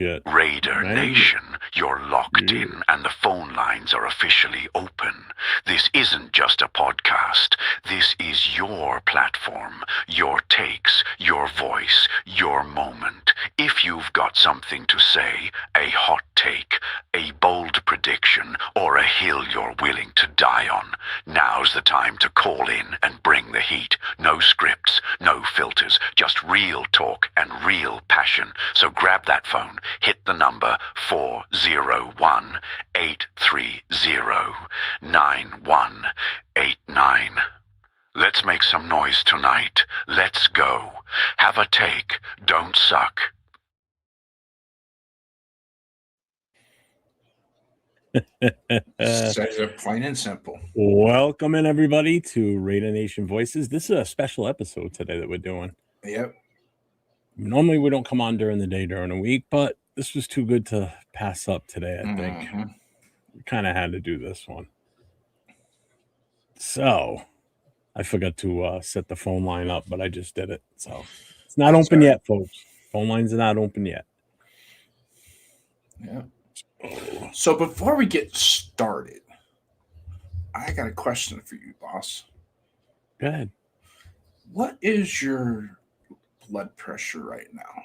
Shit. Raider Nation, you're locked in and the phone lines are officially open. This isn't just a podcast. This is your platform, your takes, your voice, your moment. If you've got something to say, a hot take, a bold prediction, or a hill you're willing to die on, now's the time to call in and bring the heat. No scripts, no filters, just real talk and real passion. So grab that phone. Hit the number 401-830-9189. Let's make some noise tonight. Let's go. Have a take. Don't suck. Says it plain and simple. Welcome in, everybody, to Raider Nation Voices. This is a special episode today that we're doing. Yep. Normally, we don't come on during the day during the week, but this was too good to pass up today, I think. We kind of had to do this one. So, I forgot to set the phone line up, but I just did it. So, it's not open yet, folks. Phone lines are not open yet. Yeah. So, before we get started, I got a question for you, boss. Go ahead. What is your blood pressure right now?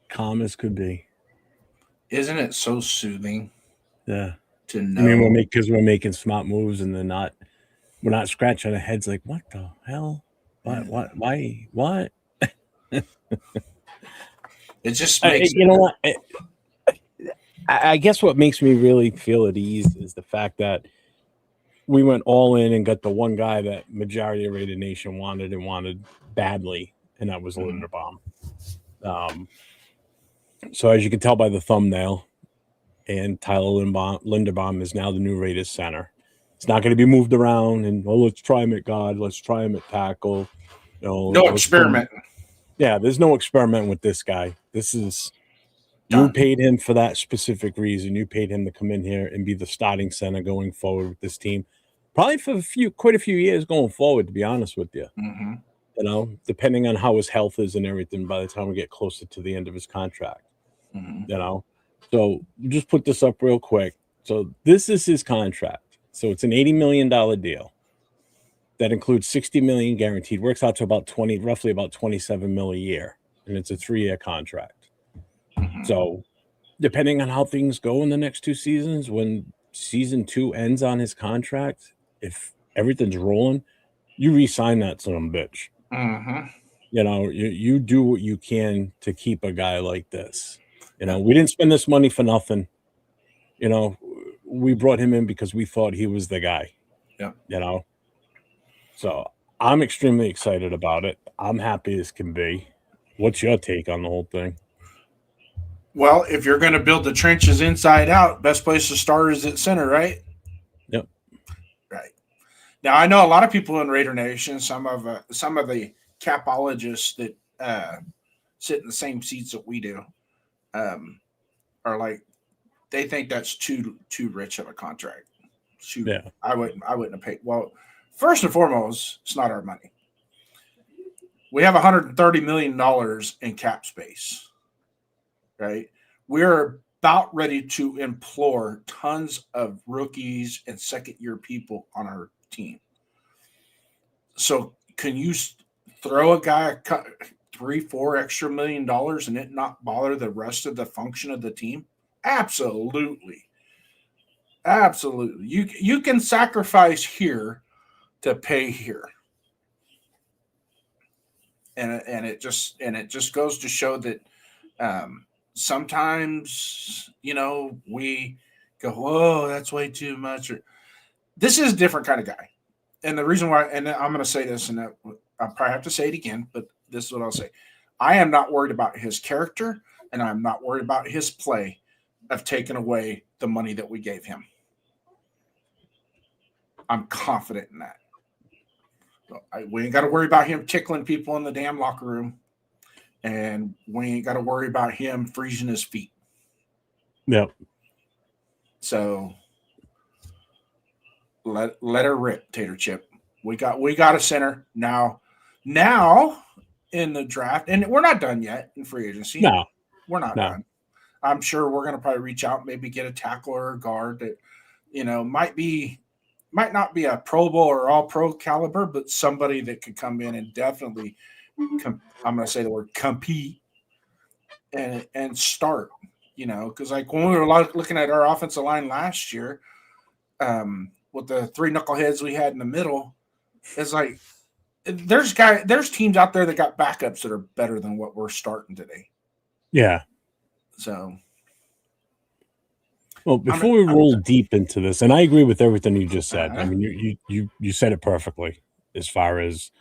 Calm as could be. Isn't it so soothing? Yeah. To know. I mean, we're making smart moves, and we're not scratching our heads like, what the hell? What? Why? What? It just makes you know what? I guess what makes me really feel at ease is the fact that we went all in and got the one guy that majority of Raider Nation wanted badly, and that was Linderbaum. So as you can tell by the thumbnail, and Tyler Linderbaum is now the new Raiders center. It's not going to be moved around and, let's try him at guard. Let's try him at tackle. No experiment. There's no experiment with this guy. This is you paid him for that specific reason. You paid him to come in here and be the starting center going forward with this team. Probably for quite a few years going forward, to be honest with you. Mm-hmm. Depending on how his health is and everything by the time we get closer to the end of his contract. Mm-hmm. So just put this up real quick. So this is his contract. So it's an $80 million deal that includes $60 million guaranteed. Works out to roughly about $27 million a year, and it's a 3-year contract. Mm-hmm. So depending on how things go in the next 2 seasons, when season 2 ends on his contract, if everything's rolling, you re-sign that son of a bitch. Mm-hmm. You do what you can to keep a guy like this. We didn't spend this money for nothing. We brought him in because we thought he was the guy. Yeah. So I'm extremely excited about it. I'm happy as can be. What's your take on the whole thing? Well, if you're going to build the trenches inside out, best place to start is at center, right? Yep. Right. Now, I know a lot of people in Raider Nation, some of the capologists that sit in the same seats that we do, are like, they think that's too rich of a contract. Yeah. I wouldn't have paid. Well, first and foremost, it's not our money. We have $130 million in cap space, right? We're about ready to implore tons of rookies and second-year people on our team. So can you throw a guy $3-4 extra million and it not bother the rest of the function of the team? Absolutely. You can sacrifice here to pay here. And it just goes to show that sometimes we go, whoa, that's way too much. This is a different kind of guy. And the reason why, and I'm going to say this, and I'll probably have to say it again, but this is what I'll say. I am not worried about his character, and I'm not worried about his play of taking away the money that we gave him. I'm confident in that. So we ain't got to worry about him tickling people in the damn locker room, and we ain't got to worry about him freezing his feet. Yep. So let her rip, Tater Chip. We got a center now in the draft, and we're not done yet in free agency. No. We're not No. done. I'm sure we're going to probably reach out, maybe get a tackle or a guard that, might not be a Pro Bowl or All Pro caliber, but somebody that could come in and definitely, I'm going to say the word compete and start. Because like when we were looking at our offensive line last year, with the three knuckleheads we had in the middle, it's like there's teams out there that got backups that are better than what we're starting today. Yeah. So, well, before we roll deep into this, and I agree with everything you just said. I mean, you said it perfectly as far as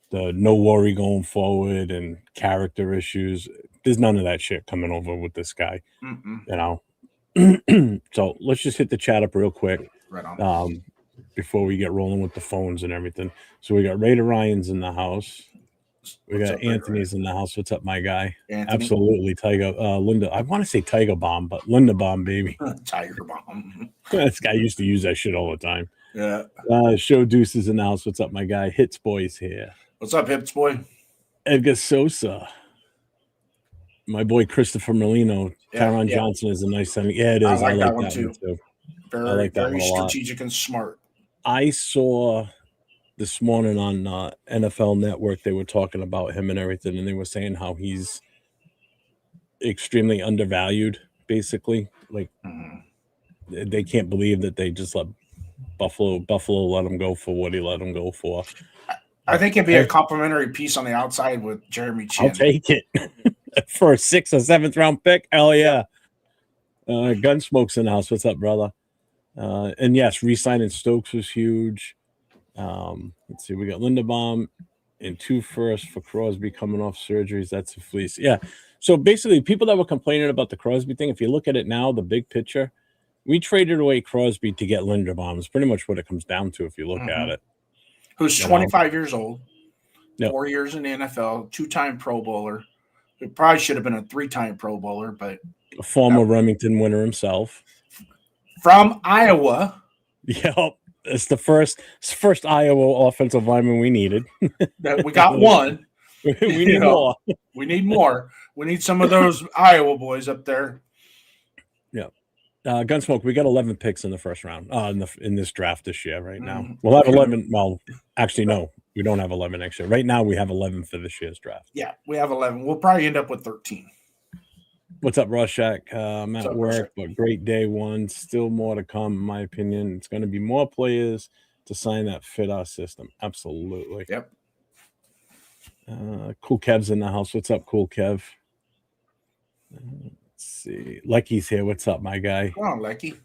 the no worry going forward and character issues. There's none of that shit coming over with this guy. So let's just hit the chat up real quick. Right on. Before we get rolling with the phones and everything. So we got Raider Ryan's in the house. We got Anthony's in the house. What's up, my guy? Anthony? Absolutely. Tiger Linda. I want to say Tiger Bomb, but Linderbaum, baby. Tiger Bomb. This guy used to use that shit all the time. Yeah. Show Deuces in the house. What's up, my guy? Hits Boy's here. What's up, Hips Boy? Edgar Sosa. My boy Christopher Molino. Tyron Johnson is a nice sending. Yeah, it is. I like that one too. Very, very strategic and smart. I saw this morning on NFL Network, they were talking about him and everything, and they were saying how he's extremely undervalued, basically. Like, they can't believe that they just let Buffalo let him go for what he let him go for. I think it'd be a complimentary piece on the outside with Jeremy Chin. I'll take it. For a 6th or 7th round pick. Hell yeah. Gunsmoke's in the house. What's up, brother? And yes, re-signing Stokes was huge. Let's see, we got Linderbaum and 2 firsts for Crosby coming off surgeries. That's a fleece. Yeah. So basically, people that were complaining about the Crosby thing, if you look at it now, the big picture, we traded away Crosby to get Linderbaum. It's pretty much what it comes down to if you look at it. Who's 25 years old, 4 years in the NFL, 2-time Pro Bowler. It probably should have been a 3-time Pro Bowler, but a former Remington winner himself. From Iowa. Yep. It's the first Iowa offensive lineman we needed. We got one. We need more. We need more. We need some of those Iowa boys up there. Yeah. Gunsmoke, we got 11 picks in the first round in this draft this year right now. We'll have 11. Well, actually, no, we don't have 11 next year. Right now, we have 11 for this year's draft. Yeah, we have 11. We'll probably end up with 13. What's up, Rorschach? I'm at work, but great day one. Still more to come, in my opinion. It's going to be more players to sign that fit our system. Absolutely. Yep. Cool Kev's in the house. What's up, Cool Kev? Let's see. Lecky's here. What's up, my guy? Come on, Lecky.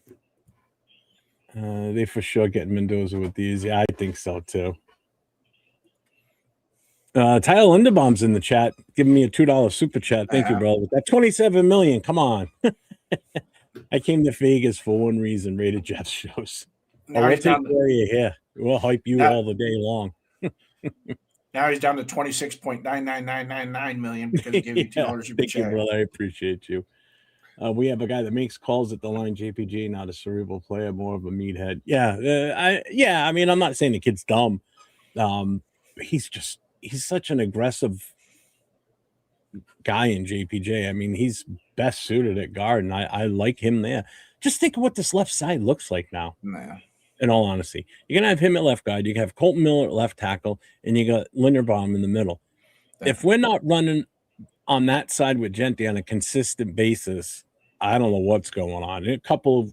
They for sure getting Mendoza with these. Yeah, I think so, too. Tyler Linderbaum's in the chat, giving me a $2 super chat. Thank you, brother. That $27 million. Come on. I came to Vegas for one reason, Rated Jets shows. We'll take care of you here. We'll hype you all the day long. Now he's down to $26.99999 million because he gave you $2 super Thank you, brother. I appreciate you. We have a guy that makes calls at the line, JPG, not a cerebral player, more of a meathead. I mean, I'm not saying the kid's dumb. He's such an aggressive guy in JPJ. I mean, he's best suited at guard, and I like him there. Just think of what this left side looks like now. Nah. In all honesty, you're gonna have him at left guard. You can have Colton Miller at left tackle, and you got Linderbaum in the middle. If we're not running on that side with Genti on a consistent basis, I don't know what's going on. A couple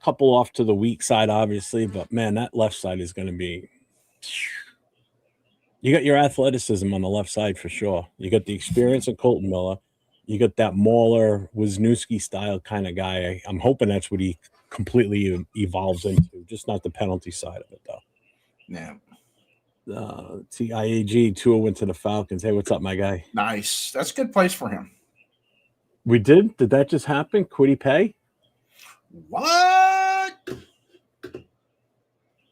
off to the weak side, obviously, but man, that left side is going to be. You got your athleticism on the left side for sure. You got the experience of Colton Miller. You got that Mauler, Wisniewski style kind of guy. I'm hoping that's what he completely evolves into, just not the penalty side of it, though. Yeah. TIAG, Tua went to the Falcons. Hey, what's up, my guy? Nice. That's a good place for him. We did? Did that just happen? Quiddy Pay? What?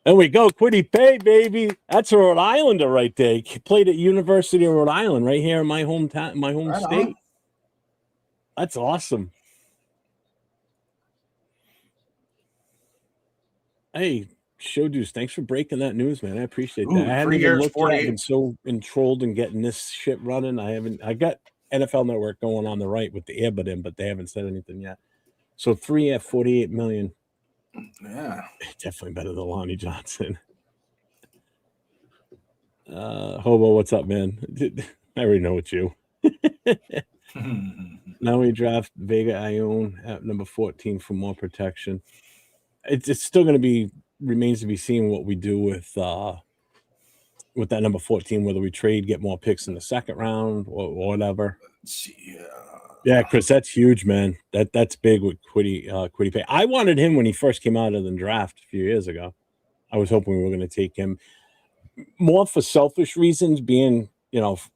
There we go. Quiddy Pay, baby. That's a Rhode Islander right there. He played at University of Rhode Island right here in my hometown, my home state. On. That's awesome. Hey, Show Deuce, thanks for breaking that news, man. I appreciate that. I haven't even looked at it. I've been so enthralled in getting this shit running. I got NFL Network going on the right with the earbud in, but they haven't said anything yet. So 3 at $48 million. Yeah. Definitely better than Lonnie Johnson. Hobo, what's up, man? I already know it's you. Now we draft Vega Ione at number 14 for more protection. It's still going to remains to be seen what we do with that number 14, whether we trade, get more picks in the second round or whatever. Yeah, Chris, that's huge, man. That's big with Kwity Paye. I wanted him when he first came out of the draft a few years ago. I was hoping we were going to take him more for selfish reasons, being,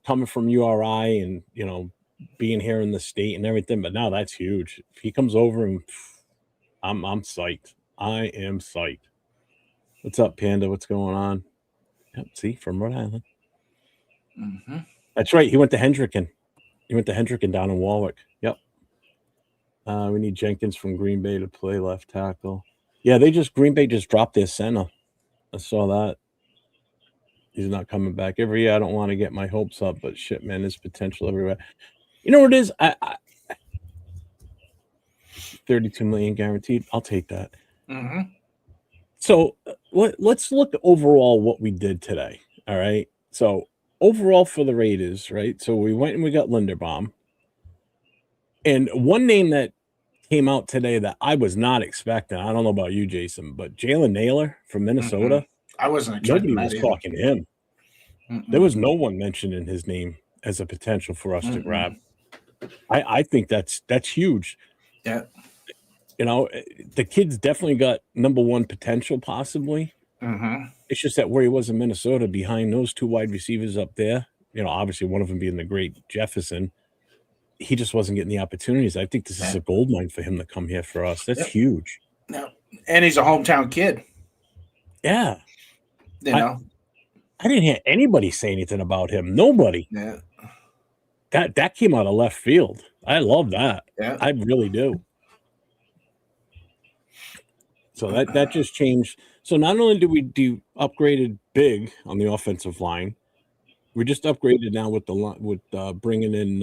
coming from URI and, being here in the state and everything. But now that's huge. If he comes over, and I'm psyched. I am psyched. What's up, Panda? What's going on? Yep, see, from Rhode Island. Mm-hmm. That's right. He went to Hendricken. Down in Warwick. Yep. We need Jenkins from Green Bay to play left tackle. Yeah, Green Bay just dropped their center. I saw that. He's not coming back. Every year I don't want to get my hopes up, but shit, man, there's potential everywhere. You know what it is? I 32 million guaranteed. I'll take that. Mm-hmm. So let's look overall what we did today. All right. So overall for the Raiders, right? So we went and we got Linderbaum. And one name that came out today that I was not expecting, I don't know about you, Jason, but Jalen Naylor from Minnesota. Mm-hmm. I wasn't expecting nobody was talking to him. Mm-mm. There was no one mentioning his name as a potential for us to grab. I think that's huge. Yeah. The kid's definitely got number one potential, possibly. Mm-hmm. It's just that where he was in Minnesota, behind those two wide receivers up there, obviously one of them being the great Jefferson, he just wasn't getting the opportunities. I think this is a goldmine for him to come here for us. That's huge. No. And he's a hometown kid. Yeah. I didn't hear anybody say anything about him. Nobody. Yeah. That came out of left field. I love that. Yeah. I really do. So that just changed. So not only did we upgraded big on the offensive line, we just upgraded now with bringing in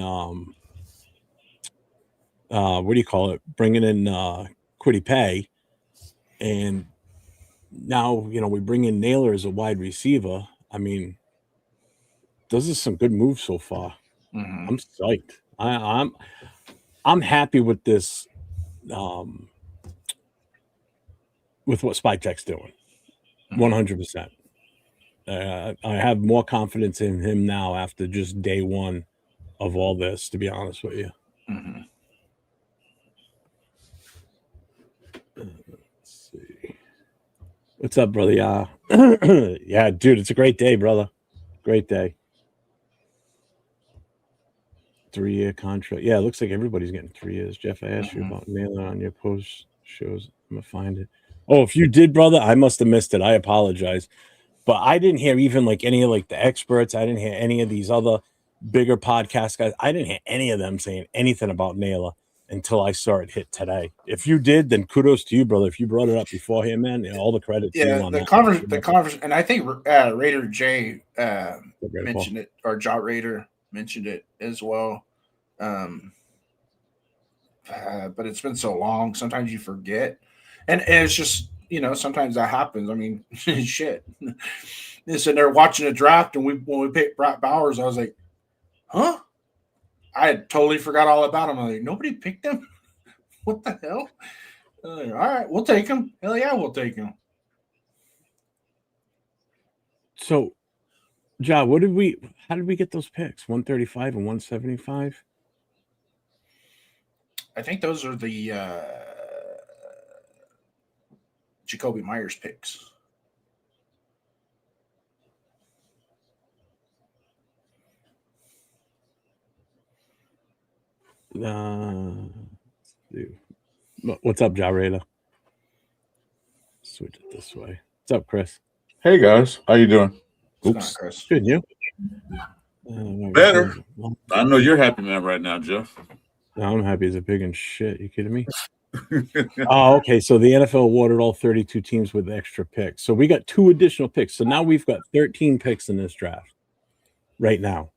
what do you call it? Bringing in Kwity Paye, and now we bring in Naylor as a wide receiver. I mean, those are some good moves so far. Mm-hmm. I'm psyched. I'm happy with this. With what Spytek's doing, 100%. I have more confidence in him now after just day one of all this, to be honest with you. Mm-hmm. Let's see. What's up, brother? Yeah. Yeah, dude, it's a great day, brother. Great day. 3-year contract. Yeah, it looks like everybody's getting 3 years. Jeff, I asked you about Naylor on your post shows. I'm going to find it. Oh, if you did, brother, I must have missed it. I apologize. But I didn't hear even any of the experts. I didn't hear any of these other bigger podcast guys. I didn't hear any of them saying anything about Naylor until I saw it hit today. If you did, then kudos to you, brother. If you brought it up beforehand, man, all the credit to you on the that. The conference, and I think Raider J mentioned it, or Jot Raider mentioned it as well. But it's been so long. Sometimes you forget. And it's just, sometimes that happens. I mean, shit. They're sitting there watching a draft, and when we picked Brett Bowers, I was like, huh? I had totally forgot all about him. I was like, nobody picked him? What the hell? All right, we'll take him. Hell yeah, we'll take him. So, Ja, how did we get those picks? 135 and 175? I think those are the Jacoby Myers picks. What's up, Ja Raider? Switch it this way. What's up, Chris? Hey guys, how you doing? Oops, Chris. Good, you? Better. I know you're happy, man, right now, Jeff. No, I'm happy as a pig and shit. You kidding me? Oh, okay. So the NFL awarded all 32 teams with extra picks. So we got 2 additional picks. So now we've got 13 picks in this draft right now.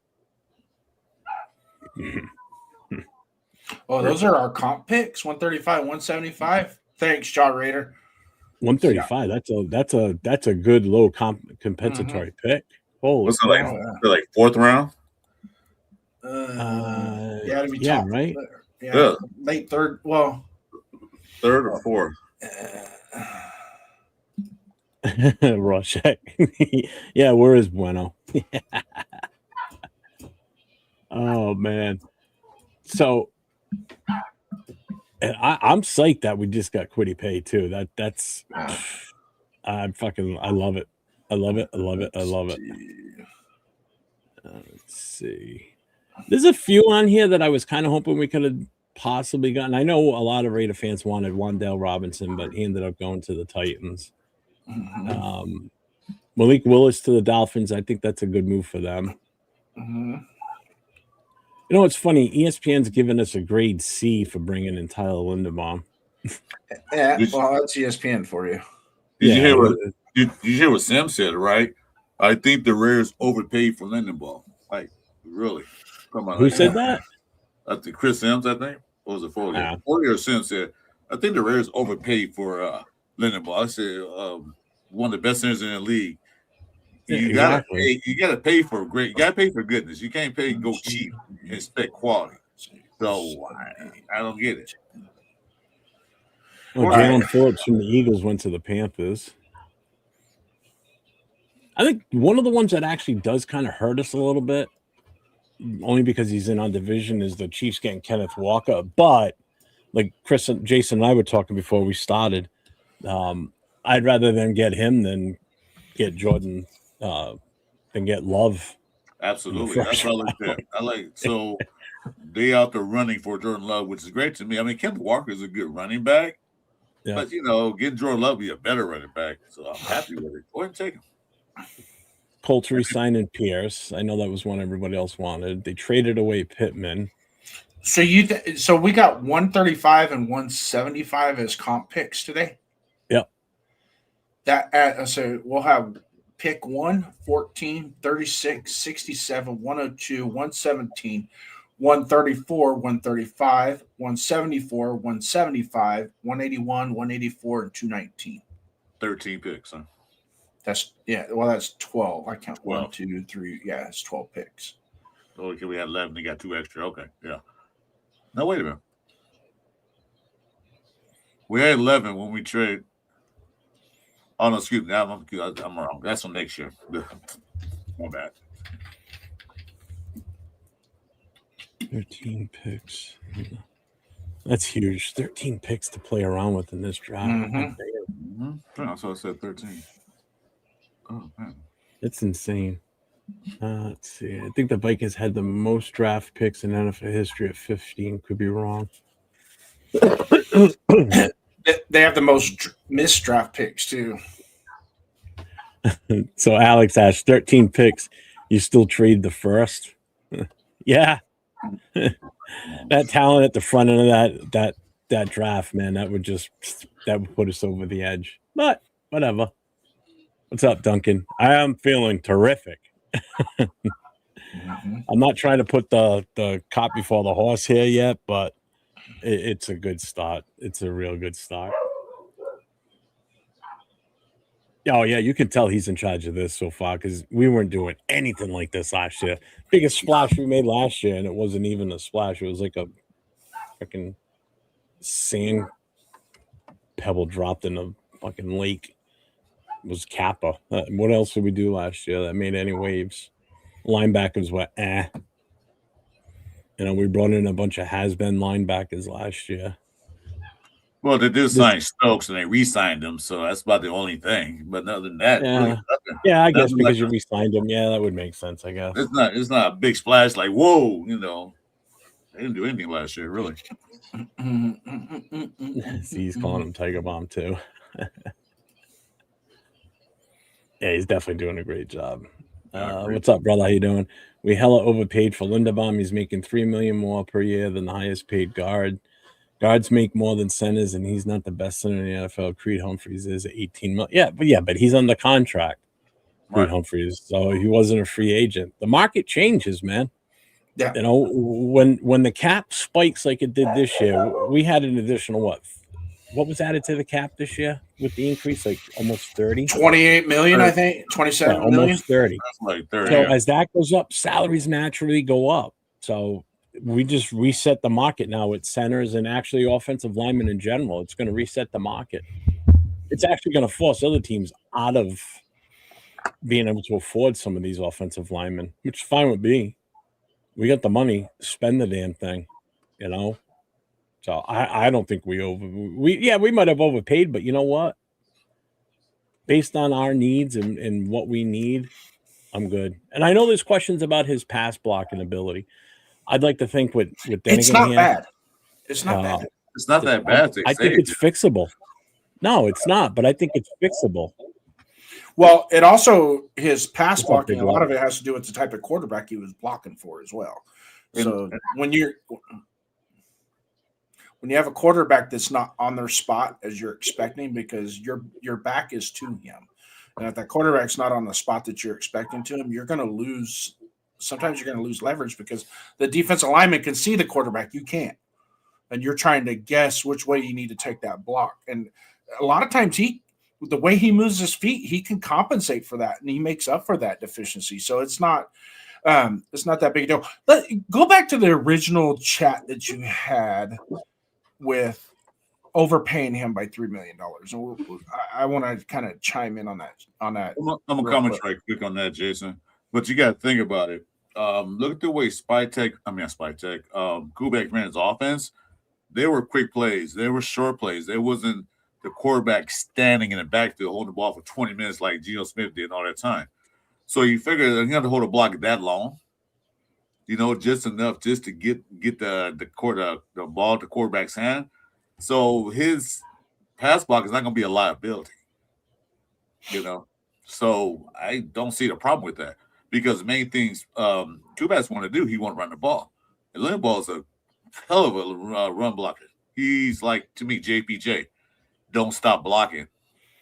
Oh, those are our comp picks: 135, 175. Thanks, John Rader. 135. That's a good low compensatory pick. Holy What's it like? cow. Like fourth round? Yeah, to be yeah, top, right. Yeah, late third. Well, third or fourth. Rorschach. Yeah, where is Bueno? Oh man. So I'm psyched that we just got Quiddy Pay too. That's I love it. I love it. Let's see. There's a few on here that I was kind of hoping we could have possibly gotten. I know a lot of Raider fans wanted Wan'Dale Robinson, but he ended up going to the Titans. Malik Willis to the Dolphins. I think that's a good move for them. You know, it's funny. ESPN's given us a grade C for bringing in Tyler Linderbaum. Yeah, well, that's ESPN for you. Did you hear what Sam said, right? I think the Raiders overpaid for Lindenbaum. Like, really? Come on. Who said that? I think Chris Sims, I think. Or was it Foley? Foley or Sims said, I think the Raiders overpaid for Lindenbaum. I said, one of the best centers in the league. You gotta pay for great. You gotta pay for goodness. You can't go cheap and expect quality. So I don't get it. Well, Jalen Phillips from the Eagles went to the Panthers. I think one of the ones that actually does kind of hurt us a little bit, only because he's in our division, is the Chiefs getting Kenneth Walker. But like Chris and Jason and I were talking before we started, I'd rather them get him than get Jordan, than get Love. Absolutely. That's what I like. So they out there running for Jordan Love, which is great to me. I mean, Kenneth Walker is a good running back. Yeah. But, getting Jordan Love be a better running back. So I'm happy with it. Go ahead and take him. Colts re-signing Pierce. I know that was one everybody else wanted. They traded away Pittman. So so we got 135 and 175 as comp picks today? Yep. So we'll have pick 1, 14, 36, 67, 102, 117, 134, 135, 174, 175, 181, 184, and 219. 13 picks, huh? That's 12. I count 1, 2, 3. Yeah, it's 12 picks. Okay, we had 11. You got 2 extra. Okay, yeah. Now wait a minute. We had 11 when we trade. Oh no, excuse me. I'm wrong. That's on next year. My bad. 13 picks. That's huge. 13 picks to play around with in this draft. So I said 13. Oh man, it's insane. Let's see. I think the Vikings had the most draft picks in NFL history at 15. Could be wrong. They have the most missed draft picks too. So Alex asked, 13 picks. You still trade the first? Yeah. That talent at the front end of that draft, man, that would put us over the edge. But whatever. What's up, Duncan? I am feeling terrific. I'm not trying to put the cart before the horse here yet, but it's a good start. It's a real good start. Oh, yeah, you can tell he's in charge of this so far because we weren't doing anything like this last year. Biggest splash we made last year, and it wasn't even a splash. It was like a fucking sand pebble dropped in a fucking lake. It was Kappa. What else did we do last year that made any waves? Linebackers were we brought in a bunch of has-been linebackers last year. Well, they did sign Stokes and they re-signed him, so that's about the only thing. But other than that, I guess because you re-signed him, that would make sense. I guess it's not a big splash like whoa, they didn't do anything last year, really. See, he's calling him Tiger Bomb too. Yeah, he's definitely doing a great job. What's up, brother? How you doing? We hella overpaid for Linderbaum. He's making $3 million more per year than the highest paid guard. Guards make more than centers, and he's not the best center in the NFL. Creed Humphreys is $18 million. But he's under contract. Creed Humphreys, so he wasn't a free agent. The market changes, man. Yeah. You know, when the cap spikes like it did this year, we had an additional what was added to the cap this year with the increase? Like almost 30? 28 million, I think. 27 million. Almost 30. That's like 30. So as that goes up, salaries naturally go up. So we just reset the market now with centers and actually offensive linemen in general. It's going to reset the market. It's actually going to force other teams out of being able to afford some of these offensive linemen, which is fine with me. We got the money, spend the damn thing, you know? So I don't think we might have overpaid, but you know what? Based on our needs and what we need, I'm good. And I know there's questions about his pass blocking ability. I'd like to think with it's not bad. It's not bad. It's not that bad. I think it's fixable. No, it's not, but I think it's fixable. Well, it also his pass blocking. A lot of it has to do with the type of quarterback he was blocking for as well. So when you have a quarterback that's not on their spot as you're expecting, because your back is to him, and if that quarterback's not on the spot that you're expecting to him, you're going to lose. Sometimes you're going to lose leverage because the defensive lineman can see the quarterback, you can't, and you're trying to guess which way you need to take that block. And a lot of times the way he moves his feet, he can compensate for that, and he makes up for that deficiency. So it's not that big a deal. Go back to the original chat that you had with overpaying him by $3 million. And I want to kind of chime in on that. I'm gonna comment right quick on that, Jason. But you got to think about it. Look at the way Kubek ran his offense. They were quick plays. They were short plays. There wasn't the quarterback standing in the backfield holding the ball for 20 minutes like Geno Smith did all that time. So you figure you have to hold a block that long, just enough just to get the ball to quarterback's hand. So his pass block is not going to be a liability, So I don't see the problem with that because the main things Kubas want to do, he want to run the ball. And Linderbaum is a hell of a run blocker. He's like, to me, JPJ. Don't stop blocking.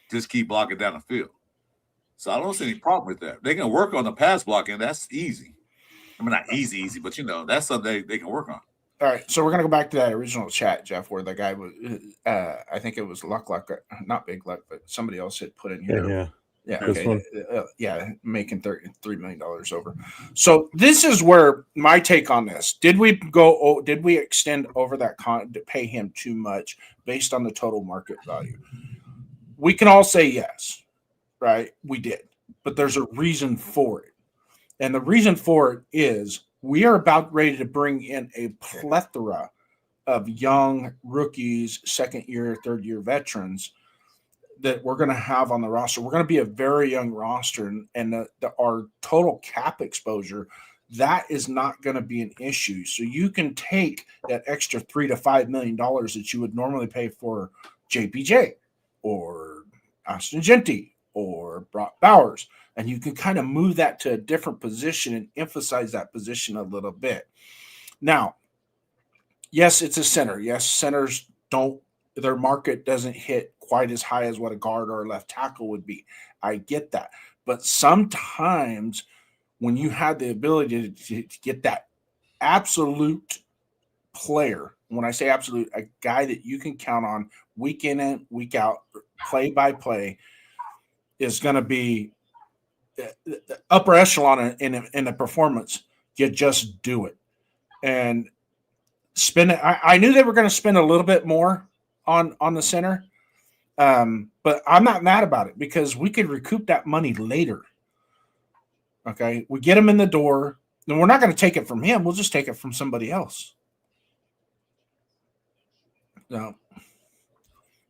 Just keep blocking down the field. So I don't see any problem with that. They can work on the pass blocking. That's easy. I mean, not easy, but, that's something they can work on. All right, so we're going to go back to that original chat, Jeff, where the guy was, I think it was Luck, not Big Luck, but somebody else had put in here. Yeah, okay. Making $3 million over. So this is where my take on this. Did we extend over that to pay him too much based on the total market value? We can all say yes, right? We did. But there's a reason for it. And the reason for it is we are about ready to bring in a plethora of young rookies, second-year, third-year veterans that we're going to have on the roster. We're going to be a very young roster, and our total cap exposure, that is not going to be an issue. So you can take that extra $3 to $5 million that you would normally pay for JPJ or Austin Genty or Brock Bowers, and you can kind of move that to a different position and emphasize that position a little bit. Now, yes, it's a center. Yes, centers their market doesn't hit quite as high as what a guard or a left tackle would be. I get that. But sometimes when you have the ability to get that absolute player, when I say absolute, a guy that you can count on week in and week out, play by play, is going to be the upper echelon in the performance. You just do it. And spend it. I knew they were going to spend a little bit more on the center. But I'm not mad about it because we could recoup that money later. Okay. We get him in the door, and we're not going to take it from him. We'll just take it from somebody else. No.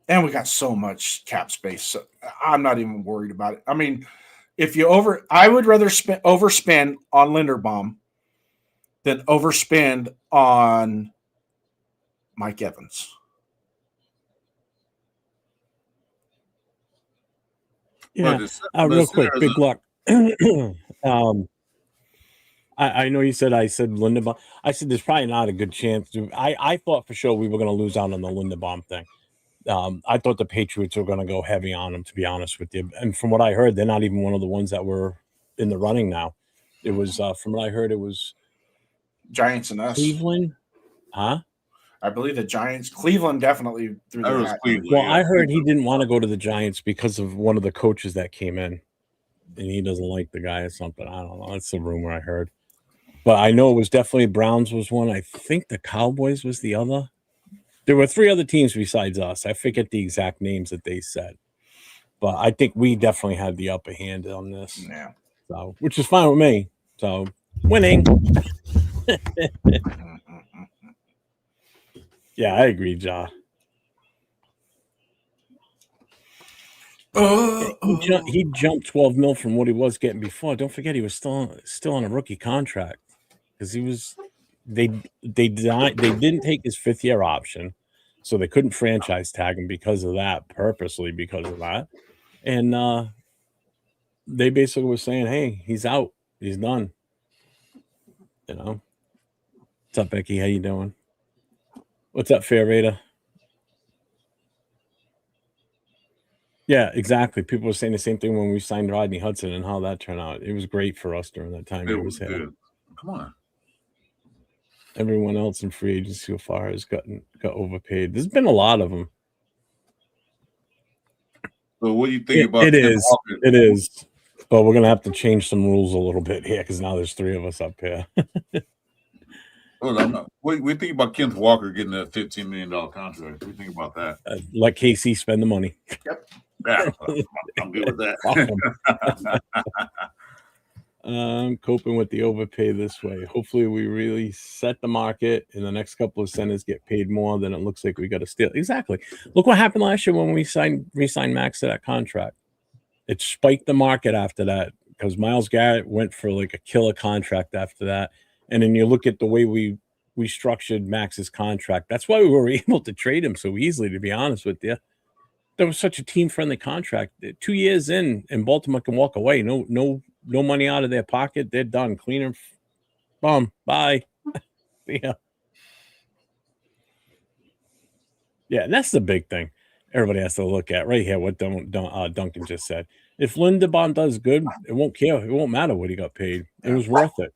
And we got so much cap space. So I'm not even worried about it. I mean, I would rather overspend on Linderbaum than overspend on Mike Evans. Yeah, real quick, Big Luck. I know you said I said Linderbaum. I said there's probably not a good chance. I thought for sure we were going to lose out on the Linderbaum thing. I thought the Patriots were going to go heavy on him, to be honest with you. And from what I heard, they're not even one of the ones that were in the running now. It was from what I heard, it was Giants and us. Cleveland, huh? I believe the Giants. Cleveland definitely threw their hat. Well, I heard he didn't want to go to the Giants because of one of the coaches that came in, and he doesn't like the guy or something. I don't know. That's a rumor I heard. But I know it was definitely Browns was one. I think the Cowboys was the other. There were 3 other teams besides us. I forget the exact names that they said. But I think we definitely had the upper hand on this. Yeah. So, which is fine with me. So, winning. Yeah, I agree, Ja. He jumped 12 mil from what he was getting before. Don't forget he was still on a rookie contract because he was. They didn't take his 5th-year option, so they couldn't franchise tag him because of that. Purposely because of that, and they basically were saying, "Hey, he's out. He's done." You know. What's up, Becky? How you doing? What's up, Fair Raider? Yeah, exactly. People were saying the same thing when we signed Rodney Hudson and how that turned out. It was great for us during that time. It was good. Come on. Everyone else in free agency so far has got overpaid. There's been a lot of them. So what do you think about it? Is. But we're gonna have to change some rules a little bit here because now there's 3 of us up here. What do you think about Kenneth Walker getting a $15 million contract? What do you think about that? Let KC spend the money. Yep. Yeah, I'm good with that. I'm coping with the overpay this way. Hopefully, we really set the market, and the next couple of centers get paid more. Then it looks like we got to steal. Exactly. Look what happened last year when we re-signed Max to that contract. It spiked the market after that because Myles Garrett went for like a killer contract after that. And then you look at the way we structured Max's contract. That's why we were able to trade him so easily, to be honest with you. There was such a team-friendly contract. 2 years in, and Baltimore can walk away. No money out of their pocket. They're done. Cleaner. Boom. Bye. Yeah. Yeah, and that's the big thing everybody has to look at right here. What Duncan just said. If Linderbaum does good, it won't care. It won't matter what he got paid. It was worth it.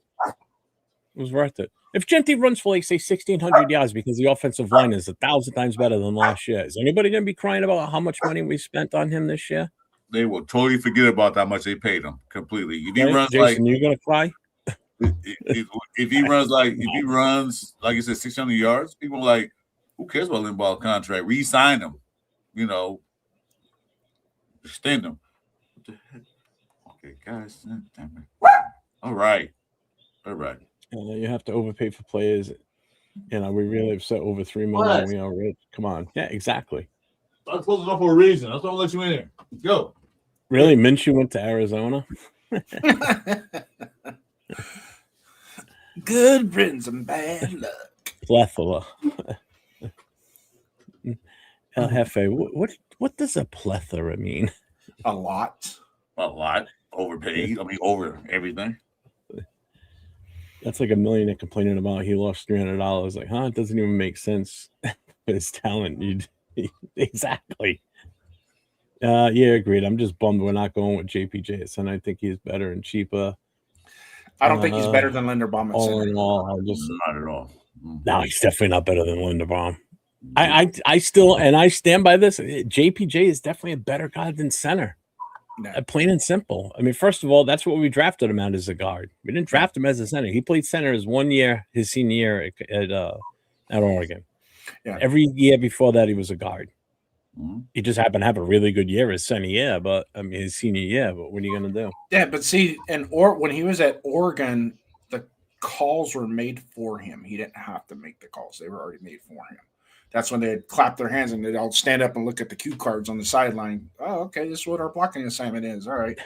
It was worth it. If Gentry runs for, like, say, 1,600 yards because the offensive line is 1,000 times better than last year, is anybody going to be crying about how much money we spent on him this year? They will totally forget about how much they paid him completely. If he runs Jason, you're going to cry? If he runs like you said, 600 yards, people are like, who cares about Linderbaum contract? Re-sign him, extend him. What the heck? Okay, guys, damn it. All right. You have to overpay for players. We really have set over $3 million. We are rich. Come on. Yeah, exactly. I'm closing up for a reason. That's why I'll let you in here. Go. Really? Minshew went to Arizona? Good riddance and bad luck. Plethora. El Jefe, what does a plethora mean? A lot. Overpaid. Over everything. That's like a millionaire complaining about he lost $300. Like, it doesn't even make sense. But his talent, exactly. Yeah, agreed. I'm just bummed we're not going with JPJ at center. I think he's better and cheaper. I don't think he's better than Linderbaum at center. All in all, not at all. No, he's definitely not better than Linderbaum. I still, and I stand by this. JPJ is definitely a better guy than center. No. Plain and simple. First of all, that's what we drafted him at as a guard. We didn't draft him as a center. He played center his 1 year, his senior year at Oregon. Yeah. Every year before that, he was a guard. Mm-hmm. He just happened to have a really good year his senior year, but his senior year. But what are you going to do? Yeah, but see, when he was at Oregon, the calls were made for him. He didn't have to make the calls; they were already made for him. That's when they'd clap their hands and they'd all stand up and look at the cue cards on the sideline. Oh, okay, this is what our blocking assignment is. All right.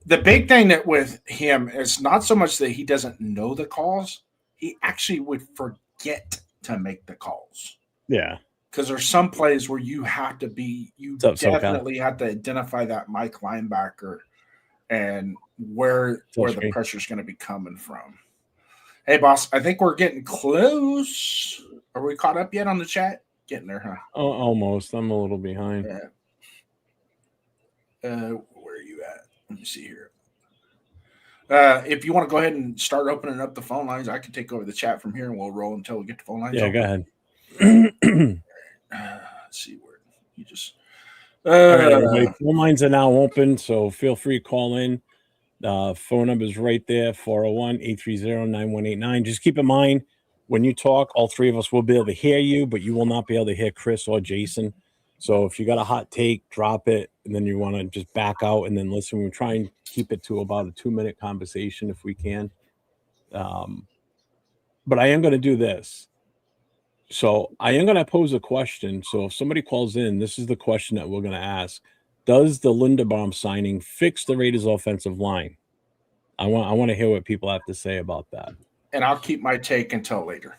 The big thing that with him is not so much that he doesn't know the calls; he actually would forget to make the calls. Yeah. Because there's some plays where you definitely have to identify that Mike linebacker and where the pressure is going to be coming from. Hey, boss, I think we're getting close. Are we caught up yet on the chat? Getting there, huh? Oh, almost. I'm a little behind. Yeah. Where are you at? Let me see here. If you want to go ahead and start opening up the phone lines, I can take over the chat from here, and we'll roll until we get the phone lines. Yeah, open. Go ahead. Let's see where you just. All right, everybody. Phone lines are now open, so feel free to call in. Phone number is right there, 401-830-9189. Just keep in mind, when you talk, all three of us will be able to hear you, but you will not be able to hear Chris or Jason. So if you got a hot take, drop it, and then you want to just back out and then listen. We'll try and keep it to about a 2-minute conversation if we can. But I am going to do this. So I am going to pose a question. So if somebody calls in, this is the question that we're going to ask. Does the Linderbaum signing fix the Raiders' offensive line? I want to hear what people have to say about that. And I'll keep my take until later.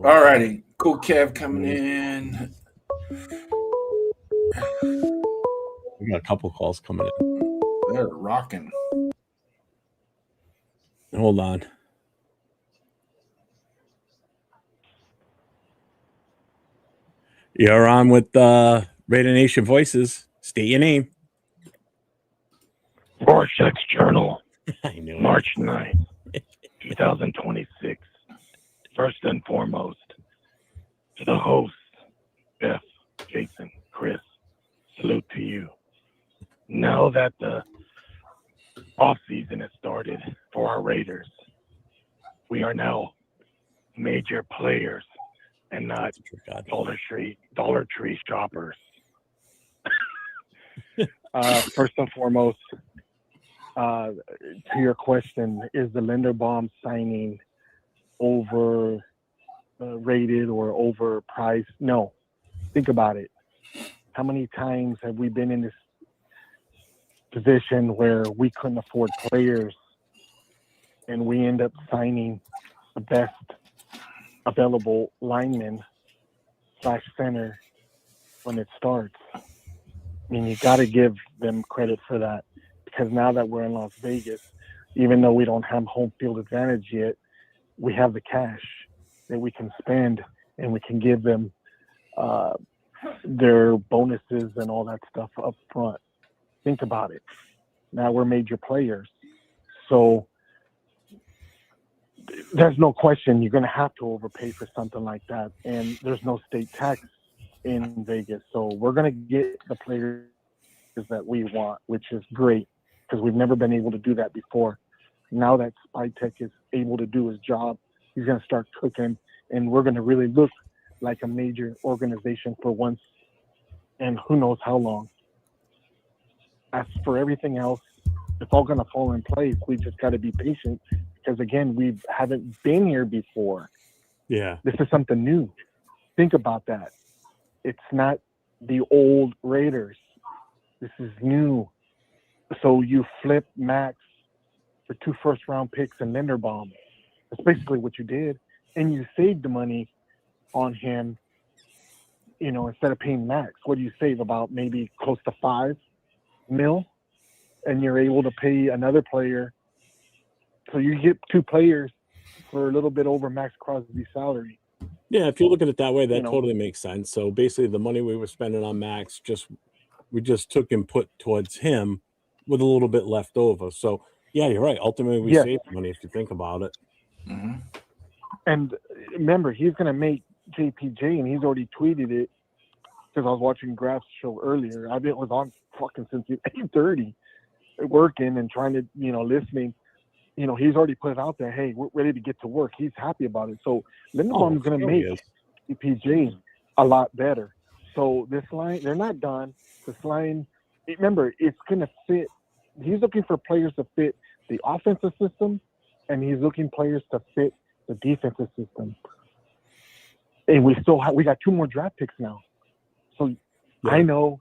All righty. Cool Kev coming in. We got a couple calls coming in. They're rocking. Hold on. You're on with Raider Nation Voices. State your name. Rorschach's Journal, I knew March 9th, 2026. First and foremost, to the hosts, Beth, Jason, Chris, salute to you. Now that the offseason has started for our Raiders, we are now major players and not Dollar Tree shoppers. First and foremost, to your question, is the Linderbaum signing over rated or overpriced? No. Think about it. How many times have we been in this position where we couldn't afford players and we end up signing the best available lineman / center when it starts? I mean, you got to give them credit for that, because now that we're in Las Vegas, even though we don't have home field advantage yet, we have the cash that we can spend, and we can give them their bonuses and all that stuff up front. Think about it. Now we're major players. So there's no question you're going to have to overpay for something like that. And there's no state tax in Vegas. So we're going to get the players that we want, which is great, because we've never been able to do that before. Now that Spytek is able to do his job, he's going to start cooking, and we're going to really look like a major organization for once, and who knows how long. As for everything else, it's all going to fall in place. We just got to be patient, because, again, we haven't been here before. Yeah. This is something new. Think about that. It's not the old Raiders. This is new. So you flip Max for 2 first-round picks and Linderbaum. That's basically what you did. And you saved the money on him, you know, instead of paying Max. What do you save? About maybe close to $5 million? And you're able to pay another player. So you get 2 players for a little bit over Max Crosby's salary. Yeah, if you look at it that way, that totally makes sense. So basically the money we were spending on Max, we just took and put towards him with a little bit left over. So, yeah, you're right. Ultimately, we saved money if you think about it. Mm-hmm. And remember, he's going to make JPJ, and he's already tweeted it, because I was watching Graf's show earlier. I was on fucking since 8:30, working and trying to, listening. He's already put it out there. Hey, we're ready to get to work. He's happy about it. So Linderbaum's going to make JPJ a lot better. So this line, they're not done. This line, remember, it's going to fit. He's looking for players to fit the offensive system, and he's looking players to fit the defensive system. And we got 2 more draft picks now. So I know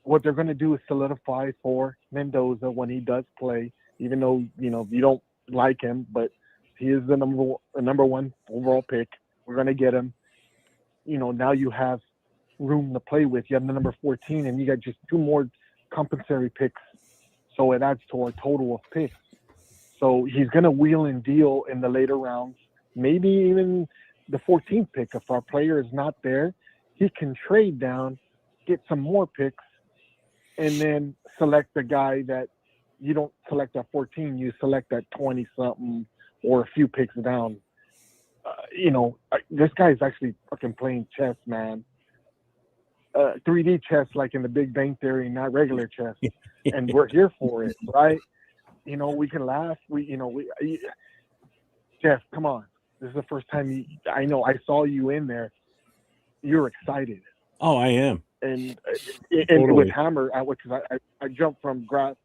what they're going to do is solidify for Mendoza when he does play, even though, you don't like him, but he is the number 1 overall pick. We're going to get him. Now you have room to play with. You have the number 14, and you got just 2 more compensatory picks. So it adds to our total of picks. So he's going to wheel and deal in the later rounds, maybe even the 14th pick. If our player is not there, he can trade down get some more picks, and then select the guy that you don't select at 14, you select at 20 something or a few picks down. This guy's actually fucking playing chess, man. 3D chess, like in the Big Bang Theory, not regular chess. And we're here for it, right? We can laugh. Jeff, come on. This is the first time I saw you in there. You're excited. Oh, I am. And Totally. with Hammer, because I jumped from Grass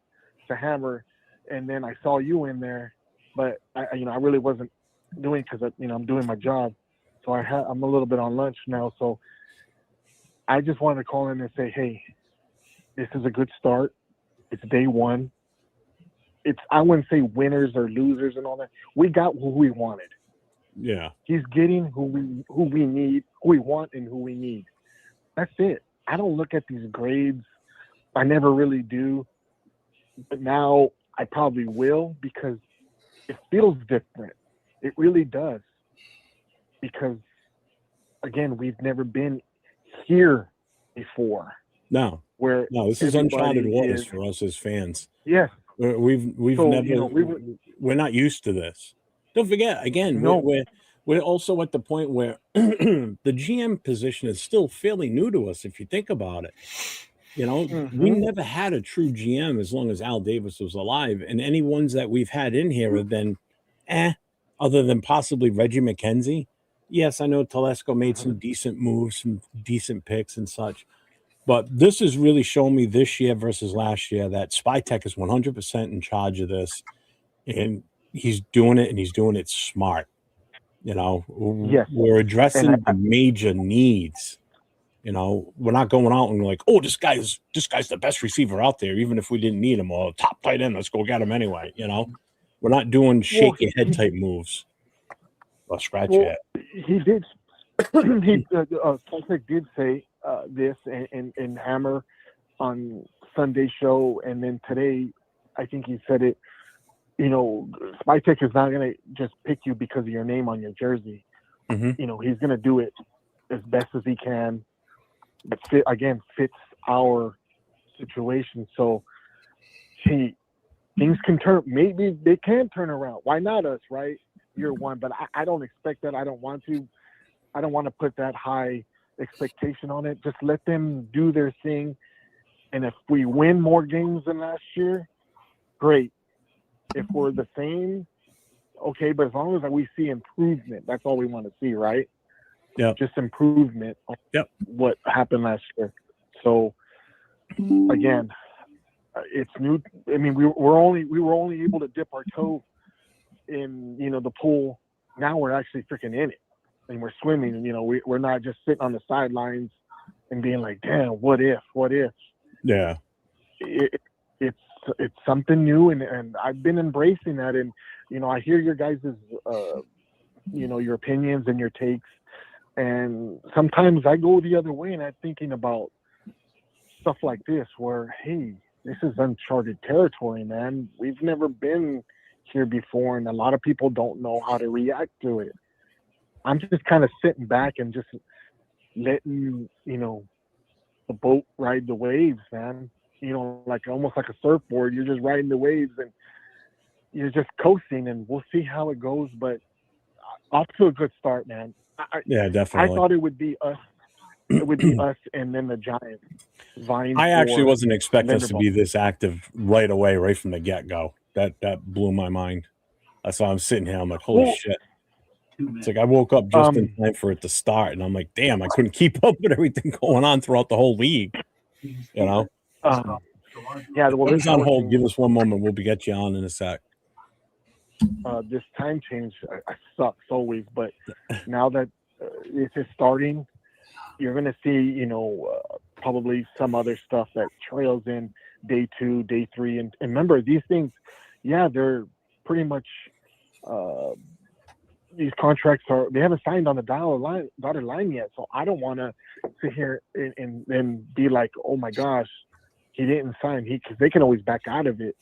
to Hammer, and then I saw you in there, but I really wasn't doing, because I'm doing my job, so I'm a little bit on lunch now, so I just wanted to call in and say, hey, this is a good start. It's day one. I wouldn't say winners or losers and all that. We got who we wanted. Yeah. He's getting who we need, who we want, and who we need. That's it. I don't look at these grades. I never really do. But now I probably will, because it feels different. It really does. Because, again, we've never been here before. No, this is uncharted waters for us as fans. Yes. We've never, we're not used to this. Don't forget, again, we're also at the point where the GM position is still fairly new to us, if you think about it. We never had a true GM as long as Al Davis was alive, and any ones that we've had in here have been other than possibly Reggie McKenzie. Yes, I know Telesco made some decent moves, some decent picks and such. But this has really shown me this year versus last year that Spytek is 100% in charge of this, and he's doing it, and he's doing it smart. Yes. We're addressing the major needs. We're not going out and like, oh, this guy's the best receiver out there, even if we didn't need him, or top tight end, let's go get him anyway. We're not doing shake your head type moves or scratch your head. He did. Spytek did say this and Hammer on Sunday show, and then today I think he said it. Spytek is not going to just pick you because of your name on your jersey. He's going to do it as best as he can. But fits our situation. So, things can turn. Maybe they can turn around. Why not us, right? Year one, but I don't expect that. I don't want to. I don't want to put that high expectation on it. Just let them do their thing, and if we win more games than last year, great. If we're the same, okay. But as long as we see improvement, that's all we want to see, right? Yeah. Just improvement on what happened last year. So again, it's new. I mean, we were only able to dip our toe in the pool. Now we're actually freaking in it, and we're swimming. We're not just sitting on the sidelines and being like, damn, what if? Yeah. It's something new, and I've been embracing that. And I hear your guys' your opinions and your takes, and sometimes I go the other way, and I'm thinking about stuff like this, where hey, this is uncharted territory, man. We've never been here before, and a lot of people don't know how to react to it. I'm just kind of sitting back and just letting the boat ride the waves, man. Like almost like a surfboard. You're just riding the waves and you're just coasting, and we'll see how it goes. But off to a good start, man. Yeah, definitely. I thought it would be us. It would be us and then the Giants. I actually wasn't expecting us to be this active right away, right from the get-go. That blew my mind. That's why I'm sitting here. I'm like, holy shit. It's like I woke up just in time for it to start, and I'm like, damn, I couldn't keep up with everything going on throughout the whole league. Yeah, well, it's on hold. Give us one moment. We'll get you on in a sec. This time change sucks always, but now that this is starting, you're going to see, probably some other stuff that trails in day 2, day 3. And remember, these things, they're pretty much these contracts they haven't signed on the dotted line yet. So I don't want to sit here and then be like, oh my gosh, he didn't sign. Because they can always back out of it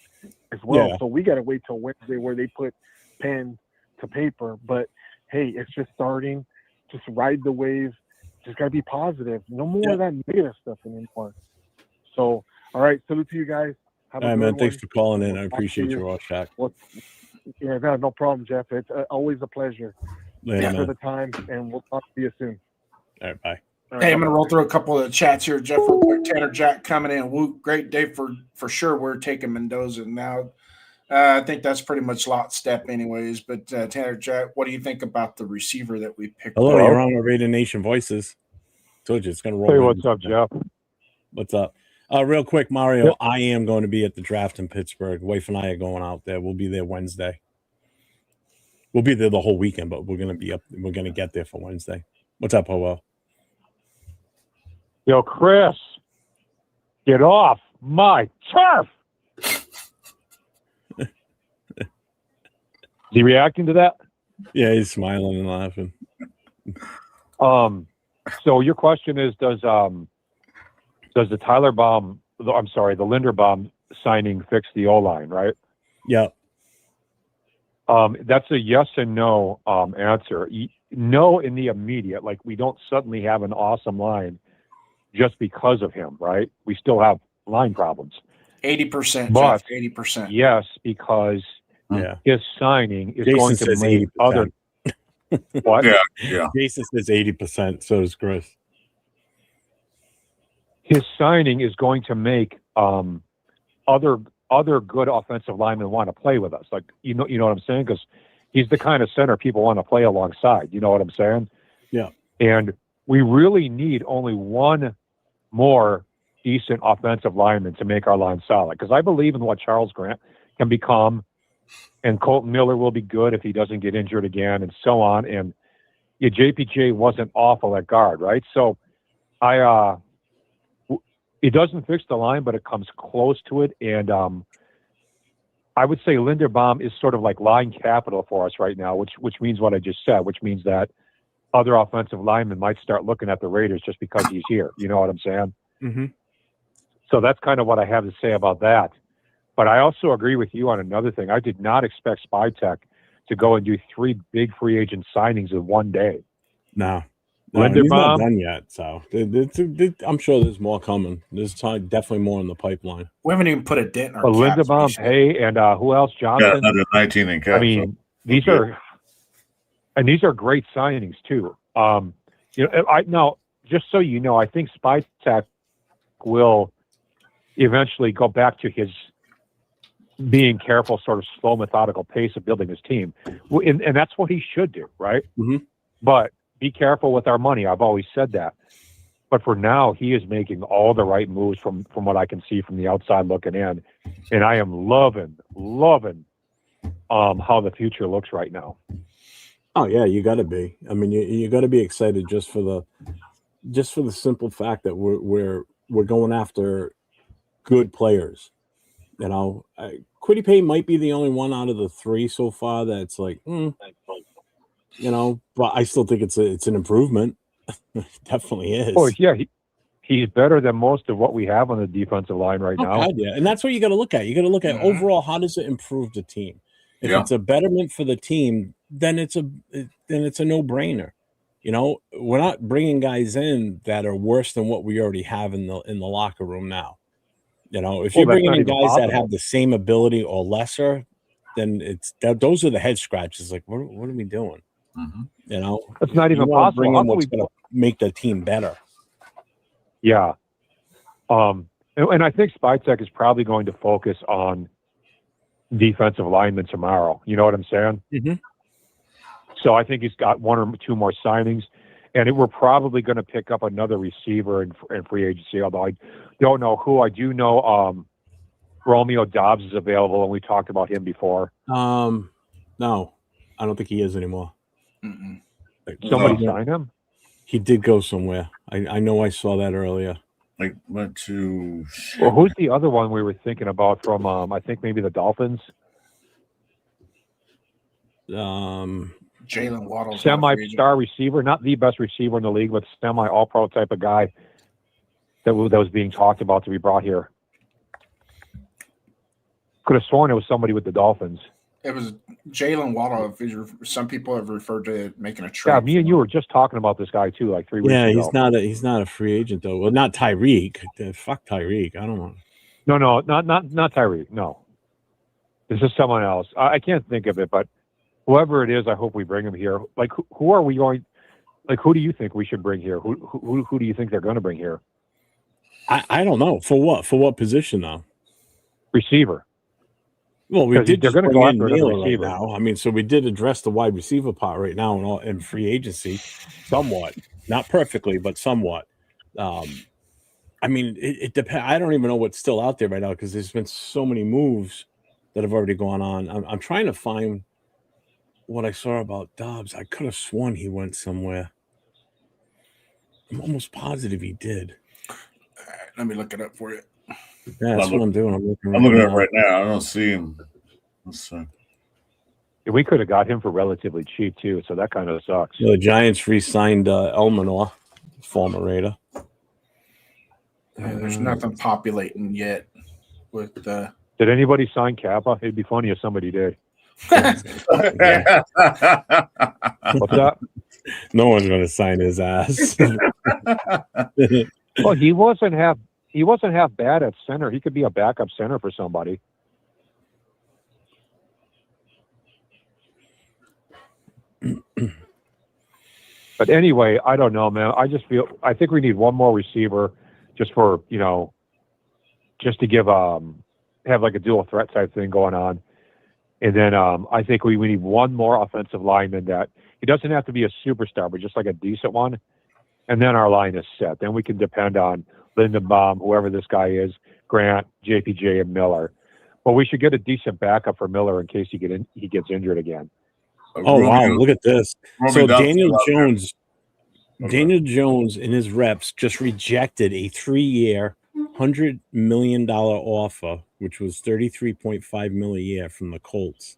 as well. Yeah. So we got to wait till Wednesday where they put pen to paper. But hey, it's just starting. Just ride the wave. just gotta be positive. No more of that negative stuff anymore. So, all right, salute to you guys. All right, man. Thanks for calling in. I appreciate you all, Shaq. Yeah, no problem, Jeff. It's always a pleasure. Later, Thanks for the time, and we'll talk to you soon. All right, bye. Hey, I'm going to roll through a couple of the chats here. Jeff, real quick. Tanner Jack coming in. Woo, great day for sure. We're taking Mendoza now. I think that's pretty much lockstep anyways. But Tanner Jack, what do you think about the receiver that we picked Hello, up? you're on the Raider Nation Voices. Told you it's going to roll. Hey, what's up, Jeff? What's up? Real quick, Mario, yep. I am going to be at the draft in Pittsburgh. Wife and I are going out there. We'll be there Wednesday. We'll be there the whole weekend, but we're going to be up. We're going to get there for Wednesday. What's up, Howell? Yo, Chris, get off my turf. Is he reacting to that? Yeah, he's smiling and laughing. So your question is, does the the Linderbaum signing fix the O-line, right? Yeah. That's a yes and no answer. No in the immediate, like we don't suddenly have an awesome line just because of him, right? We still have line problems. 80%, but 80%. Yes, because his signing is Jason going to make 80%. other. What? Yeah. Jason says 80%. So does Chris. His signing is going to make other good offensive linemen want to play with us. Like you know what I'm saying? Because he's the kind of center people want to play alongside. You know what I'm saying? Yeah. And we really need only one more decent offensive lineman to make our line solid. Because I believe in what Charles Grant can become, and Colton Miller will be good if he doesn't get injured again, and so on. And JPJ wasn't awful at guard, right? So it doesn't fix the line, but it comes close to it. And I would say Linderbaum is sort of like line capital for us right now, which means what I just said, which means that other offensive linemen might start looking at the Raiders just because he's here. You know what I'm saying? Mm-hmm. So that's kind of what I have to say about that. But I also agree with you on another thing. I did not expect Spytech to go and do 3 big free agent signings in one day. No, Linderbaum, he's not done yet. So I'm sure there's more coming. There's definitely more in the pipeline. We haven't even put a dent in our Linderbaum, Pay, and who else? Johnson. Yeah, another 19 in cap. I mean, these are great signings too. Now, just so you know, I think Spytech will eventually go back to his being careful, sort of slow, methodical pace of building his team, and that's what he should do, right? Mm-hmm. But be careful with our money. I've always said that. But for now, he is making all the right moves from what I can see from the outside looking in, and I am loving how the future looks right now. Oh yeah, you got to be. I mean, you got to be excited just for the simple fact that we're going after good players. You know, Kwity Paye might be the only one out of the 3 so far that's like, you know, but I still think it's an improvement. It definitely is. Oh yeah, he's better than most of what we have on the defensive line right now. God, yeah, and that's what you got to look at. You got to look at overall, how does it improve the team? If it's a betterment for the team, then it's a no-brainer. You know, we're not bringing guys in that are worse than what we already have in the locker room now. You know, if you're bringing in guys that have the same ability or lesser, then those are the head scratches. Like, what are we doing? Mm-hmm. You know, it's not even possible. Bring in what's going to make the team better. Yeah. And I think Spytech is probably going to focus on defensive linemen tomorrow. You know what I'm saying? Mm-hmm. So I think he's got 1 or 2 more signings, and we're probably going to pick up another receiver in free agency, although I don't know who. I do know Romeo Dobbs is available, and we talked about him before. No, I don't think he is anymore. Mm-mm. Somebody signed him? He did go somewhere. I know I saw that earlier. Like went to. Well, who's the other one we were thinking about from? I think maybe the Dolphins. Jalen Waddle, semi-star receiver, not the best receiver in the league, but semi-all-pro type of guy that was being talked about to be brought here. Could have sworn it was somebody with the Dolphins. It was Jalen Waddle. Some people have referred to making a trade. Yeah, me and you were just talking about this guy too, like 3 weeks ago. Yeah, he's not a free agent though. Well, not Tyreek. Fuck Tyreek. I don't want. No, not Tyreek. No, this is someone else. I can't think of it, but whoever it is, I hope we bring him here. Like, who are we going? Like, who do you think we should bring here? Who do you think they're going to bring here? I don't know. For what? For what position though? Receiver. Well, we did. They're going to go after another receiver right now. I mean, so we did address the wide receiver part right now in free agency, somewhat, not perfectly, but somewhat. I mean, it depends. I don't even know what's still out there right now because there's been so many moves that have already gone on. I'm trying to find what I saw about Dobbs. I could have sworn he went somewhere. I'm almost positive he did. All right, let me look it up for you. Yeah, that's what I'm doing. I'm looking at it right now. I don't see him. Let's see. We could have got him for relatively cheap too, so that kind of sucks. The Giants re-signed Elmanor, former Raider. There's nothing populating yet with the. Did anybody sign Kappa? It'd be funny if somebody did. What's up? No one's going to sign his ass. Well, he wasn't half bad at center. He could be a backup center for somebody. But anyway, I don't know, man. I think we need one more receiver just for, just to give have like a dual threat type thing going on. And then I think we need one more offensive lineman that he doesn't have to be a superstar, but just like a decent one. And then our line is set. Then we can depend on Lindenbaum, whoever this guy is, Grant, JPJ, and Miller. But we should get a decent backup for Miller in case he gets injured again. Oh, wow. Look at this. So Daniel Jones in his reps just rejected a 3-year, $100 million offer, which was $33.5 million a year from the Colts.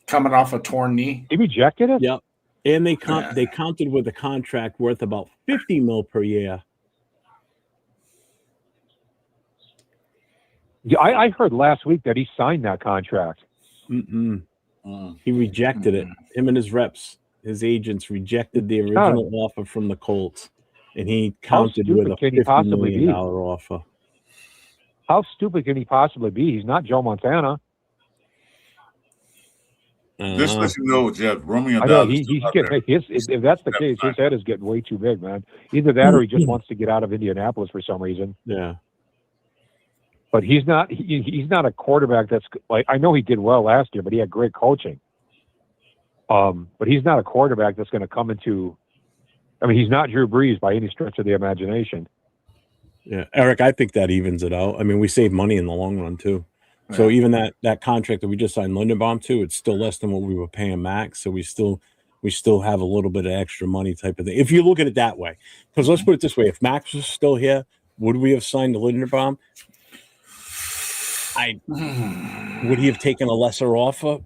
Coming off a torn knee. He rejected it? Yep. And they counted with a contract worth about $50 million per year. Yeah, I heard last week that he signed that contract. He rejected it. Him and his reps, his agents rejected the original offer from the Colts, and he counted with a $50 million offer. How stupid can he possibly be? He's not Joe Montana. Just let you know, Jeff. Romy and I know he's getting if that's the case, his head is getting way too big, man. Either that or he just wants to get out of Indianapolis for some reason. Yeah. But he's not a quarterback that's like, I know he did well last year, but he had great coaching. But he's not a quarterback that's going to come into. I mean, he's not Drew Brees by any stretch of the imagination. Yeah, Eric, I think that evens it out. I mean, we save money in the long run too. So even that contract that we just signed Linderbaum to, it's still less than what we were paying Max. So we still have a little bit of extra money type of thing. If you look at it that way, because let's put it this way: if Max was still here, would we have signed Linderbaum? Would he have taken a lesser offer?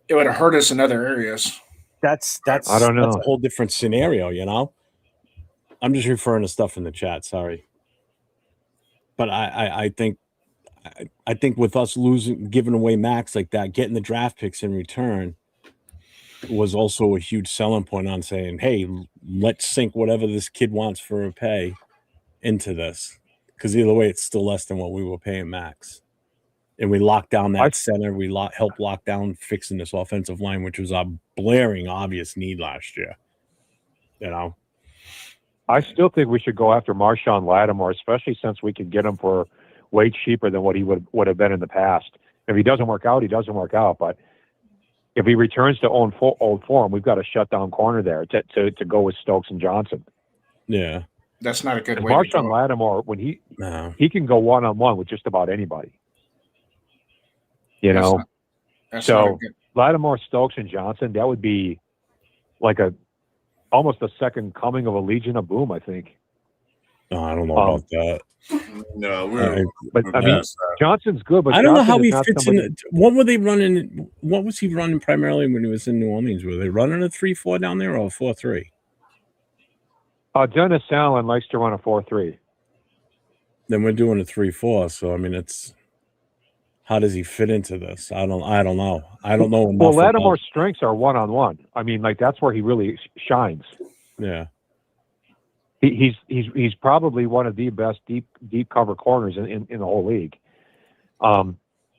It would have hurt us in other areas. That's I don't know. That's a whole different scenario, I'm just referring to stuff in the chat. Sorry, but I think with us giving away Max like that, getting the draft picks in return was also a huge selling point on saying, hey, let's sink whatever this kid wants for a pay into this, because either way, it's still less than what we were paying Max. And we locked down that center. We helped lock down fixing this offensive line, which was a blaring obvious need last year. I still think we should go after Marshawn Lattimore, especially since we can get him for way cheaper than what he would have been in the past. If he doesn't work out, he doesn't work out. But if he returns to old form, we've got a shutdown corner there to go with Stokes and Johnson. Yeah, that's not a good way. Marshawn Lattimore, when he can go one-on-one with just about anybody. So Lattimore, Stokes, and Johnson, that would be like almost a second coming of a Legion of Boom, I think. No, I don't know about that. No, I mean, Johnson's good, but I don't Johnson know how he fits in. What were they running? What was he running primarily when he was in New Orleans? Were they running a 3-4 down there or a 4-3? Dennis Allen likes to run a 4-3. Then we're doing a 3-4. So I mean, how does he fit into this? I don't know. I don't know enough. Well, Lattimore's strengths are one-on-one. I mean, like that's where he really shines. Yeah. He's probably one of the best deep cover corners in the whole league.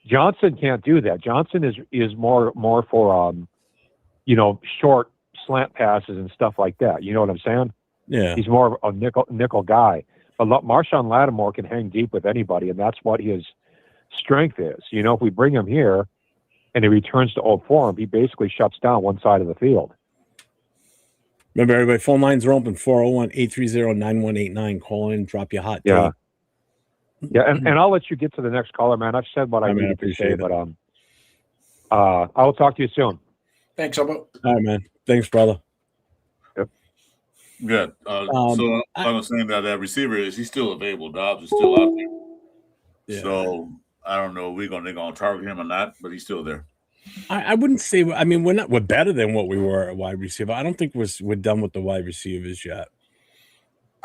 Johnson can't do that. Johnson is more for short slant passes and stuff like that. You know what I'm saying? Yeah. He's more of a nickel guy. But Marshawn Lattimore can hang deep with anybody, and that's what his strength is. If we bring him here and he returns to old form, he basically shuts down one side of the field. Remember, everybody, phone lines are open, 401-830-9189. Call in, drop your hot take. Yeah, and I'll let you get to the next caller, man. I've said what I needed to say, but I will talk to you soon. Thanks, Hobo. All right, man. Thanks, brother. Yep. Good. So I was saying that receiver he's still available. Dobbs is still out there. Yeah. So I don't know if they're gonna target him or not, but he's still there. I wouldn't say. I mean, we're better than what we were at wide receiver. I don't think we're done with the wide receivers yet.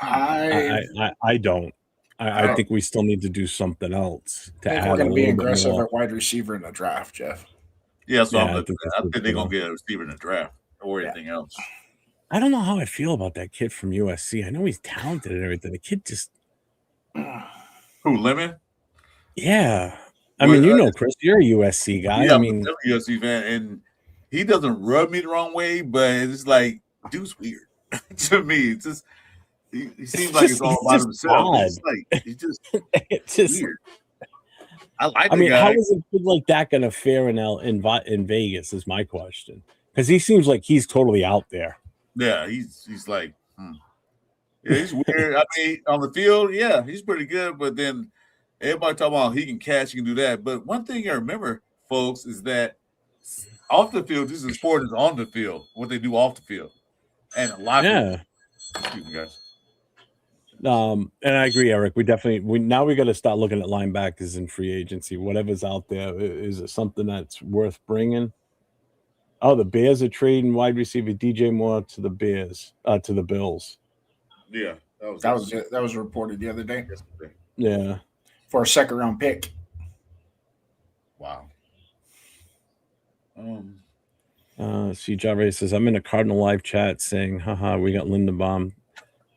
I don't. I think we still need to do something else to add. We're going to be aggressive at wide receiver in the draft, Jeff. Yeah, so I think they're going to get a receiver in the draft or anything else. I don't know how I feel about that kid from USC. I know he's talented and everything. The kid just who Lemon? Yeah. I mean, Chris, you're a USC guy. Yeah, I mean, I'm a USC fan, and he doesn't rub me the wrong way, but it's like, dude's weird to me. It's just he seems like it's all about himself. It's just weird. I mean, how is a kid like that going to fare in Vegas? Is my question, because he seems like he's totally out there. Yeah, he's like, yeah, he's weird. I mean, on the field, yeah, he's pretty good, but then. Everybody talking about he can catch, he can do that. But one thing I remember, folks, is that off the field, just as important as on the field, what they do off the field. And a lot of excuse me, guys. And I agree, Eric. We got to start looking at linebackers in free agency. Whatever's out there, is it something that's worth bringing? Oh, the Bears are trading wide receiver DJ Moore to the Bears, to the Bills. Yeah, that was reported the other day. Yeah. For a second-round pick. Wow. See, Javre says, I'm in a Cardinal live chat saying, haha, we got Linderbaum.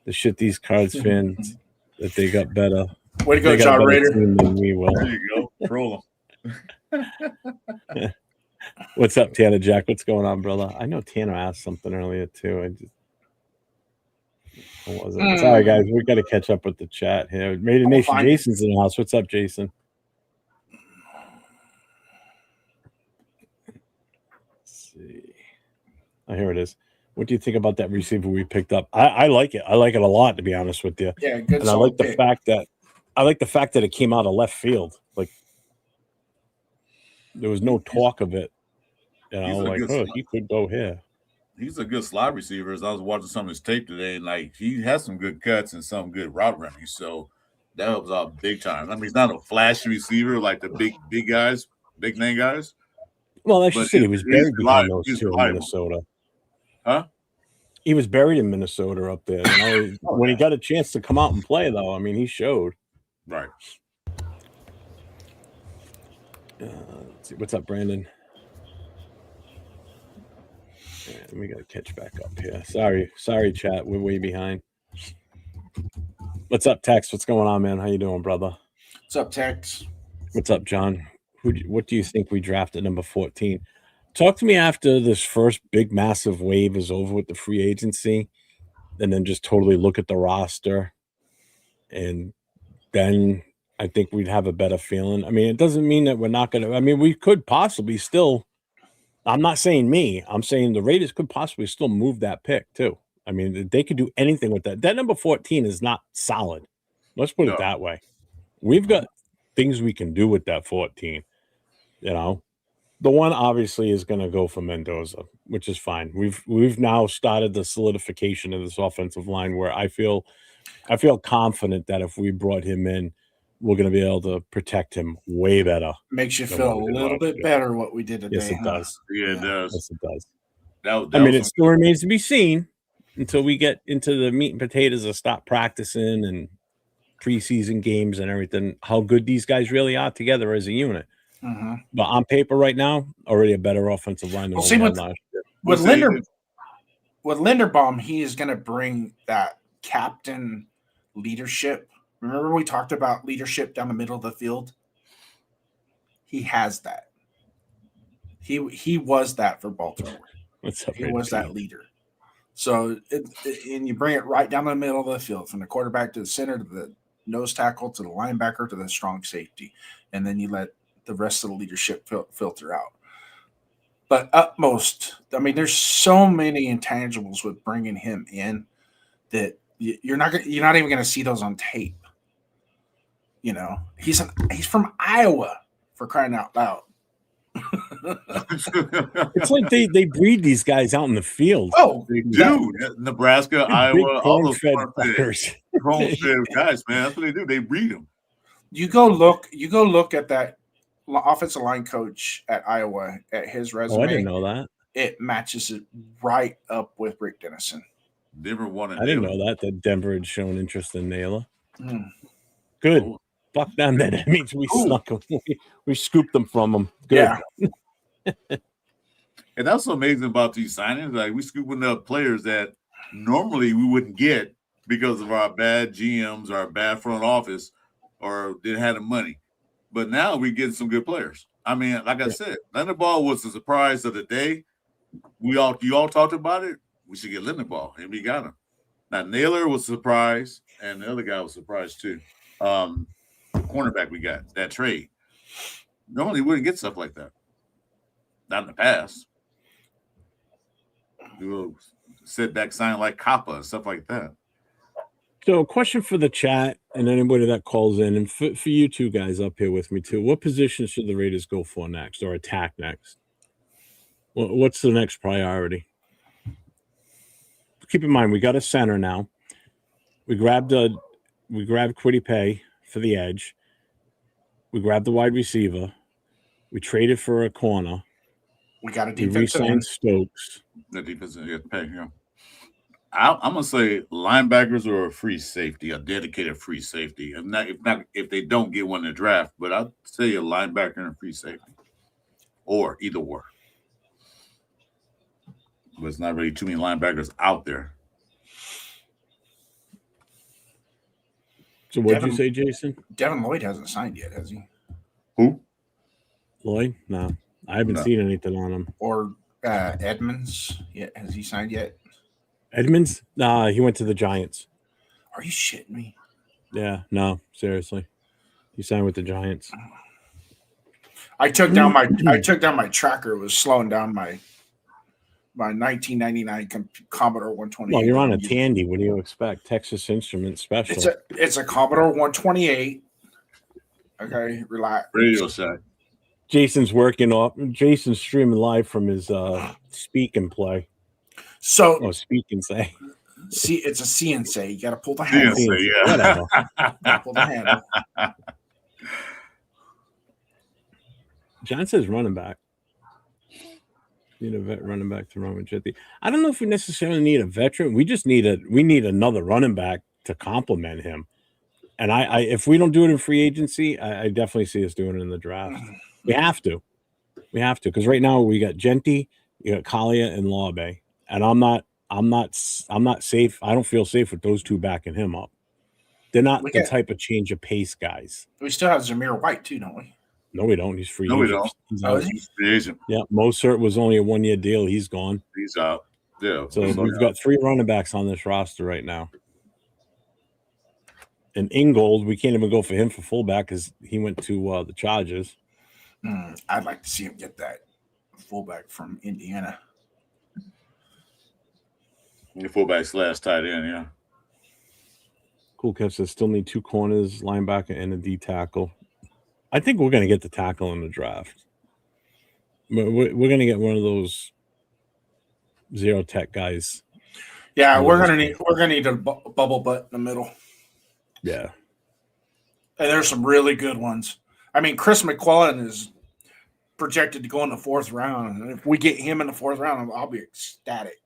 The shit these Cards fans that they got better. Way to go, John Rader. Than we will. There you go. Roll them. What's up, Tanner Jack? What's going on, brother? I know Tanner asked something earlier, too. What was it? Sorry, guys. We got to catch up with the chat here. Raider Nation, Jason's in the house. What's up, Jason? Let's see. Oh, here it is. What do you think about that receiver we picked up? I like it. I like it a lot, to be honest with you. Yeah, good. And I like the fact that it came out of left field. Like there was no talk of it. He could go here. He's a good slot receiver. As I was watching some of his tape today, and he has some good cuts and some good route running. So that helps out big time. I mean, he's not a flashy receiver like the big guys, big name guys. Well, that's just it. He was buried behind those two in Minnesota. Huh? He was buried in Minnesota up there. When he got a chance to come out and play, though, I mean, he showed. Right. Let's see. What's up, Brandon? We got to catch back up here. Sorry, chat. We're way behind. What's up, Tex? What's going on, man? How you doing, brother? What's up, Tex? What's up, John? What do you think we drafted number 14? Talk to me after this first big, massive wave is over with the free agency, and then just totally look at the roster, and then I think we'd have a better feeling. I mean, it doesn't mean that we're not going to – I mean, we could possibly still – I'm not saying me. I'm saying the Raiders could possibly still move that pick too. I mean, they could do anything with that. That number 14 is not solid. Let's put it that way. We've got things we can do with that 14. The one obviously is going to go for Mendoza, which is fine. We've now started the solidification of this offensive line where I feel confident that if we brought him in, we're going to be able to protect him way better. Makes you feel a little bit better what we did today. Yes, it does. Yeah, it does. Yes, it does. It still remains to be seen until we get into the meat and potatoes of stop practicing and preseason games and everything, how good these guys really are together as a unit. But on paper right now, already a better offensive line than Well, see, with last year. With Linderbaum, he is going to bring that captain leadership. Remember we talked about leadership down the middle of the field? He has that. He was that for Baltimore. He was that leader. So, and you bring it right down the middle of the field, from the quarterback to the center, to the nose tackle, to the linebacker, to the strong safety. And then you let the rest of the leadership filter out. But utmost, I mean, there's so many intangibles with bringing him in that you're not even going to see those on tape. You know, he's from Iowa, for crying out loud. It's like they breed these guys out in the field. Oh, they do. Nebraska, Iowa, all those corn-fed guys, man. That's what they do. They breed them. You go look at that offensive line coach at Iowa, at his resume. Oh, I didn't know that. It matches it right up with Rick Dennison. Denver won it. I didn't know that Denver had shown interest in Naylor. Good. Oh. Fuck them. That means we snuck them. We scooped them from them. Good. Yeah. And that's so amazing about these signings. Like, we scooping up players that normally we wouldn't get because of our bad GMs, our bad front office, or didn't have the money. But now we're getting some good players. I mean, like I said, Linderbaum was the surprise of the day. You all talked about it. We should get Linderbaum, and we got him. Now, Naylor was a surprise, and the other guy was surprised too. Cornerback we got, that trade. Normally we wouldn't get stuff like that. Not in the past. We will sit back sign like Kappa and stuff like that. So a question for the chat and anybody that calls in, and for you two guys up here with me too. What position should the Raiders go for next or attack next? What's the next priority? Keep in mind, we got a center now. We grabbed Kwity Paye for the edge. We grabbed the wide receiver. We traded for a corner. We got a We defensive re-signed end. Stokes. The defensive pay, yeah. I'm gonna say linebackers or a free safety, a dedicated free safety. If they don't get one in the draft, but I'd say a linebacker and a free safety, or either or. But it's not really too many linebackers out there. So what did you say, Jason? Devin Lloyd hasn't signed yet, has he? Who? Lloyd? No, I haven't seen anything on him. Or Edmonds? Yeah, has he signed yet? Edmonds? Nah, he went to the Giants. Are you shitting me? Yeah, no, seriously. He signed with the Giants. I took down my tracker. It was slowing down my 1999 Commodore 128. Well, you're on a Tandy. What do you expect? Texas Instruments special. It's a Commodore 128. Okay, relax. Radio Shack. Jason's streaming live from his speak and play. So speak and say. See, it's a CNC. You got to pull the handle. CNC, yeah. Whatever. Pull the handle. John says running back. Need a vet running back to run with Jetty. I don't know if we necessarily need a veteran. We just need another running back to complement him. And I if we don't do it in free agency, I definitely see us doing it in the draft. We have to because right now we got Genty, you got Kalia and Laube, and I'm not safe. I don't feel safe with those two backing him up. They're not the type of change of pace guys. We still have Zamir White too, don't we? No, we don't. He's free. No, we don't. He's free agent. Yeah, Mozart was only a 1-year deal. He's gone. He's out. Yeah. So we've got 3 running backs on this roster right now. And Ingold, we can't even go for him for fullback because he went to the Chargers. I'd like to see him get that fullback from Indiana. Your fullback / tight end, yeah. Cool Kev says still need 2 corners, linebacker, and a D tackle. I think we're going to get the tackle in the draft. We're going to get one of those zero tech guys. Yeah, we're gonna need a bubble butt in the middle. Yeah, and there's some really good ones. I mean, Chris McClellan is projected to go in the 4th round, and if we get him in the 4th round, I'll be ecstatic.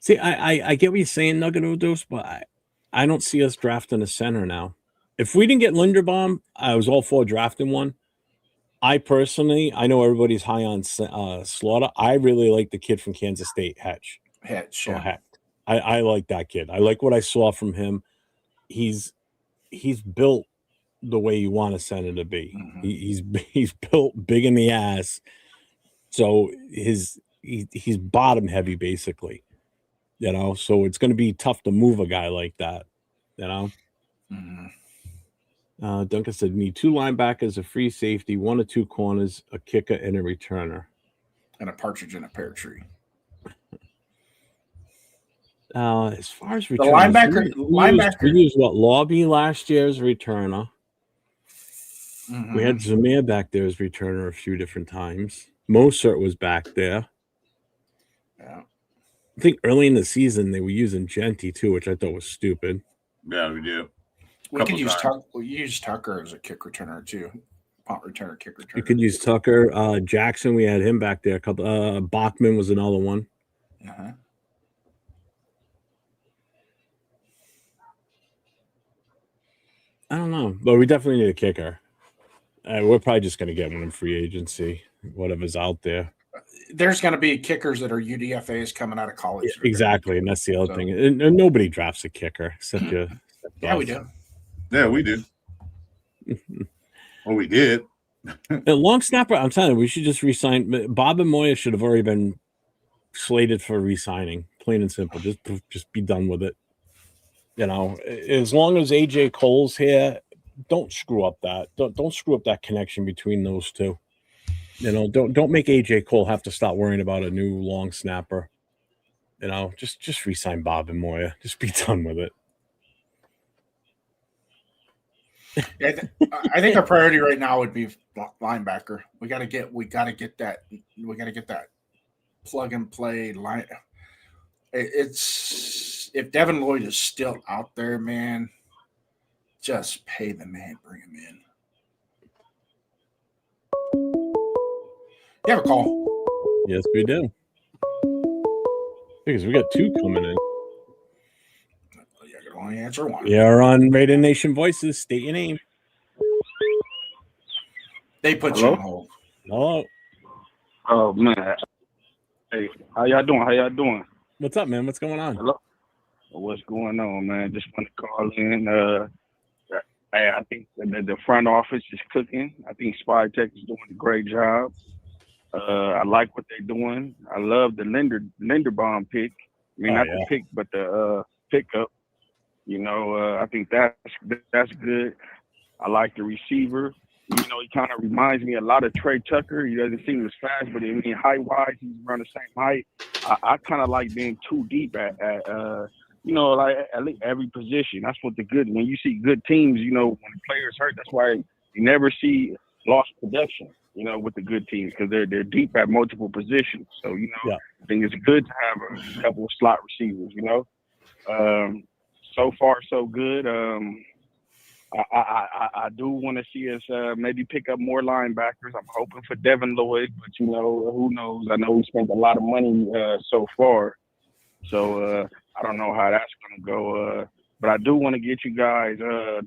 See, I get what you're saying, Nugget Overdose, but I don't see us drafting a center now. If we didn't get Linderbaum, I was all for drafting one. I personally, I know everybody's high on Slaughter. I really like the kid from Kansas State, Hatch. Yeah. Heck. I like that kid. I like what I saw from him. He's built the way you want a center to be. Mm-hmm. He's built big in the ass. So he's bottom heavy basically. So it's going to be tough to move a guy like that. Mm-hmm. Duncan said, need 2 linebackers, a free safety, 1 or 2 corners, a kicker, and a returner. And a partridge in a pear tree. As far as returners, we used what, Lobby last year as returner. Mm-hmm. We had Zamir back there as returner a few different times. Mozart was back there. Yeah. I think early in the season they were using Genty too, which I thought was stupid. Yeah, we did. We could use Tucker as a kick returner too. Punt returner, kick returner. You could use Tucker. Jackson, we had him back there. A couple. Bachman was another one. Uh-huh. I don't know, but we definitely need a kicker. We're probably just going to get one in free agency, whatever's out there. There's going to be kickers that are UDFAs coming out of college. Yeah, exactly, and that's the other thing. And nobody drafts a kicker except you. Yeah, we do. Yeah, we do. Well, we did. Long snapper, I'm telling you, we should just re-sign. Bob and Moya should have already been slated for re-signing, plain and simple. Just be done with it. As long as AJ Cole's here, don't screw up that. Don't screw up that connection between those two. Don't make AJ Cole have to stop worrying about a new long snapper. Just re-sign Bob and Moya. Just be done with it. I think our priority right now would be linebacker. We got to get that plug and play line. It's if Devin Lloyd is still out there, man, just pay the man, bring him in. You have a call? Yes, we do. Because we got 2 coming in. You can only answer one. You're on Raider Nation Voices. State your name. They put you on hold. Hello. Oh man. Hey, how y'all doing? What's up, man? What's going on? Hello. What's going on, man? Just want to call in. I think the front office is cooking. I think Spy Tech is doing a great job. I like what they're doing. I love the Linderbaum pick. I mean, not the pick, but the pickup. I think that's good. I like the receiver. He kind of reminds me a lot of Trey Tucker. He doesn't seem as fast, but height-wise, he's around the same height. I kind of like being too deep at least every position. That's what when you see good teams, when the players hurt, that's why you never see lost production, with the good teams because they're deep at multiple positions. So, I think it's good to have a couple of slot receivers, So far, so good. I do want to see us maybe pick up more linebackers. I'm hoping for Devin Lloyd, but who knows? I know we spent a lot of money so far, so I don't know how that's going to go. But I do want to get you guys'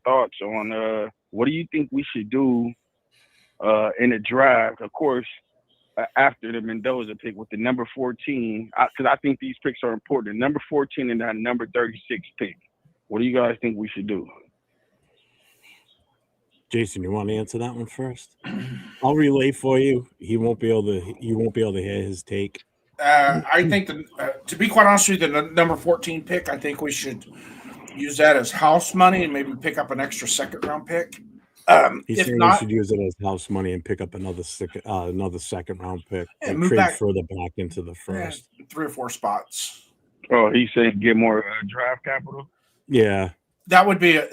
thoughts on what do you think we should do in the draft? Of course, after the Mendoza pick with the number 14, because I think these picks are important. The number 14 and that number 36 pick. What do you guys think we should do? Jason, you want to answer that one first? I'll relay for you. You won't be able to hear his take. I think to be quite honest with you, the number 14 pick, I think we should use that as house money and maybe pick up an extra second round pick. He's saying we should use it as house money and pick up another second round pick and trade further back into the first. 3 or 4 spots. Oh, he's saying get more draft capital. Yeah. That would be a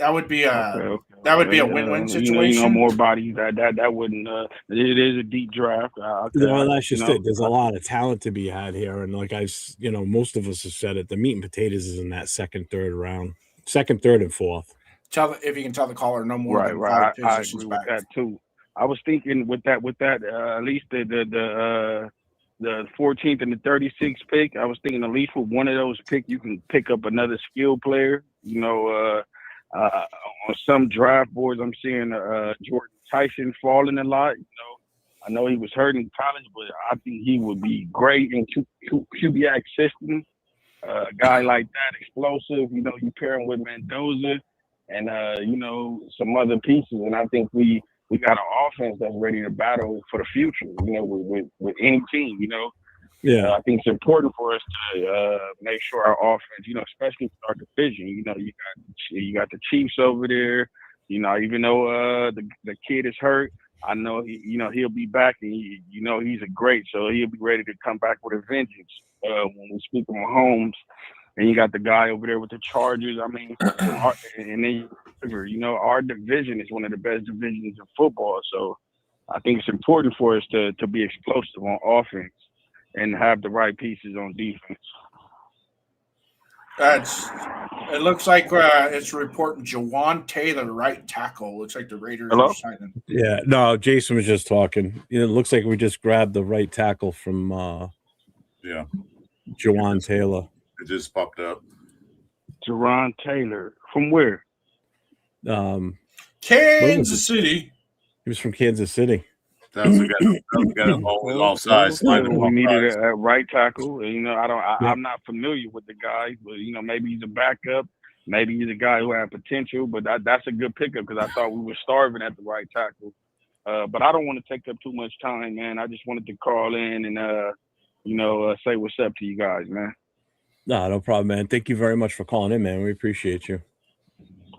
win-win situation. More bodies. That wouldn't. It is a deep draft. That's just it. There's a lot of talent to be had here, and most of us have said it. The meat and potatoes is in that second, third round, second, third, and fourth. If you can tell the caller no more than 5 positions I agree back. with that too. I was thinking with that at least the 14th and the 36th pick. I was thinking at least with one of those picks, you can pick up another skill player. On some draft boards, I'm seeing Jordan Tyson falling a lot. I know he was hurt in college, but I think he would be great in QBX system. A guy like that, explosive. You know, you pair him with Mendoza and you know, some other pieces, and I think we got an offense that's ready to battle for the future. You know, with any team. You know. Yeah, I think it's important for us to make sure our offense, you know, especially for our division. You know, you got the Chiefs over there. You know, even though the kid is hurt, I know he'll be back, and you know he's a great, so he'll be ready to come back with a vengeance. When we speak of Mahomes, and you got the guy over there with the Chargers. I mean, and then you know our division is one of the best divisions in football. So I think it's important for us to be explosive on offense and have the right pieces on defense. It looks like it's reporting Jawan Taylor, right tackle. Looks like the Raiders are signing. Yeah, no, Jason was just talking. You know, it looks like we just grabbed the right tackle from Jawan Taylor. It just popped up. Jawan Taylor. From where? Kansas City. He was from Kansas City. That was the guy always offside. We needed a right tackle. You know, I'm not familiar with the guy, but you know, maybe he's a backup. Maybe he's a guy who had potential. But that's a good pickup because I thought we were starving at the right tackle. But I don't want to take up too much time, man. I just wanted to call in and say what's up to you guys, man. No problem, man. Thank you very much for calling in, man. We appreciate you.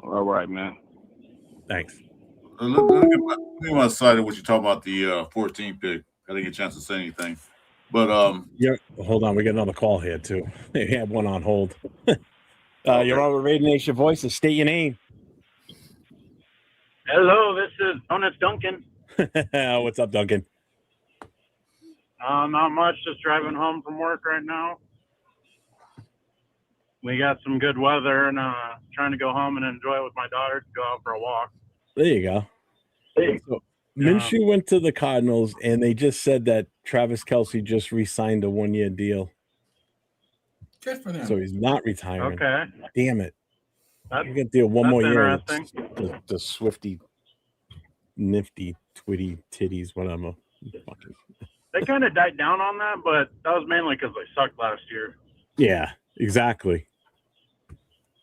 All right, man. Thanks. Let me get my side of what you talk about the 14th pick. I didn't get a chance to say anything, but hold on, we got another call here too. They have one on hold. You're on with Raider Nation Voices. State your name. Hello, this is Bonus Duncan. What's up, Duncan? Not much. Just driving home from work right now. We got some good weather and trying to go home and enjoy it with my daughter to go out for a walk. There you go. So, Minshew went to the Cardinals, and they just said that Travis Kelce just re-signed a 1-year deal. Good for them. So he's not retiring. Okay. Damn it. We're going to deal one more year. The Swifty, nifty, twitty, titties, whatever. They kind of died down on that, but that was mainly because they sucked last year. Yeah, exactly.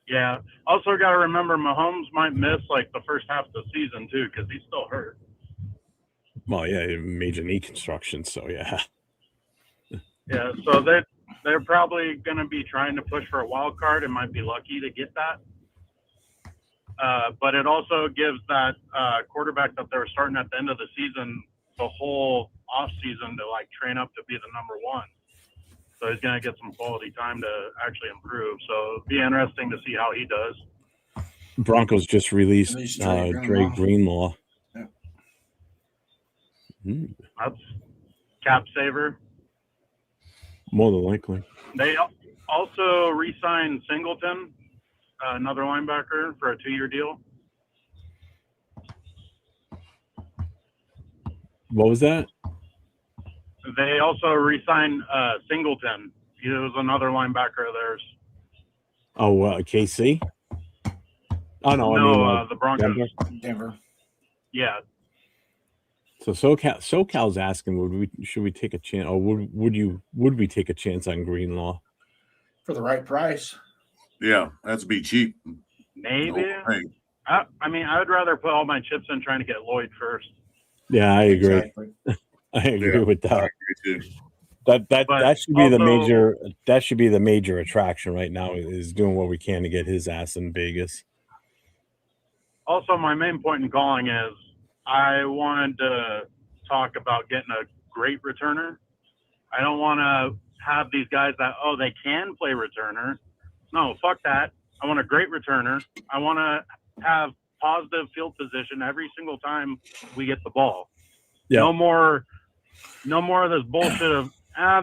Yeah. Also, got to remember Mahomes might miss like the first half of the season too because he's still hurt. Well, yeah, major knee construction. So yeah. Yeah. So they're probably going to be trying to push for a wild card and might be lucky to get that. But it also gives that quarterback that they were starting at the end of the season the whole offseason to like train up to be the number one. So he's going to get some quality time to actually improve. So it'll be interesting to see how he does. Broncos just released Dre Greenlaw. Yeah. That's cap saver. More than likely. They also re-signed Singleton, another linebacker, for a 2-year deal. What was that? They also re-signed Singleton. He was another linebacker of theirs. Oh, KC? Oh, no. The Broncos. Denver. Yeah. So SoCal's asking, should we take a chance, or would we take a chance on Greenlaw for the right price? Yeah, that's be cheap. Maybe. No, I mean, I would rather put all my chips in trying to get Lloyd first. Yeah, I agree. Exactly. I agree with that. I agree too. That should be the major attraction right now is doing what we can to get his ass in Vegas. Also, my main point in calling is I wanted to talk about getting a great returner. I don't want to have these guys that, they can play returner. No, fuck that. I want a great returner. I want to have positive field position every single time we get the ball. Yeah. No more of this bullshit of,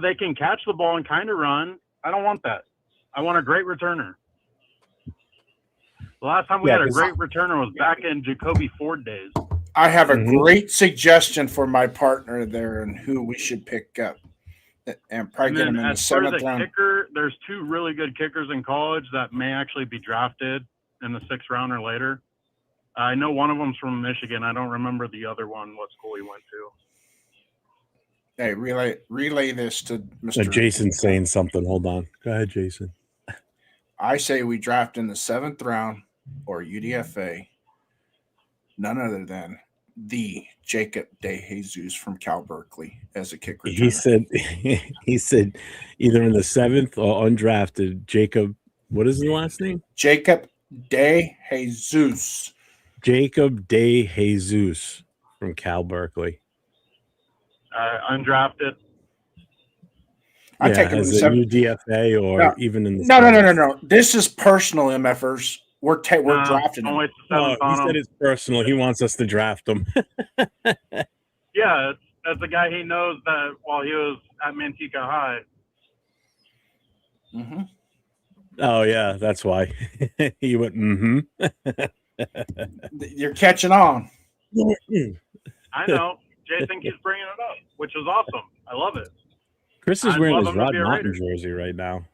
they can catch the ball and kind of run. I don't want that. I want a great returner. The last time we had a great returner was back in Jacoby Ford days. I have a great suggestion for my partner there and who we should pick up. And probably get him in the 7th round. Kicker, there's 2 really good kickers in college that may actually be drafted in the 6th round or later. I know one of them's from Michigan. I don't remember the other one, what school he went to. Hey, relay this to Mr. Jason's saying something. Hold on. Go ahead, Jason. I say we draft in the 7th round or UDFA none other than the Jacob DeJesus from Cal Berkeley as a kick returner. He said either in the 7th or undrafted. Jacob, what is his last name? Jacob DeJesus. Jacob DeJesus from Cal Berkeley. Undrafted. I take him in as the a 7th. UDFA or even in the No. This is personal, MFers. We're drafting him. He said it's personal. He wants us to draft him. Yeah, that's a guy he knows that while he was at Manteca High. Mm-hmm. Oh, yeah, that's why. He went, You're catching on. I know. Jason keeps bringing it up, which is awesome. I love it. Chris is wearing his Rod Martin jersey right now.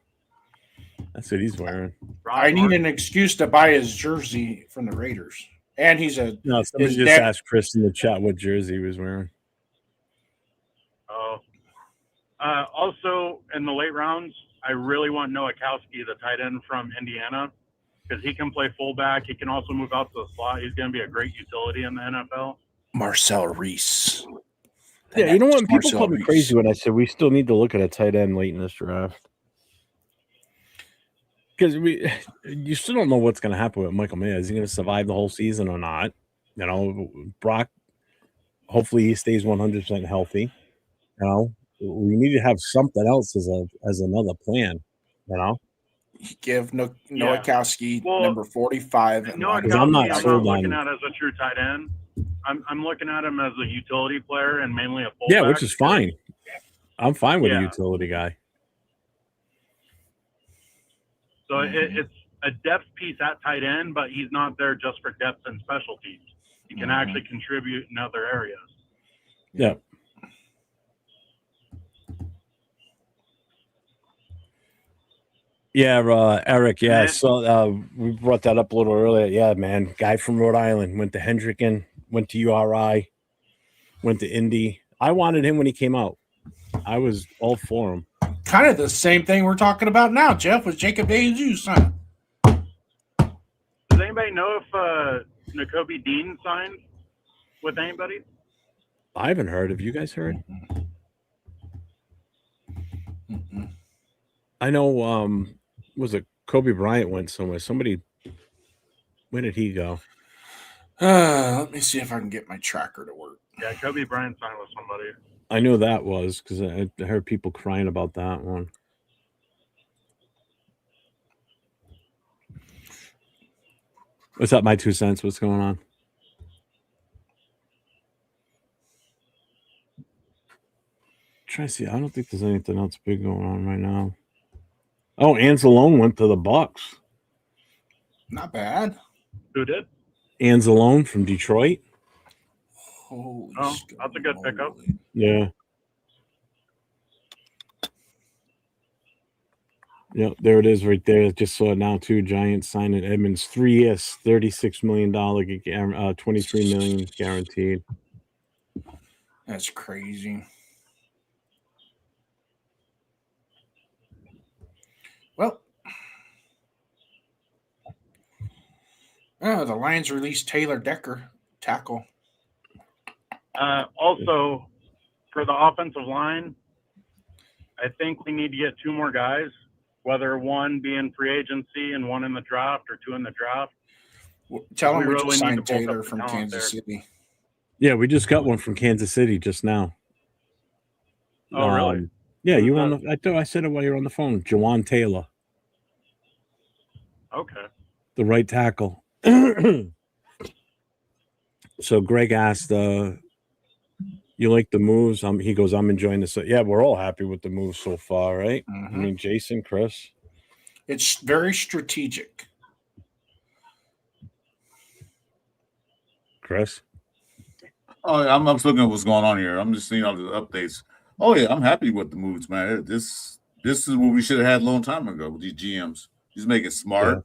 That's what he's wearing. I need an excuse to buy his jersey from the Raiders. And he's a... No, somebody just asked Chris in the chat what jersey he was wearing. Oh. Also, in the late rounds, I really want Nowakowski, the tight end from Indiana, because he can play fullback. He can also move out to the slot. He's going to be a great utility in the NFL. Marcel Reese. Yeah, you know what? People call me crazy when I said we still need to look at a tight end late in this draft. Because you still don't know what's going to happen with Michael Mayer. Is he going to survive the whole season or not? You know, Brock, hopefully he stays 100% healthy. You know, we need to have something else as another plan, you know? Give Nowakowski number 45. Nowakowski, I'm not looking at as a true tight end. I'm looking at him as a utility player and mainly a fullback. Yeah, which is fine. I'm fine with a utility guy. So it's a depth piece at tight end, but he's not there just for depth and specialties. He can actually contribute in other areas. Yeah. Yeah, Eric. Yeah, so we brought that up a little earlier. Yeah, man. Guy from Rhode Island went to Hendricken, went to URI, went to Indy. I wanted him when he came out. I was all for him. Kind of the same thing we're talking about now, Jeff, with Jacob DeJesus. Does anybody know if Nakobe Dean signed with anybody? I haven't heard. Have you guys heard? I know. Was it Kobe Bryant went somewhere? Somebody. Where did he go? Let me see if I can get my tracker to work. Yeah, Kobe Bryant signed with somebody. I knew that was because I heard people crying about that one. What's up, my 2 cents? What's going on? Try to see. I don't think there's anything else big going on right now. Oh, Anzalone went to the Bucks. Not bad. Who did? Anzalone from Detroit. Holy that's a good pickup. Yeah. Yep, there it is right there. Just saw it now too. Giants signing Edmonds 3 years, $36 million, $23 million guaranteed. That's crazy. Well, the Lions released Taylor Decker, tackle. Also, for the offensive line, I think we need to get 2 more guys, whether one be in free agency and one in the draft or 2 in the draft. Tell them we just signed Taylor from Kansas City. Yeah, we just got one from Kansas City just now. Oh, really? Yeah, you on the? I said it while you're on the phone. Jawan Taylor. Okay. The right tackle. So Greg asked, you like the moves? He goes, I'm enjoying this. Yeah, we're all happy with the moves so far, right? I mean, Jason, Chris. It's very strategic. Chris? Oh, I'm just looking at what's going on here. I'm just seeing all the updates. Oh, yeah, I'm happy with the moves, man. This is what we should have had a long time ago with these GMs. He's making smart,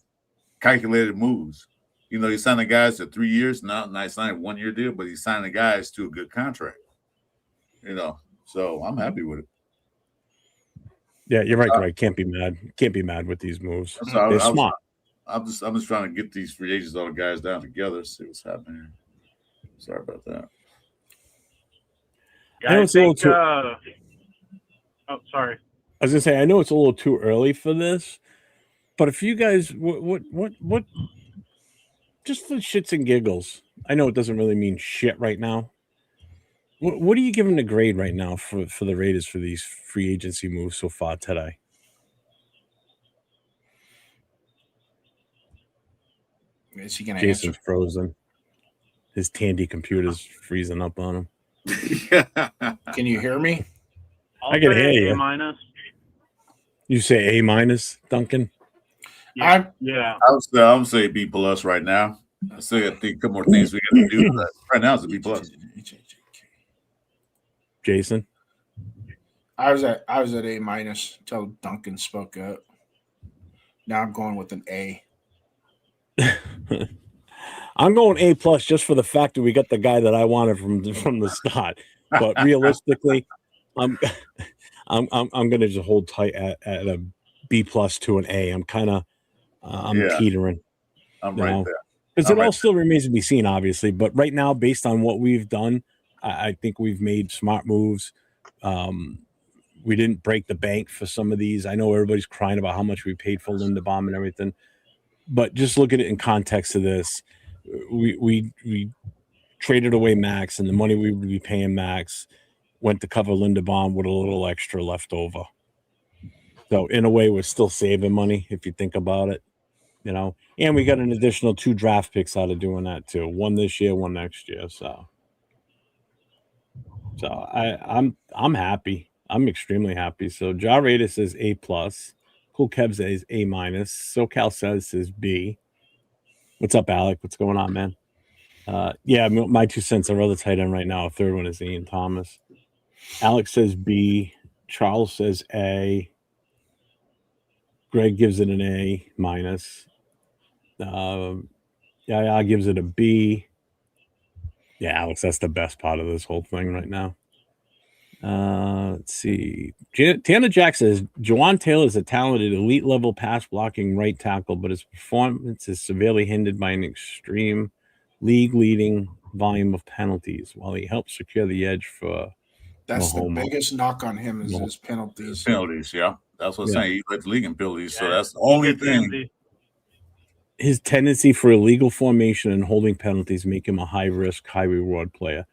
calculated moves. You know, he's signing guys to 3 years, not signing a 1 year deal, but he's signing guys to a good contract. You know, So I'm happy with it. Yeah, you're right, Greg. Can't be mad. Can't be mad with these moves. So They're smart. I'm just trying to get these free agents, all the guys down together, see what's happening. Sorry about that. Yeah, I know it's a little too. Oh, sorry. I was gonna say I know it's a little too early for this, but if you guys, what, just for shits and giggles, I know it doesn't really mean shit right now. What are you giving the grade right now for the Raiders for these free agency moves so far today? Is he going to Jason's answer? frozen. His Tandy computer's freezing up on him. Can you hear me? I can hear you. A-. You say A-, Duncan? Yeah. I'm gonna say B+ right now. I think a couple more things we got to do. But right now it's a B+. Jason? I was at A- until Duncan spoke up. Now I'm going with an A. I'm going A+ just for the fact that we got the guy that I wanted from the start. But realistically, I'm going to just hold tight at a B+ to an A. I'm kind of teetering. I'm right there. Because it all still remains to be seen, obviously. But right now, based on what we've done, I think we've made smart moves. We didn't break the bank for some of these. I know everybody's crying about how much we paid for Linderbaum and everything. But just look at it in context of this. We traded away Max, and the money we would be paying Max went to cover Linderbaum with a little extra left over. So in a way, we're still saving money if you think about it, And we got an additional 2 draft picks out of doing that too. 1 this year, 1 next year. So I'm happy. I'm extremely happy. So Ja Raider says A+. Cool Kev says A-. SoCal says B. What's up, Alec? What's going on, man? Yeah, my 2 cents are other tight end right now. A third one is Ian Thomas. Alex says B. Charles says A. Greg gives it an A-. Yaya gives it a B. Yeah, Alex, that's the best part of this whole thing right now. Let's see. Tanner Jack says Jawan Taylor is a talented elite level pass blocking right tackle, but his performance is severely hindered by an extreme league leading volume of penalties. While he helps secure the edge for that's Mahomes. The biggest knock on him is his penalties. Yeah. That's what I'm saying. He led the league in penalties, so that's the only thing. His tendency for illegal formation and holding penalties make him a high risk, high reward player.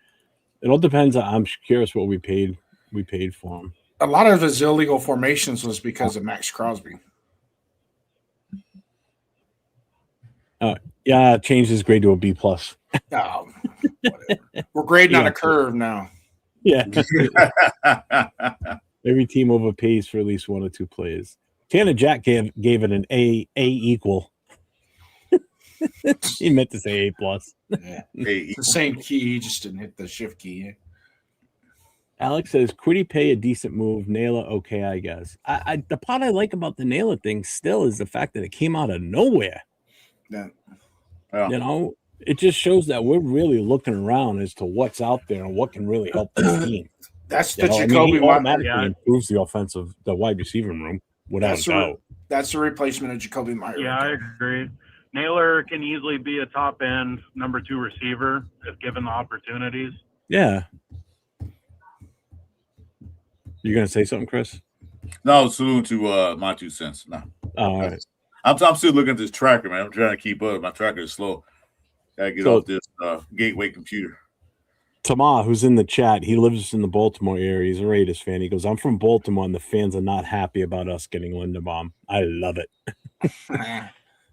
It all depends. I'm curious what we paid for him. A lot of his illegal formations was because of Max Crosby. Yeah, changed his grade to a B+. Oh, we're grading on a curve now. Yeah. Every team overpays for at least 1 or 2 players. Tanner Jack gave it an A equal. He meant to say A+. Yeah. It's the same key. He just didn't hit the shift key. Alex says, Quiddy pay a decent move. Naylor, okay, I guess. The part I like about the Naylor thing still is the fact that it came out of nowhere. Yeah. It just shows that we're really looking around as to what's out there and what can really help the team. That's the Jacoby he automatically improves the wide receiver room without a doubt. That's the replacement of Jacoby Meyer. Yeah, I agree. Naylor can easily be a top end number 2 receiver if given the opportunities. Yeah. You gonna say something, Chris? No, salute to my 2 cents. No. All right. I'm still looking at this tracker, man. I'm trying to keep up. My tracker is slow. Gotta get off this gateway computer. Tamar, who's in the chat, he lives in the Baltimore area. He's a Raiders fan. He goes, I'm from Baltimore, and the fans are not happy about us getting Linderbaum. I love it.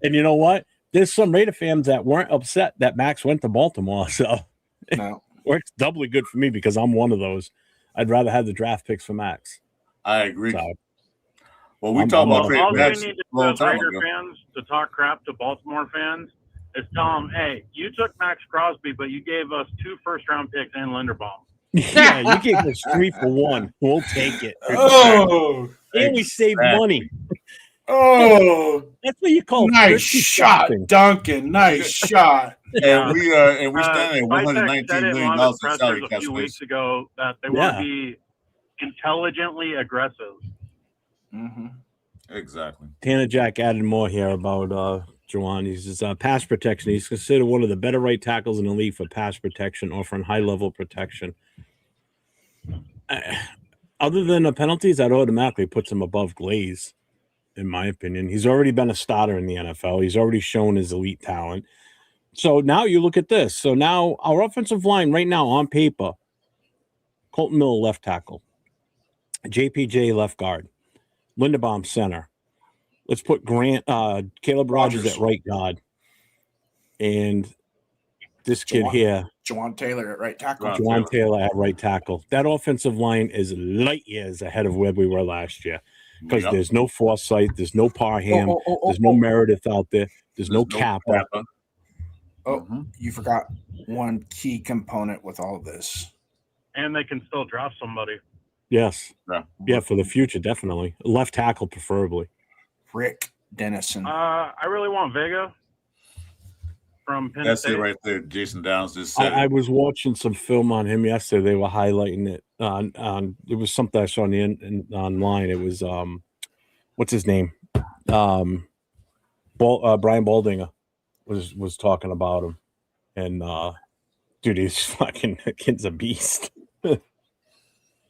And you know what? There's some Raider fans that weren't upset that Max went to Baltimore. So it works doubly good for me because I'm one of those. I'd rather have the draft picks for Max. I agree. So, well, we talk about all Max we need a long time Raider ago. fans to talk crap to Baltimore fans is tell them, hey, you took Max Crosby, but you gave us 2 first-round picks and Linderbaum. Yeah, you gave us 3 for 1. We'll take it. Oh, and we saved money. Oh, that's what you call nice shot, shopping. Duncan. Nice shot. And we stand at $119 million in salary cap a few space. weeks ago that they want to be intelligently aggressive. Mm-hmm. Exactly. Tanner Jack added more here about Juwan. He says pass protection. He's considered one of the better right tackles in the league for pass protection, offering high level protection. Other than the penalties, that automatically puts him above Glaze, in my opinion. He's already been a starter in the NFL. He's already shown his elite talent. So now you look at this. So now our offensive line right now on paper, Colton Miller left tackle, JPJ left guard, Linderbaum center. Let's put Caleb Rogers at right guard. And this kid here, Juwan Taylor at right tackle. Juwan Taylor at right tackle. That offensive line is light years ahead of where we were last year because there's no Forsythe, there's no Parham, there's no Meredith out there, there's no Kappa. You forgot one key component with all of this. And they can still draft somebody. Yes. Yeah, for the future, definitely. Left tackle, preferably. Rick Dennison. I really want Vega from Penn That's State. it right there. Jason Downs just said I was watching some film on him yesterday. They were highlighting it on it was something I saw on the online. It was what's his name? Brian Baldinger was talking about him. And dude, he's fucking kid's a beast.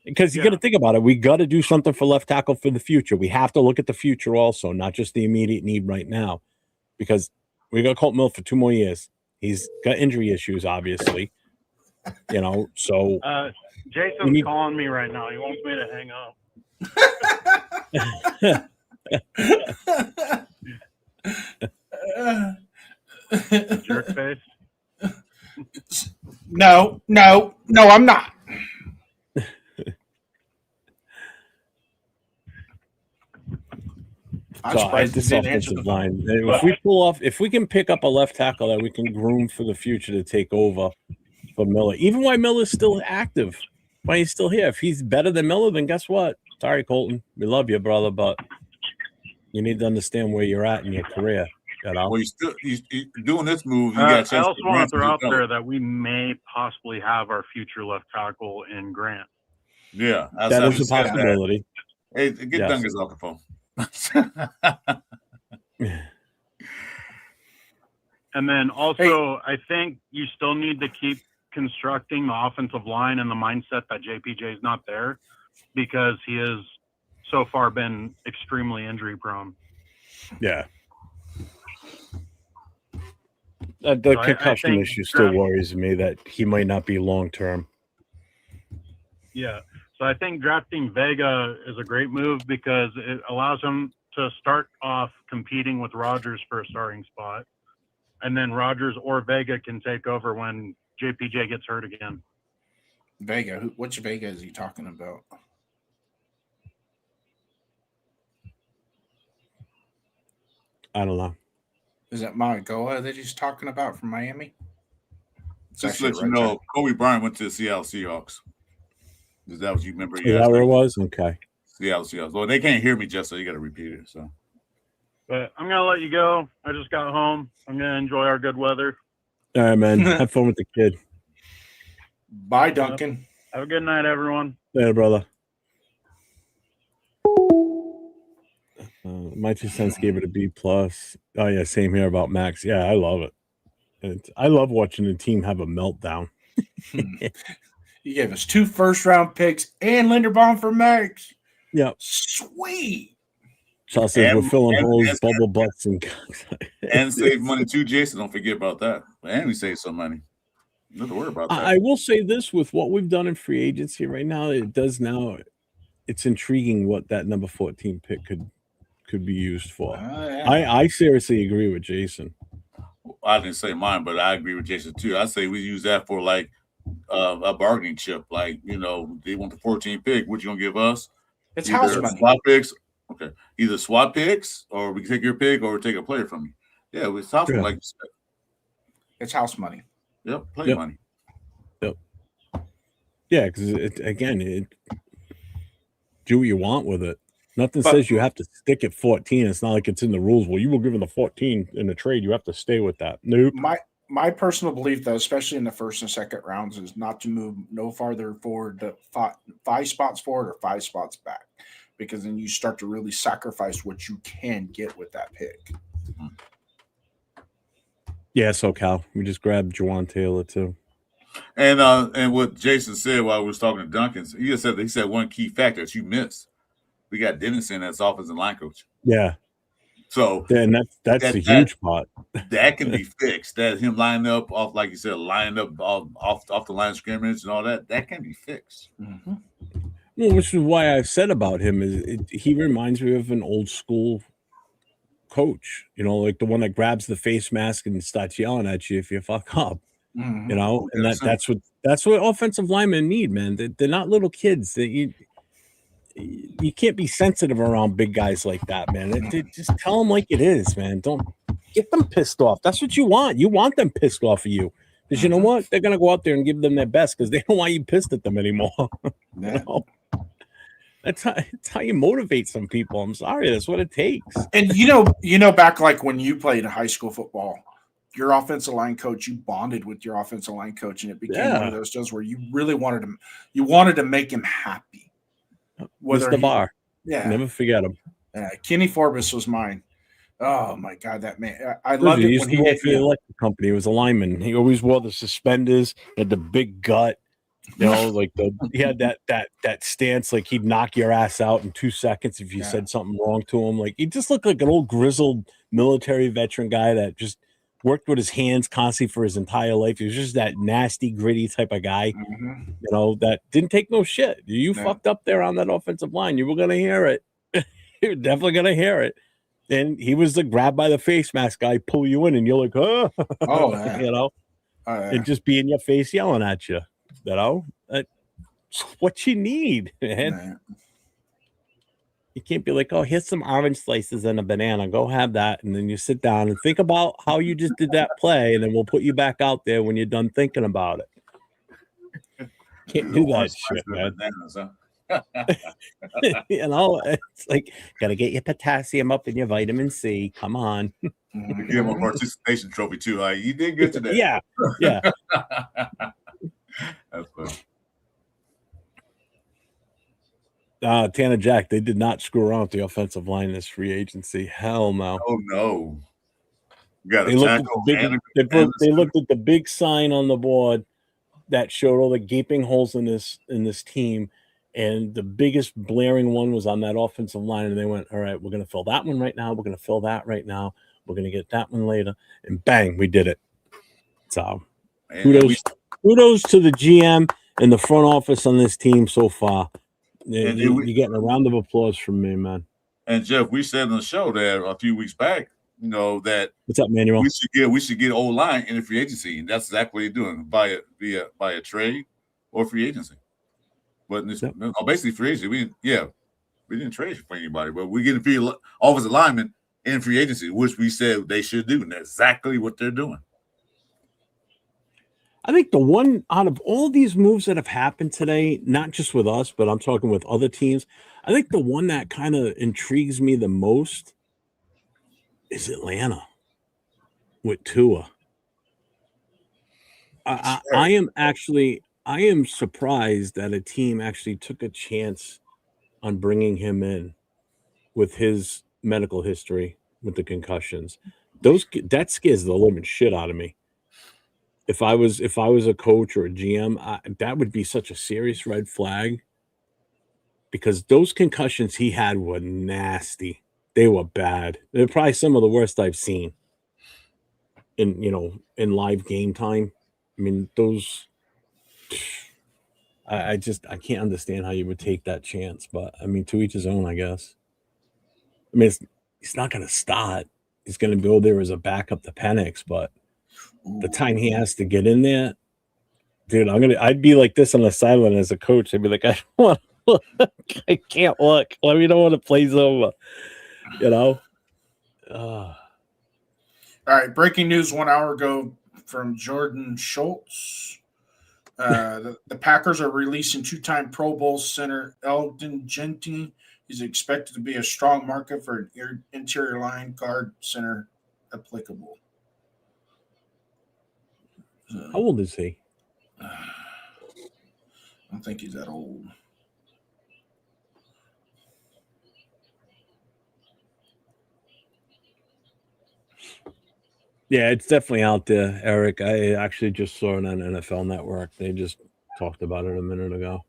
Because you got to think about it. We got to do something for left tackle for the future. We have to look at the future also, not just the immediate need right now. Because we got Colt Mill for 2 more years. He's got injury issues, obviously. You know, so Jason's calling me right now. He wants me to hang up. Jerk face. No, I'm not. This offensive line. If we can pick up a left tackle that we can groom for the future to take over for Miller, even while Miller's still active, why he's still here. If he's better than Miller, then guess what? Sorry, Colton. We love you, brother, but you need to understand where you're at in your career. You know? Well, he's doing this move. I also want to throw out there that we may possibly have our future left tackle in Grant. Yeah, that is a possibility. Hey, get Dungus off the phone. And then also, I think you still need to keep constructing the offensive line and the mindset that JPJ is not there because he has so far been extremely injury prone. Yeah. The concussion issue still worries me that he might not be long term. Yeah. So I think drafting Vega is a great move because it allows him to start off competing with Rodgers for a starting spot. And then Rodgers or Vega can take over when JPJ gets hurt again. Vega? Which Vega is he talking about? I don't know. Is it Magoa that he's talking about from Miami? Just to let you know, Kobe Bryant went to the Seattle Seahawks. Is that what you remember? Is that where it was? Okay. Seattle Seahawks. Well, they can't hear me, Jeff, so you got to repeat it. So, but I'm gonna let you go. I just got home. I'm gonna enjoy our good weather. All right, man. Have fun with the kid. Bye, Duncan. Have a good night, everyone. Yeah, brother. My 2 cents gave it a B+. Oh yeah, same here about Max. Yeah, I love it. I love watching the team have a meltdown. You gave us 2 first-round picks and Linderbaum for Max. Yeah. Sweet. So says we're filling holes, bubble butts, and save money too, Jason. Don't forget about that. And we save some money. Nothing to worry about that. I will say this with what we've done in free agency right now, it's intriguing what that number 14 pick could be used for. Yeah. I seriously agree with Jason. I didn't say mine, but I agree with Jason too. I say we use that for like a bargaining chip. Like, you know, they want the 14 pick. What you gonna give us? It's house money. Swap picks. Okay, either swap picks or we can take your pick or take a player from you. Yeah, it's house money, like you said. It's house money. Yep, play money. Yep. Yeah, because do what you want with it. Nothing says you have to stick at 14. It's not like it's in the rules. Well, you were given the 14 in the trade. You have to stay with that. Nope. my personal belief, though, especially in the first and second rounds, is not to move no farther forward, to five spots forward or 5 spots back, because then you start to really sacrifice what you can get with that pick. Yeah, so Cal, we just grabbed Jawan Taylor too. And what Jason said while we was talking to Duncan, he said one key factor that you missed. We got Dennison as offensive line coach. Yeah. So and that's a huge part. That can be fixed. That him lining up off, like you said, lining up off the line of scrimmage and all that can be fixed. Mm-hmm. Well, which is why I've said about him is he reminds me of an old school coach, like the one that grabs the face mask and starts yelling at you if you fuck up, Mm-hmm. and that's what offensive linemen need, man. They're not little kids. You can't be sensitive around big guys like that, man. Just tell them like it is, man. Don't get them pissed off. That's what you want. You want them pissed off of you, because you know what? They're gonna go out there and give them their best because they don't want you pissed at them anymore. Yeah. That's how you motivate some people. I'm sorry, that's what it takes. And back like when you played high school football, your offensive line coach, you bonded with your offensive line coach, and it became one of those deals where you really wanted to make him happy. Mr. Barr. Yeah. Never forget him. Kenny Forbes was mine. Oh my God, that man! I loved it when he worked for the electric company. He was a lineman. He always wore the suspenders, had the big gut. Like he had that stance, like he'd knock your ass out in 2 seconds if you said something wrong to him. Like he just looked like an old grizzled military veteran guy that just worked with his hands constantly for his entire life. He was just that nasty, gritty type of guy, that didn't take no shit. You fucked up there on that offensive line. You were gonna hear it. You're definitely gonna hear it. And he was the grab by the face mask guy, pull you in, and you're like, oh, and just be in your face yelling at you. That's what you need, man. You can't be like, oh, here's some orange slices and a banana. Go have that. And then you sit down and think about how you just did that play, and then we'll put you back out there when you're done thinking about it. Can't do that shit, man. It's like, got to get your potassium up and your vitamin C. Come on. Give him a participation trophy, too. You did good today. Yeah. That's funny. Tanner Jack, they did not screw around with the offensive line this free agency. Hell no. Oh no. They looked at the big sign on the board that showed all the gaping holes in this team, and the biggest blaring one was on that offensive line, and they went, all right, we're going to fill that one right now. We're going to fill that right now. We're going to get that one later. And bang, we did it. So kudos to the GM and the front office on this team so far. You're getting a round of applause from me, man. And Jeff, we said on the show that a few weeks back, that what's up, Manuel? We should get O-line in the free agency, and that's exactly what they're doing by a trade or free agency. But basically free agency, we didn't trade for anybody, but we're getting free offensive linemen in free agency, which we said they should do, and that's exactly what they're doing. I think the one out of all these moves that have happened today, not just with us, but I'm talking with other teams, I think the one that kind of intrigues me the most is Atlanta with Tua. I am surprised that a team actually took a chance on bringing him in with his medical history with the concussions. That scares the living shit out of me. If I was a coach or a GM, that would be such a serious red flag, because those concussions he had were nasty. They were bad. They're probably some of the worst I've seen in live game time. I mean, those. I can't understand how you would take that chance, but I mean, to each his own, I guess. I mean, he's not going to start. He's going to go there as a backup to Penix, but the time he has to get in there, dude, I'd be like this on the sideline as a coach. I'd be like, I don't want to look. I can't look. Let me know when the play's over. All right, breaking news 1 hour ago from Jordan Schultz. The Packers are releasing 2-time Pro Bowl center Eldon Genty. He's expected to be a strong market for an interior line guard center applicable. How old is he? I don't think he's that old. Yeah, it's definitely out there, Eric. I actually just saw it on NFL Network. They just talked about it a minute ago.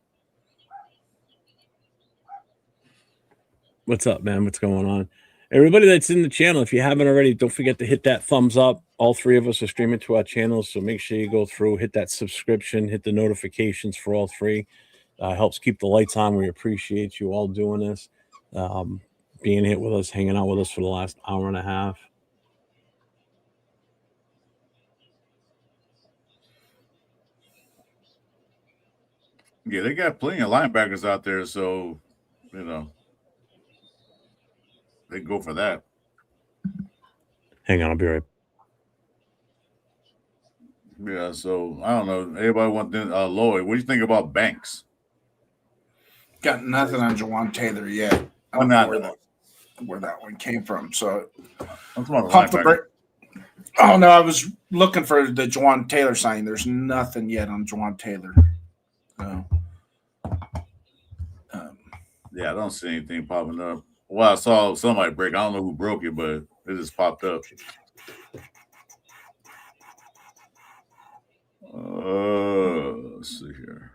What's up, man? What's going on? Everybody that's in the channel, if you haven't already, don't forget to hit that thumbs up. All three of us are streaming to our channels, so make sure you go through, hit that subscription, hit the notifications for all three. Helps keep the lights on. We appreciate you all doing this, being here with us, hanging out with us for the last hour and a half. Yeah, they got plenty of linebackers out there, so you know they go for that. Hang on, I'll be right. Yeah, so I don't know. Everybody wants Lloyd. What do you think about Banks? Got nothing on Jawan Taylor yet. I don't know where that one came from. So pump the brake. Oh no, I was looking for the Jawan Taylor sign. There's nothing yet on Jawan Taylor. Yeah, I don't see anything popping up. Well, I saw somebody break. I don't know who broke it, but it just popped up. Let's see here.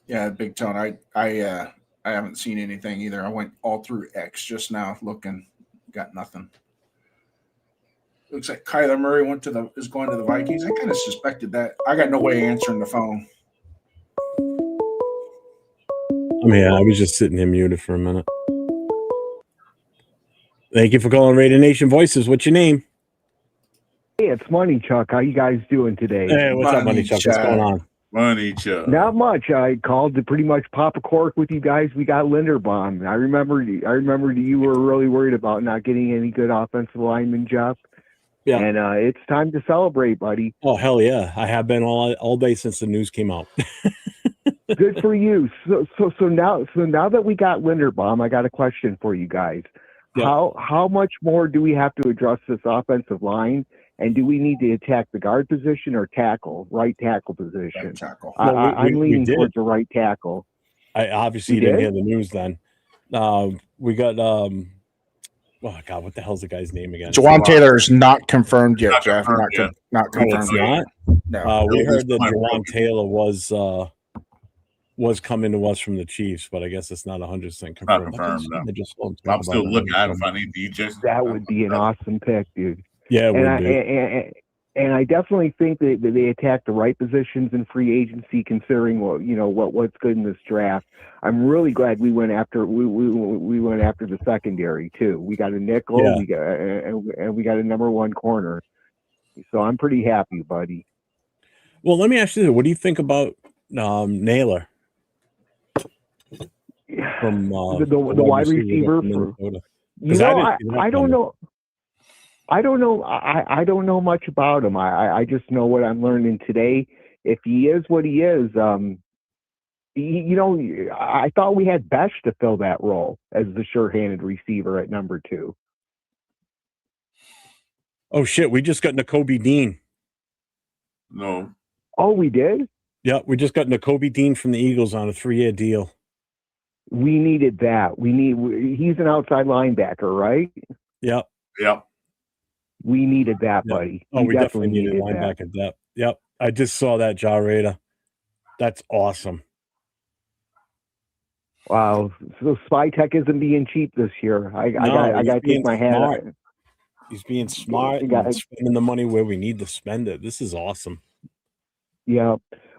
Yeah, Big Tone. I haven't seen anything either. I went all through X just now looking. Got nothing. Looks like Kyler Murray is going to the Vikings. I kind of suspected that. I got no way answering the phone. Yeah, I was just sitting here muted for a minute. Thank you for calling Raider Nation Voices. What's your name? Hey, it's Money Chuck. How you guys doing today? Hey, what's up, Money Chuck? What's going on? Money Chuck. Not much. I called to pretty much pop a cork with you guys. We got Linderbaum. I remember you were really worried about not getting any good offensive lineman job. Yeah. And it's time to celebrate, buddy. Oh, hell yeah. I have been all day since the news came out. Good for you. So now that we got Linderbaum, I got a question for you guys. Yeah. How much more do we have to address this offensive line? And do we need to attack the guard position or right tackle position? Right tackle. I'm leaning towards the right tackle. I obviously didn't hear the news then. We got oh God, what the hell's the guy's name again? Jawan Taylor is not confirmed yet, Jeff. Not confirmed. Oh, it's not? No. We heard that Jawan Taylor was coming to us from the Chiefs, but I guess it's not 100% confirmed. Not confirmed, no. I'm still looking at it if I need DJs. That would be an awesome pick, dude. Yeah, it would be. And I definitely think that they attack the right positions in free agency, considering what's good in this draft. I'm really glad we went after the secondary too. We got a nickel, we got a number one corner. So I'm pretty happy, buddy. Well, let me ask you this: what do you think about Naylor from the wide receiver? I don't know. I don't know much about him. I just know what I'm learning today. If he is what he is, I thought we had Besh to fill that role as the sure-handed receiver at number 2. Oh shit! We just got Nakobe Dean. No. Oh, we did? Yeah, we just got Nakobe Dean from the Eagles on a 3-year deal. We needed that. He's an outside linebacker, right? Yep. We needed that, buddy. Oh, we definitely needed linebacker depth. Yep. I just saw that, Ja Raider. That's awesome. Wow. So Spy Tech isn't being cheap this year. I got to take my hat off. He's being smart and spending the money where we need to spend it. This is awesome. Yeah.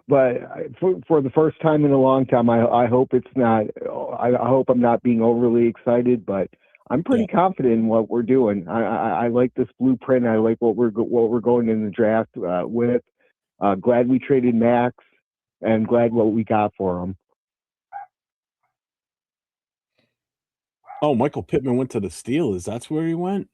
But for the first time in a long time, I hope it's not. I hope I'm not being overly excited, but I'm pretty confident in what we're doing. I like this blueprint. I like what we're going in the draft with. Glad we traded Max, and glad what we got for him. Oh, Michael Pittman went to the Steelers. That's where he went.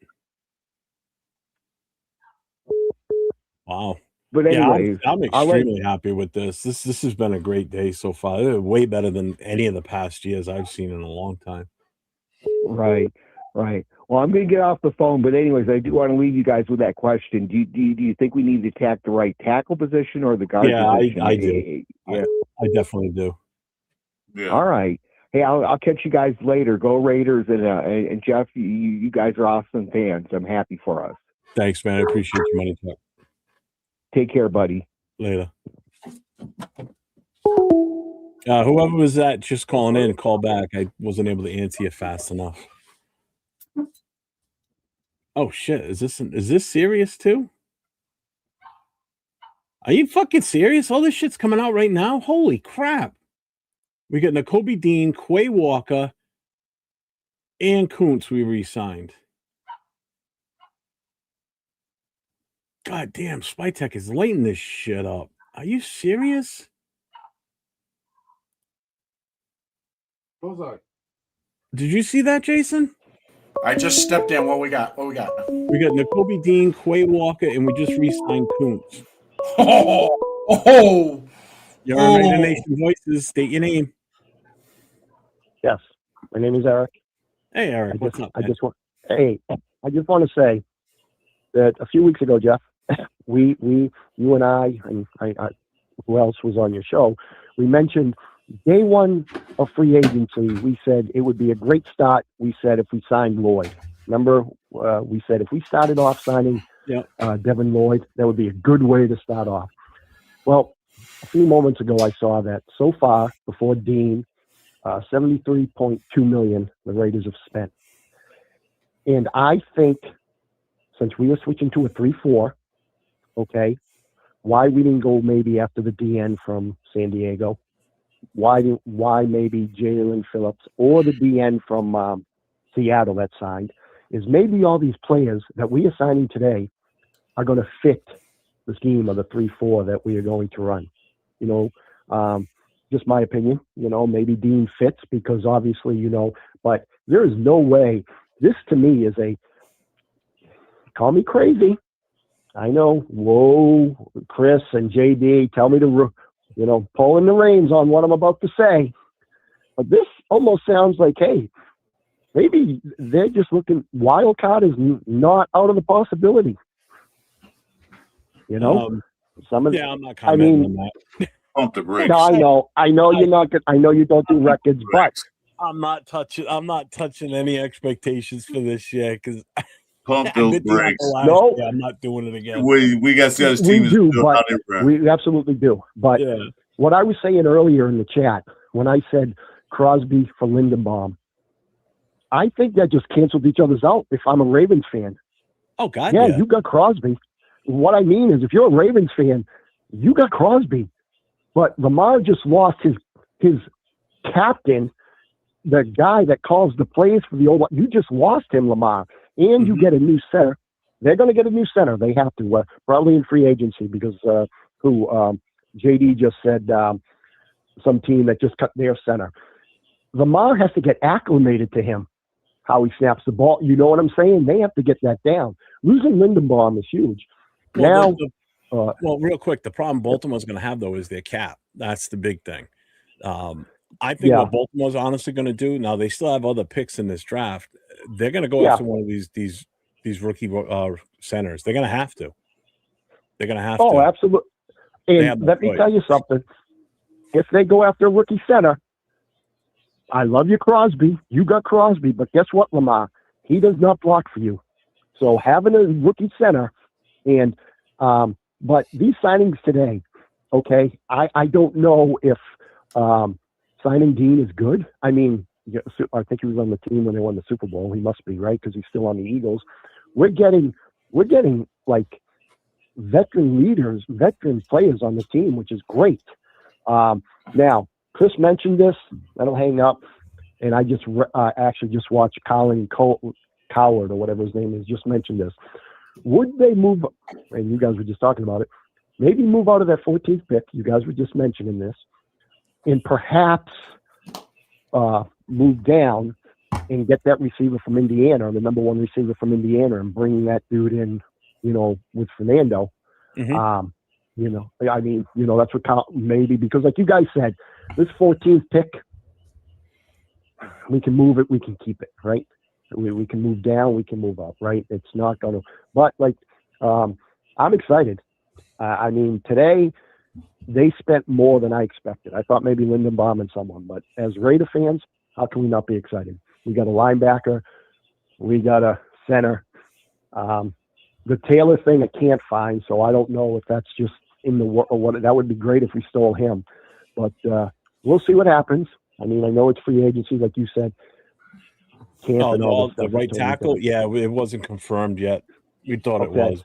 Wow. But anyways, I'm extremely happy with this. This has been a great day so far. Way better than any of the past years I've seen in a long time. Right. Right. Well, I'm going to get off the phone, but anyways, I do want to leave you guys with that question. Do you think we need to attack the right tackle position or the guard position? I do. Yeah, I definitely do. Yeah. All right. Hey, I'll catch you guys later. Go Raiders, and Jeff, you guys are awesome fans. I'm happy for us. Thanks, man. I appreciate your money talk. Take care, buddy. Later. Whoever was that just calling in, call back. I wasn't able to answer you fast enough. Oh shit! Is this serious too? Are you fucking serious? All this shit's coming out right now. Holy crap! We got Nakobe Dean, Quay Walker, and Kuntz. We re-signed. God damn! Spytek is lighting this shit up. Are you serious? Did you see that, Jason? I just stepped in. What we got? We got Nakobe Dean, Quay Walker, and we just re-signed Kuntz. Oh! You're on Raider Nation Voices. State your name. Yes, my name is Eric. Hey, Eric. What's up? I just want to say that a few weeks ago, Jeff, you and I, who else was on your show? We mentioned day one of free agency. We said it would be a great start. We said if we signed Lloyd. Remember, we said if we started off signing Devin Lloyd, that would be a good way to start off. Well, a few moments ago, I saw that so far before Dean, $73.2 million the Raiders have spent. And I think since we are switching to a 3-4, okay, why we didn't go maybe after the DN from San Diego? Why maybe Jalen Phillips or the DN from Seattle that signed is maybe all these players that we are signing today are going to fit the scheme of the 3-4 that we are going to run. Just my opinion, maybe Dean fits because obviously, but there is no way. This to me is call me crazy. I know. Whoa, Chris and JD, tell me to, pulling the reins on what I'm about to say. But this almost sounds like, hey, maybe they're just looking, wild card is not out of the possibility. I'm not commenting on that. Pump the brakes. No, I know you're not good. I know you don't do records, but I'm not touching any expectations for this year because pump those brakes. No, I'm not doing it again. We got to see team. We absolutely do. But what I was saying earlier in the chat when I said Crosby for Linderbaum, I think that just canceled each other's out. If I'm a Ravens fan, oh God, yeah, you got Crosby. What I mean is, if you're a Ravens fan, you got Crosby. But Lamar just lost his captain, the guy that calls the plays for the old one. You just lost him, Lamar. And you get a new center. They're going to get a new center. They have to, probably in free agency because JD just said some team that just cut their center. Lamar has to get acclimated to him, how he snaps the ball. You know what I'm saying? They have to get that down. Losing Linderbaum is huge. Well, real quick, the problem Baltimore's going to have, though, is their cap. That's the big thing. I think what Baltimore's honestly going to do, now they still have other picks in this draft. They're going to go after one of these rookie centers. They're going to have to. They're going to have to. Oh, absolutely. And let me tell you something. If they go after a rookie center, I love you, Crosby. You got Crosby. But guess what, Lamar? He does not block for you. So having a rookie center and but these signings today, okay, I don't know if signing Dean is good. I mean, I think he was on the team when they won the Super Bowl. He must be, right? Because he's still on the Eagles. We're getting like veteran leaders, veteran players on the team, which is great. Now, Chris mentioned this. That'll hang up. And I just actually just watched Colin Coward or whatever his name is just mentioned this. Would they move, and you guys were just talking about it, maybe move out of that 14th pick, you guys were just mentioning this, and perhaps move down and get that receiver from Indiana, the number one receiver from Indiana, and bring that dude in, with Fernando. I mean, that's what maybe, because like you guys said, this 14th pick, we can move it, we can keep it, right? We can move down, we can move up, right? It's not going to. But like, I'm excited. I mean, today they spent more than I expected. I thought maybe Lindenbaum and someone, but as Raider fans, how can we not be excited? We got a linebacker, we got a center. The Taylor thing I can't find, so I don't know if that's just in the or what. That would be great if we stole him, but we'll see what happens. I mean, I know it's free agency, like you said. The right tackle, yeah, it wasn't confirmed yet. We thought it was.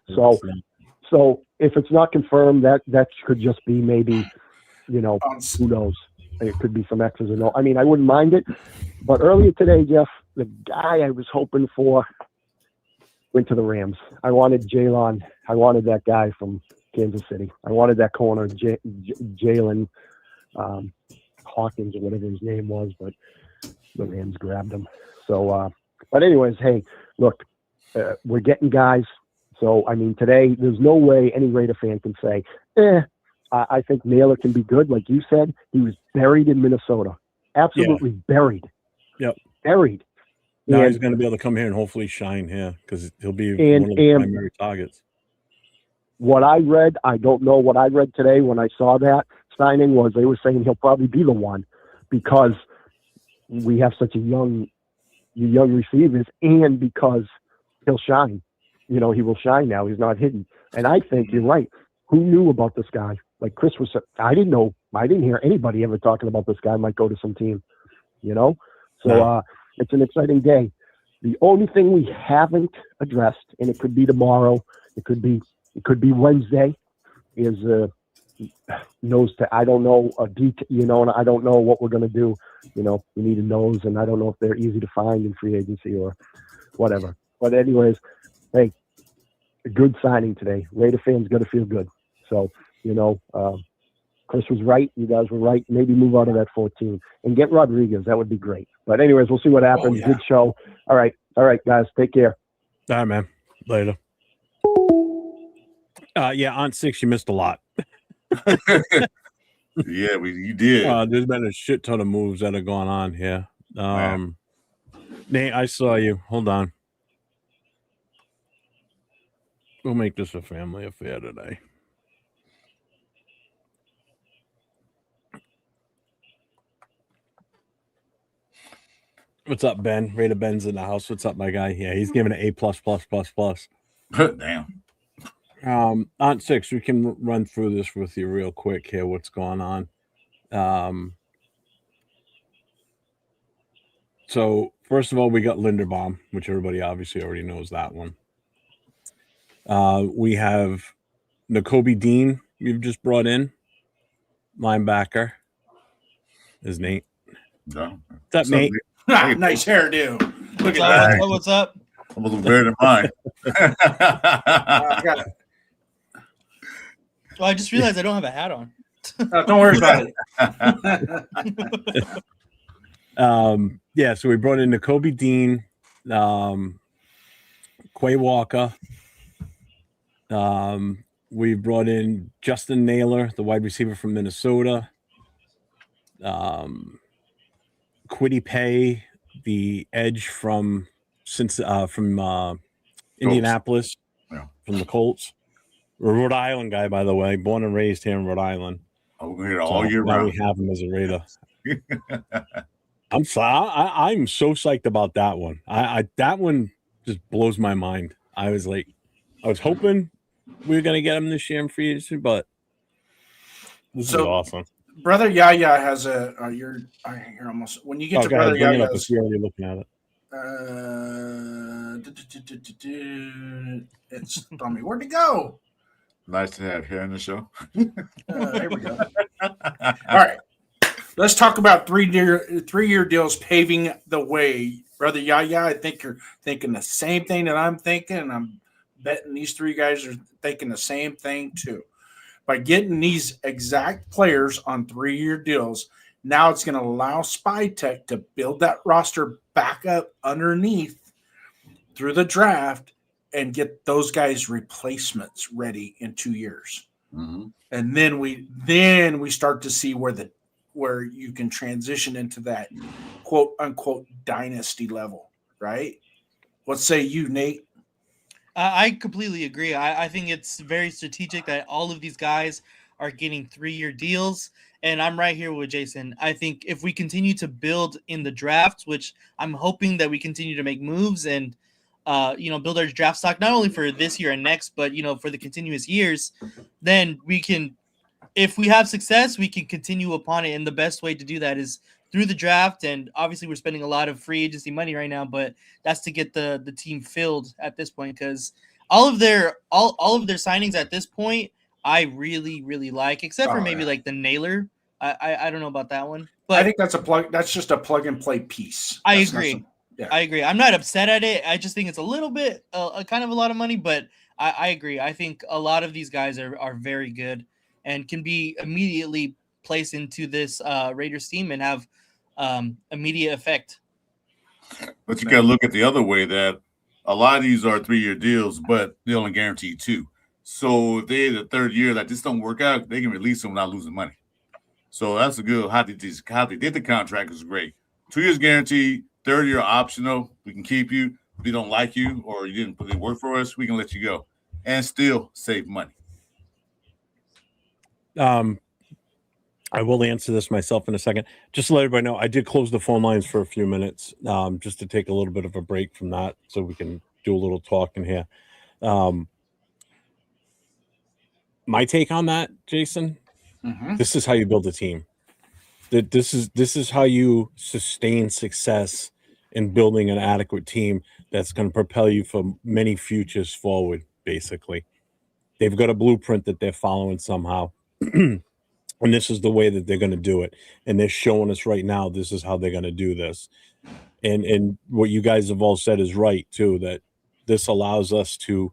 So if it's not confirmed, that could just be maybe, who knows? It could be some X's and O's. I mean, I wouldn't mind it, but earlier today, Jeff, the guy I was hoping for went to the Rams. I wanted Jalen. I wanted that guy from Kansas City. I wanted that corner, Jalen Hawkins or whatever his name was, but the Rams grabbed him. So, but anyways, hey, look, we're getting guys. So, I mean, today, there's no way any Raider fan can say, I think Naylor can be good. Like you said, he was buried in Minnesota. Absolutely buried. Yep. Buried. Now he's going to be able to come here and hopefully shine here because he'll be one of the primary targets. What I read, I don't know what I read today when I saw that signing was they were saying he'll probably be the one because we have such young receivers and because he'll shine. He will shine now. He's not hidden. And I think you're right. Who knew about this guy? Like Chris was, I didn't know. I didn't hear anybody ever talking about this guy might go to some team, So it's an exciting day. The only thing we haven't addressed, and it could be tomorrow, it could be Wednesday, is I don't know a detail, and I don't know what we're gonna do. We need a nose, and I don't know if they're easy to find in free agency or whatever. But anyways, hey, a good signing today. Raider fans got to feel good. So Chris was right. You guys were right. Maybe move out of that 14 and get Rodriguez. That would be great. But anyways, we'll see what happens. Oh, yeah. Good show. All right, guys. Take care. All right, man. Later. On 6, you missed a lot. Yeah, you did. There's been a shit ton of moves that have gone on here. Nate, I saw you. Hold on. We'll make this a family affair today. What's up, Ben? Raider Ben's in the house. What's up, my guy? Yeah, he's giving it A++++. Damn. On 6, we can run through this with you real quick here. What's going on? So first of all, we got Linderbaum, which everybody obviously already knows that one. We have Nakobe Dean. We've just brought in linebacker. Is Nate? No. What's up, Nate? Nice hairdo. Look at that. What's up? I'm a little better than mine. Well, I just realized I don't have a hat on. Don't worry about it. So we brought in Nakobe Dean, Quay Walker. We brought in Justin Naylor, the wide receiver from Minnesota. Kwity Paye, the edge from Indianapolis, from the Colts. A Rhode Island guy, by the way, born and raised here in Rhode Island. All year round. We have him as a Raider. I'm so psyched about that one. That one just blows my mind. I was hoping we were gonna get him this year in free agency, but this is awesome. Brother Yaya has you're almost when you get to Brother Yaya. You're already looking at it. It's on me. Where'd it go? Nice to have here on the show. Here we go. All right. Let's talk about 3-year deals paving the way. Brother Yaya, I think you're thinking the same thing that I'm thinking, and I'm betting these 3 guys are thinking the same thing too. By getting these exact players on 3-year deals, now it's going to allow SpyTech to build that roster back up underneath through the draft and get those guys replacements ready in 2 years. Mm-hmm. And then we start to see where you can transition into that quote unquote dynasty level, right? What say you, Nate? I completely agree. I think it's very strategic that all of these guys are getting 3-year deals. And I'm right here with Jason. I think if we continue to build in the draft, which I'm hoping that we continue to make moves and, build our draft stock, not only for this year and next, but, for the continuous years, then we can, if we have success, we can continue upon it. And the best way to do that is through the draft. And obviously we're spending a lot of free agency money right now, but that's to get the team filled at this point, because all of their signings at this point I really, really like, except for maybe like the Naylor. I don't know about that one, but I think that's just a plug and play piece. I agree. I agree. I'm not upset at it. I just think it's a little bit kind of a lot of money, but I agree. I think a lot of these guys are very good and can be immediately placed into this Raiders team and have immediate effect. But you got to look at the other way, that a lot of these are 3-year deals, but they only guarantee 2. So if they the third year that this don't work out, they can release them without losing money. So that's a good how they did the contract is great. 2 years guaranteed, third year optional. We can keep you. If we don't like you or you didn't put in work for us, we can let you go and still save money. I will answer this myself in a second. Just to let everybody know, I did close the phone lines for a few minutes, just to take a little bit of a break from that so we can do a little talking here. My take on that, Jason, this is how you build a team. This is how you sustain success in building an adequate team that's going to propel you for many futures forward, basically. They've got a blueprint that they're following somehow. And this is the way that they're going to do it. And they're showing us right now this is how they're going to do this. And what you guys have all said is right, too, that this allows us to,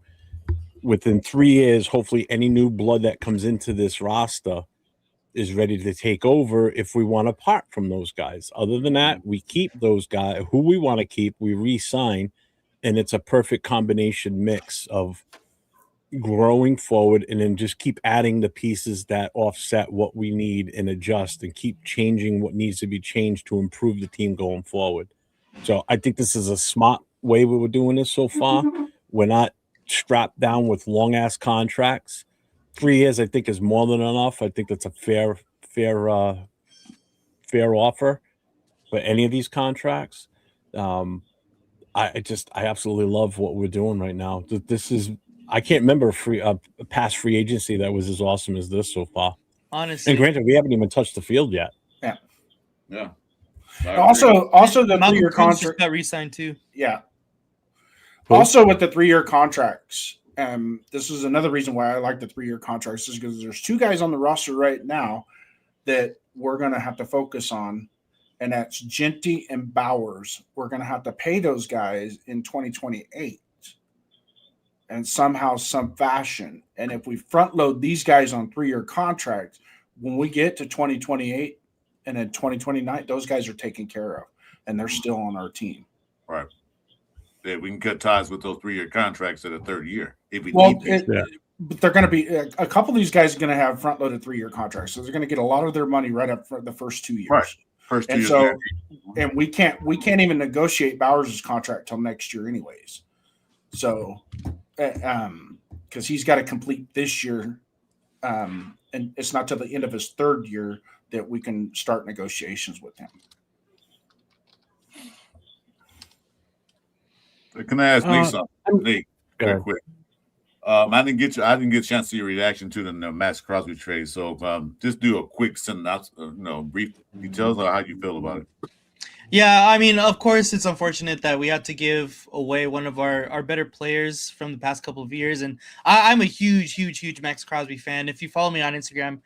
within 3 years, hopefully any new blood that comes into this roster is ready to take over if we want to part from those guys. Other than that, we keep those guys who we want to keep, we re-sign, and it's a perfect combination mix of growing forward and then just keep adding the pieces that offset what we need and adjust and keep changing what needs to be changed to improve the team going forward. So I think this is a smart way we were doing this so far. We're not strapped down with long ass contracts. 3 years, I think, is more than enough. I think that's a fair offer for any of these contracts. I absolutely love what we're doing right now. This is, I can't remember a past free agency that was as awesome as this so far. Honestly, and granted, we haven't even touched the field yet. Yeah. Also, the 3-year contract got re-signed too. Yeah. Also, with the 3-year contracts, this is another reason why I like the 3-year contracts, is because there's 2 guys on the roster right now that we're going to have to focus on, and that's Genty and Bowers. We're going to have to pay those guys in 2028 and somehow, some fashion. And if we front load these guys on 3-year contracts, when we get to 2028 and in 2029, those guys are taken care of, and they're still on our team. Right. Yeah, we can cut ties with those 3-year contracts at a third year if we need to. But they're going to be a couple of these guys are going to have front loaded 3-year contracts, so they're going to get a lot of their money right up for the first 2 years. Right. First 2 and years. So, and we can't even negotiate Bowers' contract till next year, anyways. So, because he's got to complete this year, and it's not till the end of his 3rd year that we can start negotiations with him. Can I ask Nate something? Nate, real quick. I didn't get a chance to see your reaction to the Max Crosby trade. So just do a quick sentence, brief details on how you feel about it. Yeah, I mean, of course, it's unfortunate that we had to give away one of our better players from the past couple of years. And I'm a huge Max Crosby fan. If you follow me on Instagram,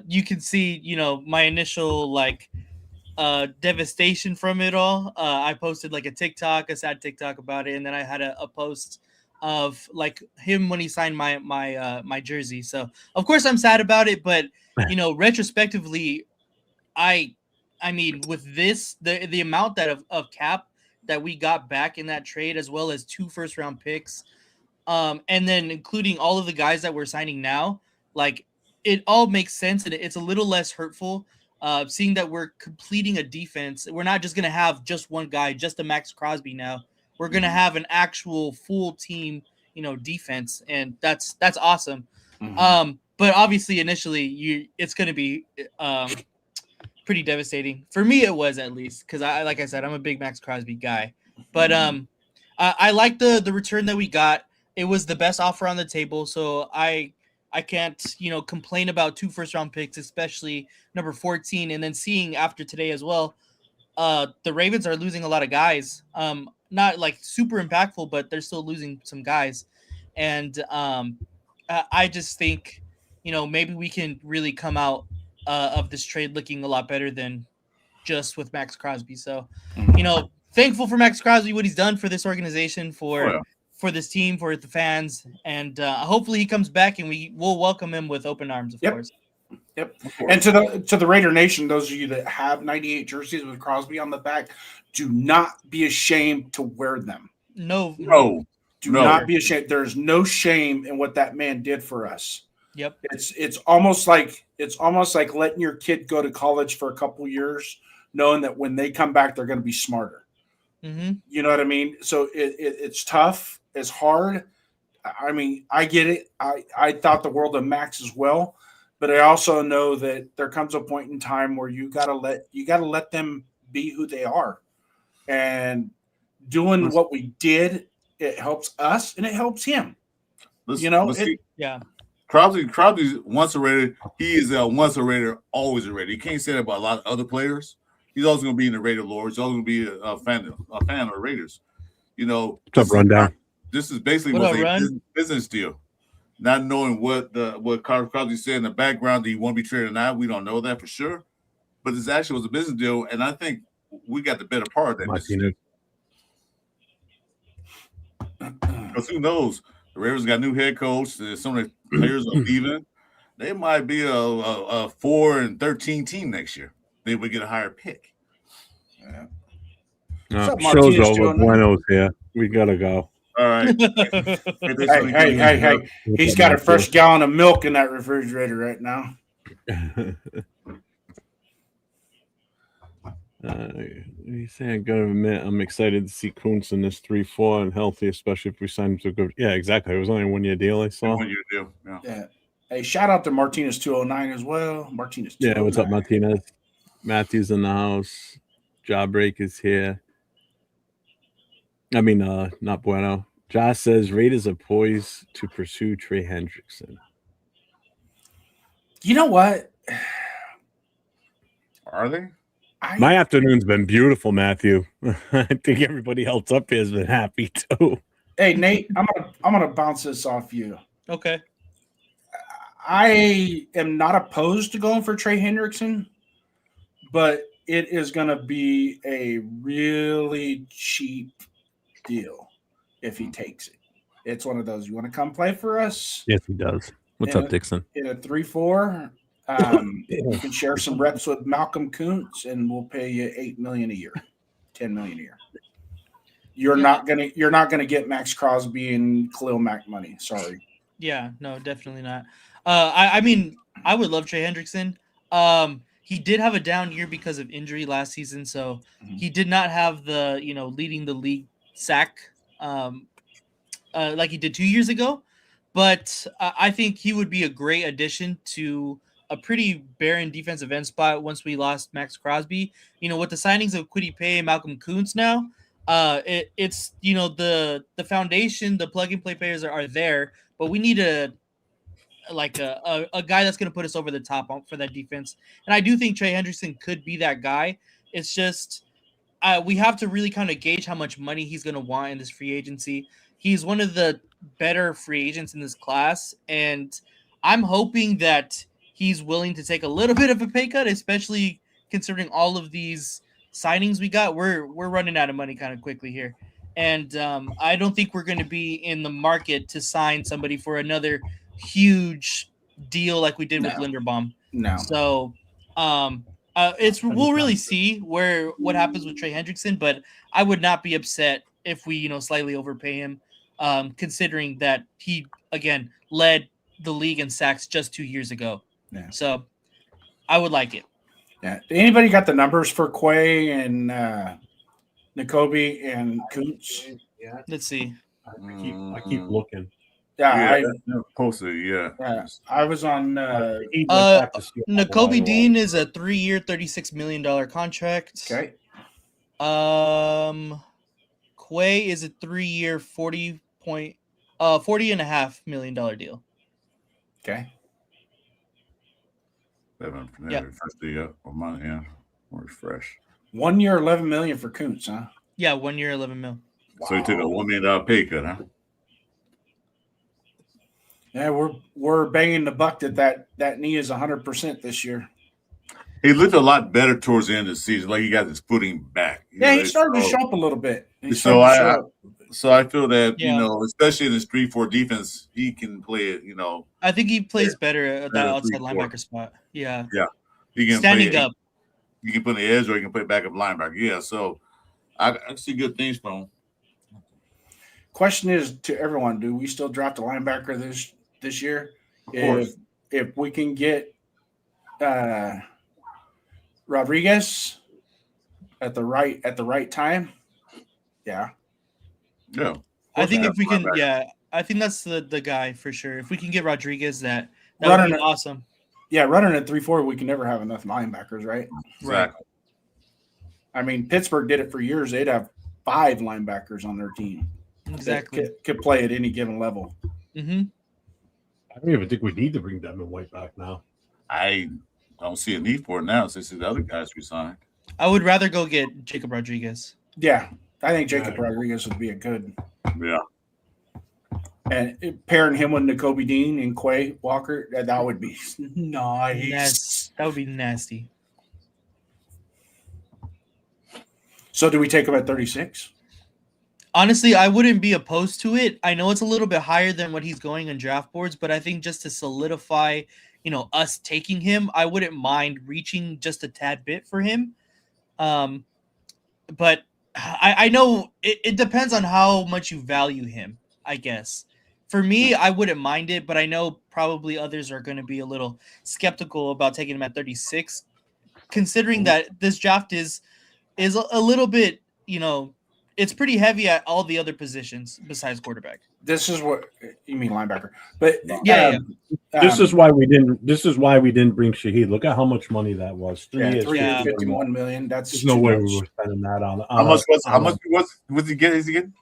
you can see, my initial devastation from it all. I posted a sad TikTok about it, and then I had a post of him when he signed my jersey. So of course I'm sad about it, but retrospectively, I mean, with this, the amount of cap that we got back in that trade, as well as 2 first-round picks, and then including all of the guys that we're signing now, it all makes sense, and it's a little less hurtful. Seeing that we're completing a defense, we're not just going to have just one guy, just a Max Crosby now. we're going to have an actual full team, defense, and that's awesome. But obviously initially it's going to be pretty devastating. For me it was, at least, cuz like I said, I'm a big Max Crosby guy. But I like the return that we got. It was the best offer on the table, so I can't, complain about 2 first-round picks, especially number 14, and then seeing after today as well, the Ravens are losing a lot of guys. Not like super impactful, but they're still losing some guys. And I just think, maybe we can really come out of this trade looking a lot better than just with Max Crosby. So, thankful for Max Crosby, what he's done for this organization, for this team, for the fans, and hopefully he comes back and we'll welcome him with open arms, of course. Yep. And to the Raider Nation, those of you that have 98 jerseys with Crosby on the back, do not be ashamed to wear them. No. Do not be ashamed. There's no shame in what that man did for us. Yep. It's almost like letting your kid go to college for a couple years, knowing that when they come back, they're going to be smarter. Mm-hmm. You know what I mean? So it's tough. It's hard. I mean, I get it. I thought the world of Max as well, but I also know that there comes a point in time where you gotta let them be who they are, and doing what we did, it helps us and it helps him. Crosby's once a Raider. He is a once a Raider, always a Raider. You can't say that about a lot of other players. He's always going to be in the Raider lore. He's always going to be a fan of the Raiders. What's up, Rundown? This is basically a business deal. Not knowing what Crosby said in the background, do you want to be traded or not? We don't know that for sure. But this actually was a business deal, and I think we got the better part of that business deal. Because who knows? The Raiders got a new head coach. Some of the players are leaving. They might be a 4-13 team next year. They would get a higher pick. Yeah. Show's over. Bueno's here. We gotta go. All right. Hey. He's got a fresh gallon of milk in that refrigerator right now. He's saying, I gotta admit, I'm excited to see Kuntz in this 3-4 and healthy, especially if we sign him to a good. Yeah, exactly. It was only a 1-year deal. I saw. 1-year deal. Yeah. Hey, shout out to Martinez 209 as well. Martinez. Yeah, what's up, Martinez? Matthew's in the house. Jawbreak is here. I mean, not Bueno. Josh says Raiders are poised to pursue Trey Hendrickson. You know what? Are they? My afternoon's been beautiful, Matthew. I think everybody else up here has been happy too. Hey, Nate, I'm gonna bounce this off you. Okay. I am not opposed to going for Trey Hendrickson, but it is going to be a really cheap deal if he takes it. It's one of those, you want to come play for us? Yes, he does. What's up, Dixon? In a 3-4, you can share some reps with Malcolm Kuntz, and we'll pay you $8 million a year, $10 million a year. You're not gonna get Max Crosby and Khalil Mack money. Sorry. Yeah, no, definitely not. I mean, I would love Trey Hendrickson. He did have a down year because of injury last season, so he did not have the leading the league sack like he did 2 years ago. But I think he would be a great addition to a pretty barren defensive end spot once we lost Max Crosby. With the signings of Kwity Paye and Malcolm Kuntz now, it's the foundation, the plug and play players are there, but we need a guy that's going to put us over the top for that defense. And I do think Trey Hendrickson could be that guy. It's just we have to really kind of gauge how much money he's going to want in this free agency. He's one of the better free agents in this class, and I'm hoping that he's willing to take a little bit of a pay cut, especially considering all of these signings we got. We're running out of money kind of quickly here. And I don't think we're going to be in the market to sign somebody for another huge deal like we did with Linderbaum. No. So we'll really see what happens with Trey Hendrickson, but I would not be upset if we slightly overpay him, considering that he again led the league in sacks just 2 years ago. Yeah. So I would like it. Yeah. Anybody got the numbers for Quay and Nakobe and Kuntz? Let's see. I keep looking. Yeah, posted. Yeah, I was on. He went back to Seattle Nakobe right away. Dean is a 3-year, $36 million contract. Okay. Quay is a 3-year, $40.5 million deal. Okay. Yeah. More fresh. 1 year, $11 million for Kuntz, huh? Yeah, 1 year, $11 million. So he took a $1 million pay cut, huh? Yeah, we're banging the buck that knee is 100% this year. He looked a lot better towards the end of the season, like he got his footing back. He started to show up a little bit. So I feel that Yeah. especially in this 3-4 defense, he can play it. I think he plays better at that outside linebacker spot. Yeah. Yeah, he can standing up. You can put the edge, or you can play backup linebacker. Yeah, so I see good things from him. Question is to everyone: do we still draft a linebacker this year? Of course. If we can get Rodriguez at the right time, yeah. I think if we can, I think that's the guy for sure. If we can get Rodriguez, that would be awesome. Yeah, running at 3-4, we can never have enough linebackers, right? Exactly. I mean, Pittsburgh did it for years. They'd have 5 linebackers on their team. Exactly. Could play at any given level. Mm-hmm. I don't even think we need to bring Devin White back now. I don't see a need for it now since the other guys resigned. I would rather go get Jacob Rodriguez. Yeah, I think Jacob Rodriguez would be a good. Yeah. And pairing him with Nakobe Dean and Quay Walker, that would be nice. That would be nasty. So do we take him at 36? Honestly, I wouldn't be opposed to it. I know it's a little bit higher than what he's going on draft boards, but I think just to solidify, us taking him, I wouldn't mind reaching just a tad bit for him. But I know it depends on how much you value him, I guess. For me, I wouldn't mind it, but I know probably others are going to be a little skeptical about taking him at 36, considering that this draft is a little bit, it's pretty heavy at all the other positions besides quarterback. This is what you mean, linebacker. But this is why we didn't bring Shaheed. Look at how much money that was. 3 years, $51 million. There's no way we were spending that on. How much was he getting? Is he getting?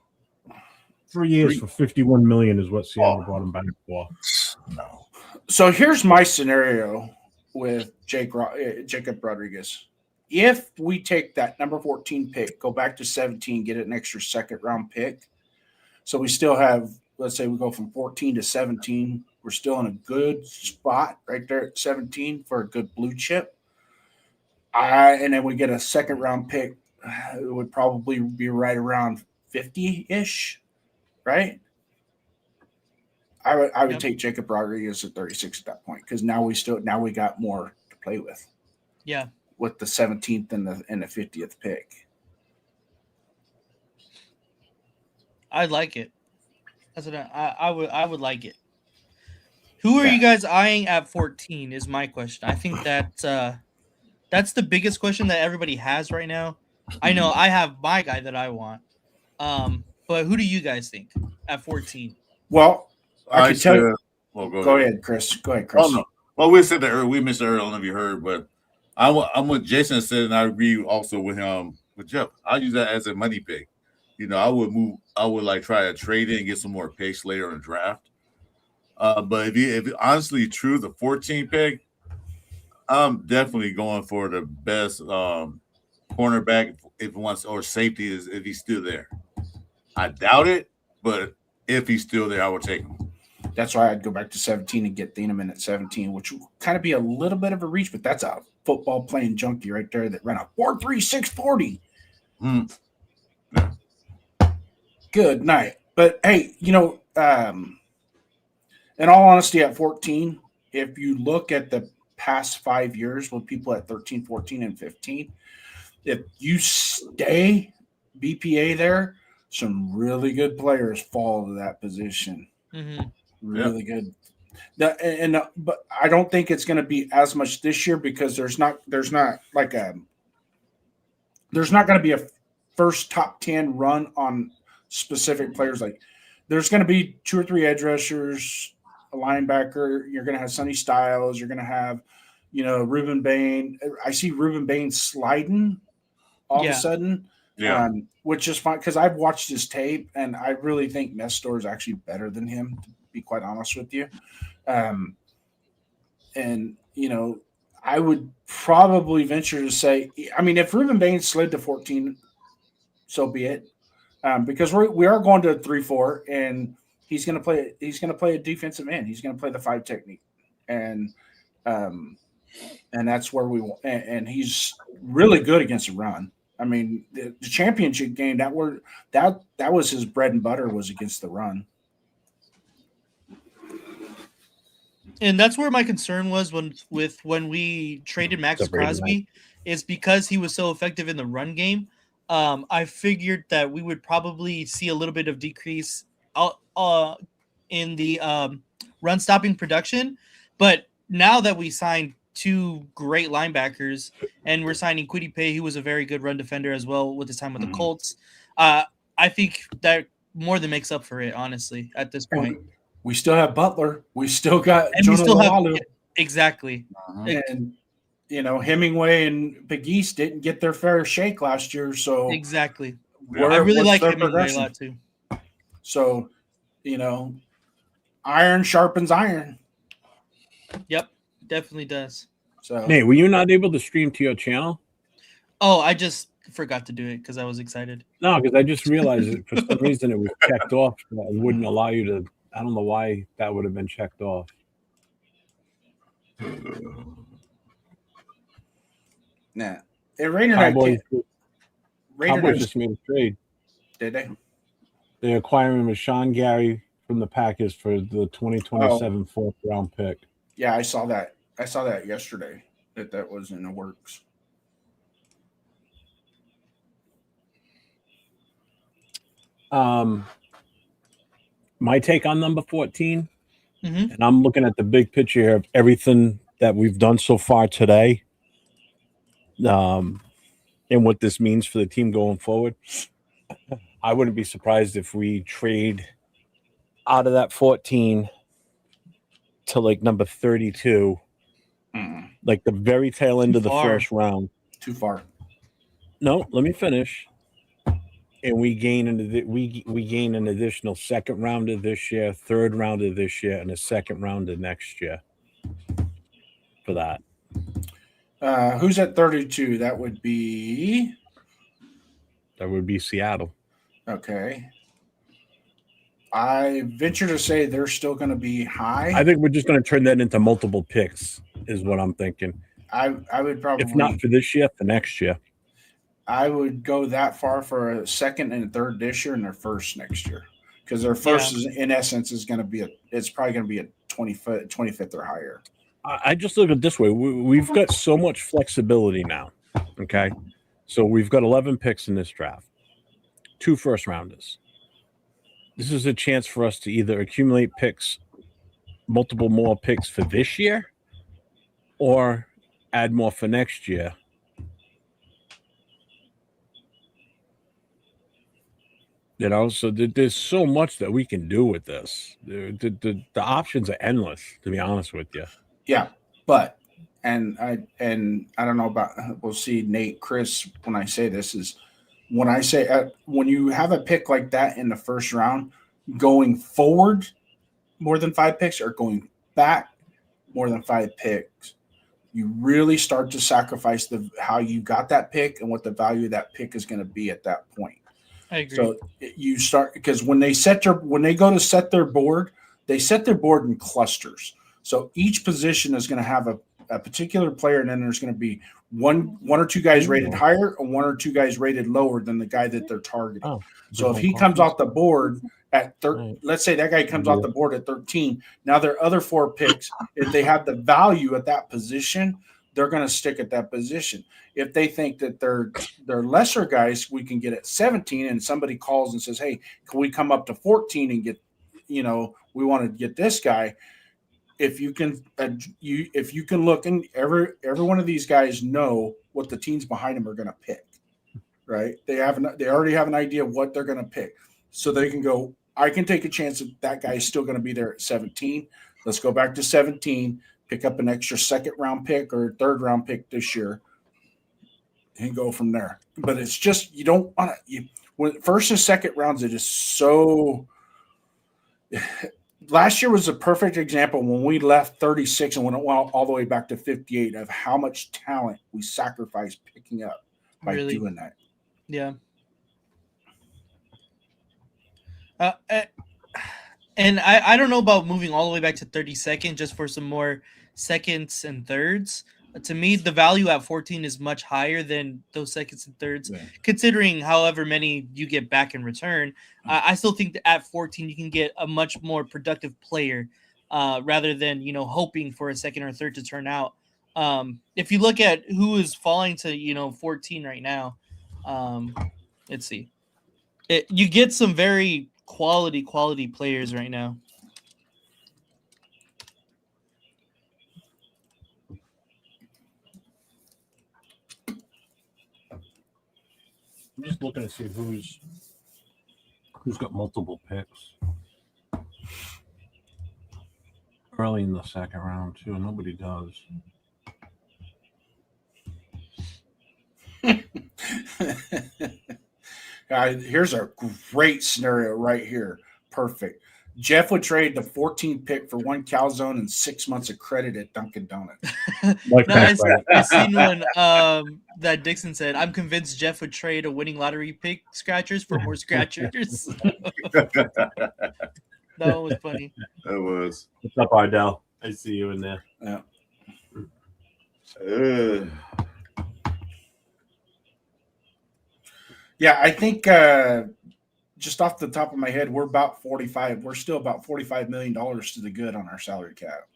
3 years for $51 million is what Seattle brought him back for. No. So here's my scenario with Jacob Rodriguez. If we take that number 14 pick, go back to 17, get an extra second round pick, so we still have, let's say we go from 14 to 17, we're still in a good spot right there at 17 for a good blue chip. And then we get a second round pick, it would probably be right around 50-ish, right? I would take Jacob Rodriguez at 36 at that point, because now we got more to play with. Yeah. With the 17th and the 50th pick. I'd like it. That's what I would like it. Who are you guys eyeing at 14 is my question. I think that's the biggest question that everybody has right now. I know I have my guy that I want. But who do you guys think at 14? Well, I can tell you. Well, go ahead, Chris. Go ahead, Chris. Oh, no. Well, we said that earlier. We missed it earlier. I don't know if you heard, but I'm what Jason said, and I agree also with him. With Jeff, I use that as a money pick. I would like try to trade it and get some more picks later in the draft. But if honestly true, the 14 pick, I'm definitely going for the best cornerback if wants, or safety is if he's still there. I doubt it, but if he's still there, I would take him. That's why I'd go back to 17 and get Thieneman at 17, which will kind of be a little bit of a reach, but that's a football playing junkie right there that ran a 4.3 640. Good night. But hey, in all honesty, at 14, if you look at the past 5 years with people at 13, 14, and 15, if you stay BPA there, some really good players fall to that position. Mm-hmm. Really good. But I don't think it's going to be as much this year because there's not going to be a first top 10 run on specific players. Like there's going to be 2 or 3 edge rushers, a linebacker. You're going to have Sonny Styles. You're going to have, Reuben Bain. I see Reuben Bain sliding all of a sudden, which is fine because I've watched his tape and I really think Nestor is actually better than him, to be quite honest with you. I would probably venture to say, if Reuben Bain slid to 14, so be it, because we are going to 3-4, and he's going to play. He's going to play a defensive end. He's going to play the 5 technique, and that's where we want. And he's really good against the run. The championship game that was his bread and butter, was against the run. And that's where my concern was when we traded Max Crosby, is because he was so effective in the run game. I figured that we would probably see a little bit of decrease in the run stopping production. But now that we signed 2 great linebackers and we're signing Kwity Paye, who was a very good run defender as well with his time with the Colts, I think that more than makes up for it, honestly, at this point. We still have Butler. We still got Jonah Lalu. Exactly. And Hemingway and Big East didn't get their fair shake last year. So exactly. I really like Hemingway a lot too. So, iron sharpens iron. Yep, definitely does. So, Nate, were you not able to stream to your channel? Oh, I just forgot to do it because I was excited. No, because I just realized that for some reason it was checked off. It wouldn't allow you to. I don't know why that would have been checked off. Nah. Raider Cowboys just made a trade. Did they? They're acquiring Rashawn Gary from the Packers for the 2027 4th-round pick. Yeah, I saw that. I saw that yesterday, that was in the works. My take on number 14, and I'm looking at the big picture here of everything that we've done so far today, and what this means for the team going forward. I wouldn't be surprised if we trade out of that 14 to like number 32, like the very tail end of the first round. Too far. No, let me finish. And we gain an additional 2nd round of this year, 3rd round of this year, and a 2nd round of next year for that. Who's at 32? That would be Seattle. Okay. I venture to say they're still going to be high. I think we're just going to turn that into multiple picks, is what I'm thinking. I would probably, if not for this year, for next year. I would go that far for a 2nd and a 3rd this year and their 1st next year, because their 1st is, in essence, is going to be it's probably going to be a 25th or higher. I just look at it this way: we've got so much flexibility now. Okay, so we've got 11 picks in this draft, 2 first-rounders. This is a chance for us to either accumulate picks, multiple more picks for this year, or add more for next year. So there's so much that we can do with this. The options are endless, to be honest with you. Yeah, but and I don't know about, we'll see, Nate, Chris, when I say this is when I say when you have a pick like that in the 1st round, going forward more than 5 picks or going back more than 5 picks, you really start to sacrifice how you got that pick and what the value of that pick is going to be at that point. I agree. So you start, because when they go to set their board, they set their board in clusters. So each position is going to have a particular player, and then there's going to be one or 2 guys rated higher and 1 or 2 guys rated lower than the guy that they're targeting. So if he comes off the board at let's say that guy comes off the board at 13, now their other 4 picks, if they have the value at that position, they're going to stick at that position. If they think that they're lesser guys, we can get at 17, and somebody calls and says, "Hey, can we come up to 14 and get, we want to get this guy?" If you can look, and every one of these guys know what the teams behind them are going to pick, right? They already have an idea of what they're going to pick. so they can go, I can take a chance that guy is still going to be there at 17. Let's go back to 17, pick up an extra second-round pick or third-round pick this year, and go from there. But it's just, you don't want to – when first and second rounds, it is so – last year was a perfect example when we left 36 and went all the way back to 58 of how much talent we sacrificed picking up by doing that. Yeah. And I don't know about moving all the way back to 32nd just for some more seconds and thirds. To me, the value at 14 is much higher than those seconds and thirds, considering however many you get back in return. I still think that at 14 you can get a much more productive player rather than, hoping for a second or third to turn out. If you look at who is falling to, 14 right now, let's see. You get some very quality players right now. I'm just looking to see who's got multiple picks early in the second round too. Nobody does. Here's a great scenario right here. Perfect. Jeff would trade the 14th pick for one calzone and 6 months of credit at Dunkin' Donuts. I seen one that Dixon said, I'm convinced Jeff would trade a winning lottery pick scratchers for more scratchers. That one was funny. That was. What's up, Ardell? I see you in there. Yeah, I think just off the top of my head, we're about 45. We're still about $45 million to the good on our salary cap.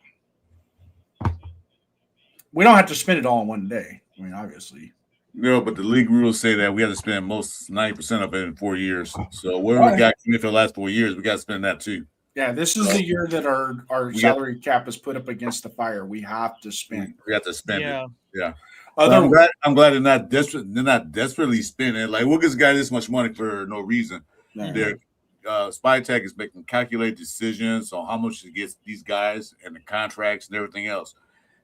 We don't have to spend it all in one day. I mean, obviously. No, but the league rules say that we have to spend most 90% of it in 4 years. So whatever we got for the last 4 years, we got to spend that too. Yeah, this is the year that our salary cap is put up against the fire. We have to spend. We have to spend it. Yeah. I'm glad they're not desperate. They're not desperately spending. Like, we'll give this guy this much money for no reason. They're Spytech is making calculated decisions on how much to get these guys and the contracts and everything else.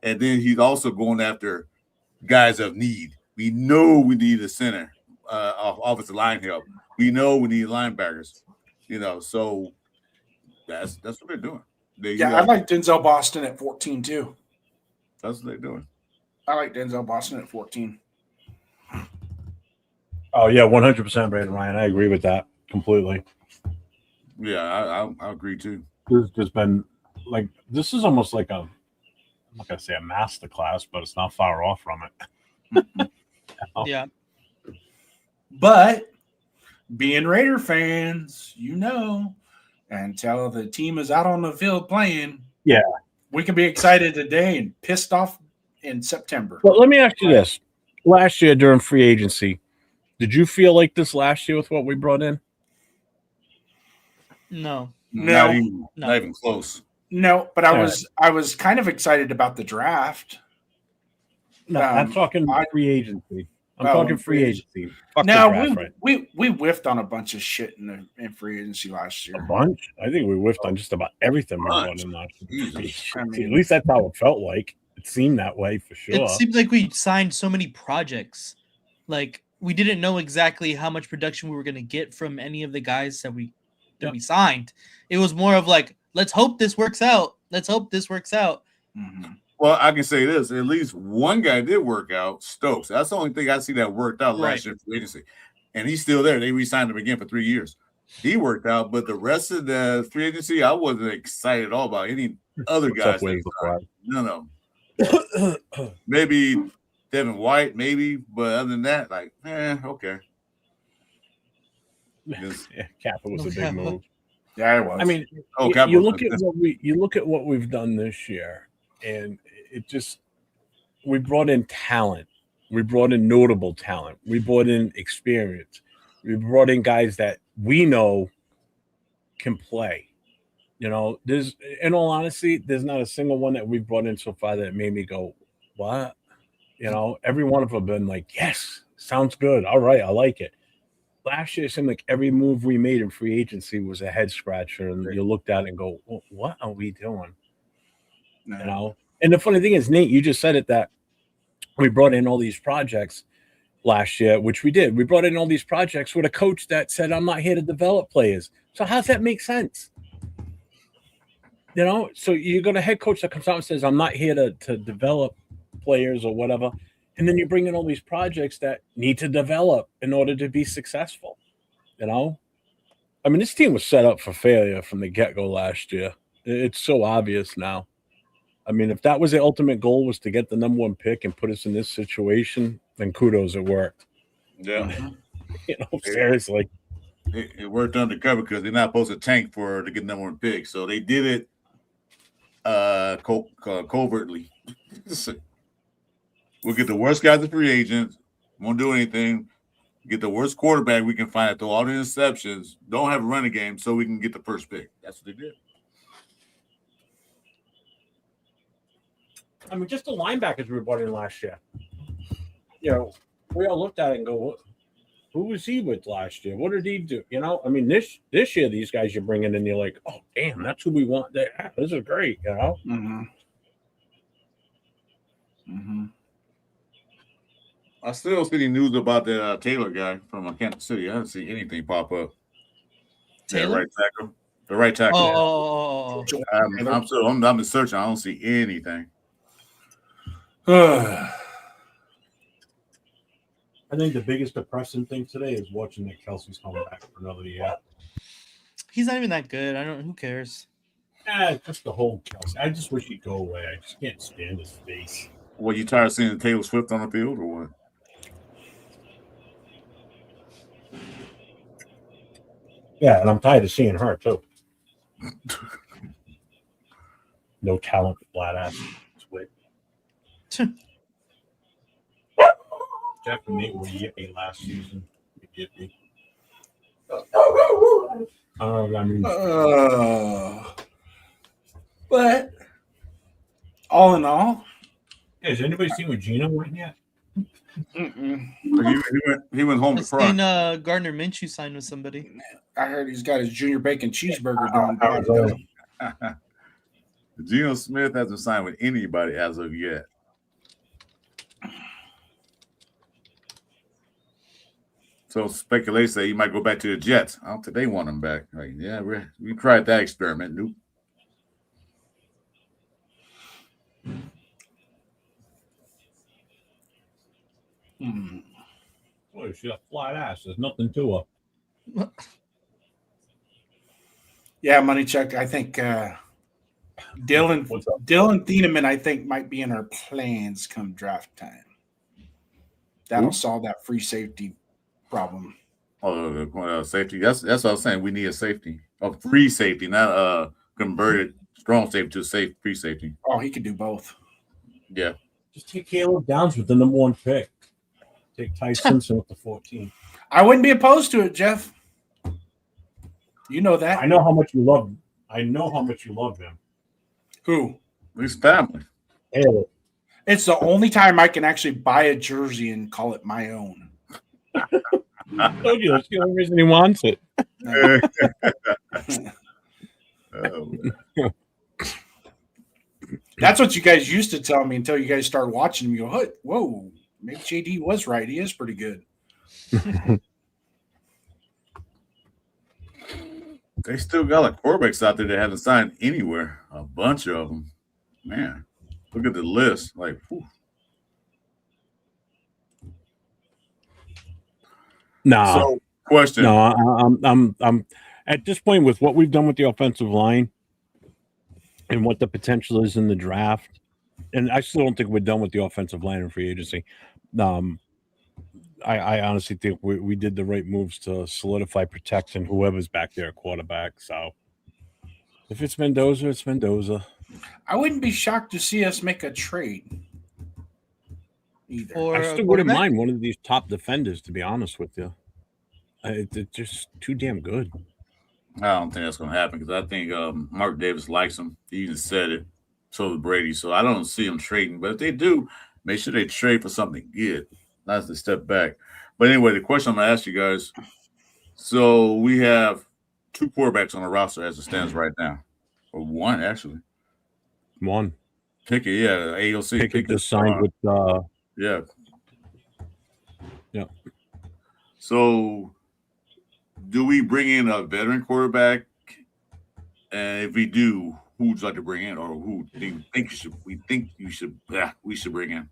And then he's also going after guys of need. We know we need a center, offensive line help. We know we need linebackers. So that's what they're doing. I like Denzel Boston at 14 too. That's what they're doing. I like Denzel Boston at 14. Oh yeah, 100%, Brandon Ryan. I agree with that completely. Yeah, I agree too. There's just been this is almost like I'm not gonna say a master class, but it's not far off from it. Yeah. But being Raider fans, until the team is out on the field playing, we can be excited today and pissed off in September. But let me ask you this. Last year during free agency, did you feel like this last year with what we brought in? No. Not even close. No, but I was kind of excited about the draft. No, I'm talking free agency. I'm talking free agency. Fuck the draft, right? we whiffed on a bunch of shit in free agency last year. A bunch? I think we whiffed on just about everything we brought in last year. At least that's how it felt like. It seemed that way for sure. It seems like we signed so many projects. Like, we didn't know exactly how much production we were going to get from any of the guys that we signed. It was more of like, let's hope this works out. Let's hope this works out. Mm-hmm. Well, I can say this. At least one guy did work out, Stokes. That's the only thing I see that worked out last year in free agency. And he's still there. They re-signed him again for 3 years. He worked out, but the rest of the free agency, I wasn't excited at all about any other guys. No. Maybe Devin White, but other than that, okay. Kappa was a big move. Yeah, it was. I mean, you look at what we've done this year, and we brought in talent, we brought in notable talent, we brought in experience, we brought in guys that we know can play. There's, in all honesty, there's not a single one that we've brought in so far that made me go, what? Every one of them have been like, yes, sounds good. All right, I like it. last year it seemed like every move we made in free agency was a head scratcher, and you looked at it and go, well, what are we doing? No. You know? And the funny thing is, Nate, you just said it, that we brought in all these projects last year, which we did. We brought in all these projects with a coach that said, I'm not here to develop players. So how's that make sense? You know, so you got a head coach that comes out and says, I'm not here to develop players or whatever. And then you bring in all these projects that need to develop in order to be successful. You know, I mean, this team was set up for failure from the get-go last year. It's so obvious now. I mean, if that was the ultimate goal, was to get the number 1 pick and put us in this situation, then kudos, it worked. Yeah. You know, seriously. It worked undercover because they're not supposed to tank to get number 1 pick. So they did it covertly. We'll get the worst guys as free agents, won't do anything, get the worst quarterback we can find, throw all the interceptions, don't have a running game so we can get the first pick. That's what they did. I mean, just the linebackers we brought in last year. You know, we all looked at it and go, who was he with last year? What did he do? You know, I mean, this year, these guys you're bringing in, you're like, oh, damn, that's who we want. This is great, you know? Mm-hmm. Mm-hmm. I still see any news about the Taylor guy from Kansas City. I haven't seen anything pop up. Taylor? The right tackle. Oh. I'm searching. I don't see anything. I think the biggest depressing thing today is watching that Kelsey's coming back for another year. He's not even that good. Who cares? Just the whole Kelsey. I just wish he'd go away. I just can't stand his face. Well, you tired of seeing Taylor Swift on the field or what? Yeah, and I'm tired of seeing her too. No talent, flat ass. Jeff and Nate were yippy last season. Yippy. But all in all, has anybody seen what Gino went yet? He went home to cry. Seen Gardner Minshew signed with somebody. I heard he's got his junior bacon cheeseburger going. Geno Smith hasn't signed with anybody as of yet. So speculation say he might go back to the Jets. I don't think they want him back. Like, yeah, we tried that experiment. Nope. Boy, she's a flat ass. There's nothing to her. Yeah, money check. I think Dylan Thieneman, I think, might be in our plans come draft time. That'll solve that free safety problem. Oh, safety. That's what I was saying. We need a safety, a free safety, not a converted strong safety to free safety. Oh, he could do both. Yeah. Just take Caleb Downs with the number 1 pick. Take Ty Simpson with the 14. I wouldn't be opposed to it, Jeff. You know that. I know how much you love him. I know how much you love him. Who? His family. Caleb. It's the only time I can actually buy a jersey and call it my own. I told you, that's the only reason he wants it. That's what you guys used to tell me until you guys started watching him. You go, whoa, maybe JD was right. He is pretty good. They still got like quarterbacks out there that haven't signed anywhere. A bunch of them. Man, look at the list. Like, whew. No. So, question. No, I'm at this point with what we've done with the offensive line and what the potential is in the draft, and I still don't think we're done with the offensive line in free agency. I honestly think we did the right moves to solidify protection whoever's back there at quarterback. So if it's Mendoza, it's Mendoza. I wouldn't be shocked to see us make a trade either. I still wouldn't mind one of these top defenders, to be honest with you. It's just too damn good. I don't think that's going to happen because I think Mark Davis likes him. He even said it. So does Brady. So I don't see him trading. But if they do, make sure they trade for something good. Not to step back. But anyway, the question I'm going to ask you guys, So we have 2 quarterbacks on the roster as it stands right now, or 1 actually. 1. Pickett, yeah, AOC. Pickett just signed with. Yeah. Yeah. So, do we bring in a veteran quarterback? And if we do, who would you like to bring in, or who we should bring in?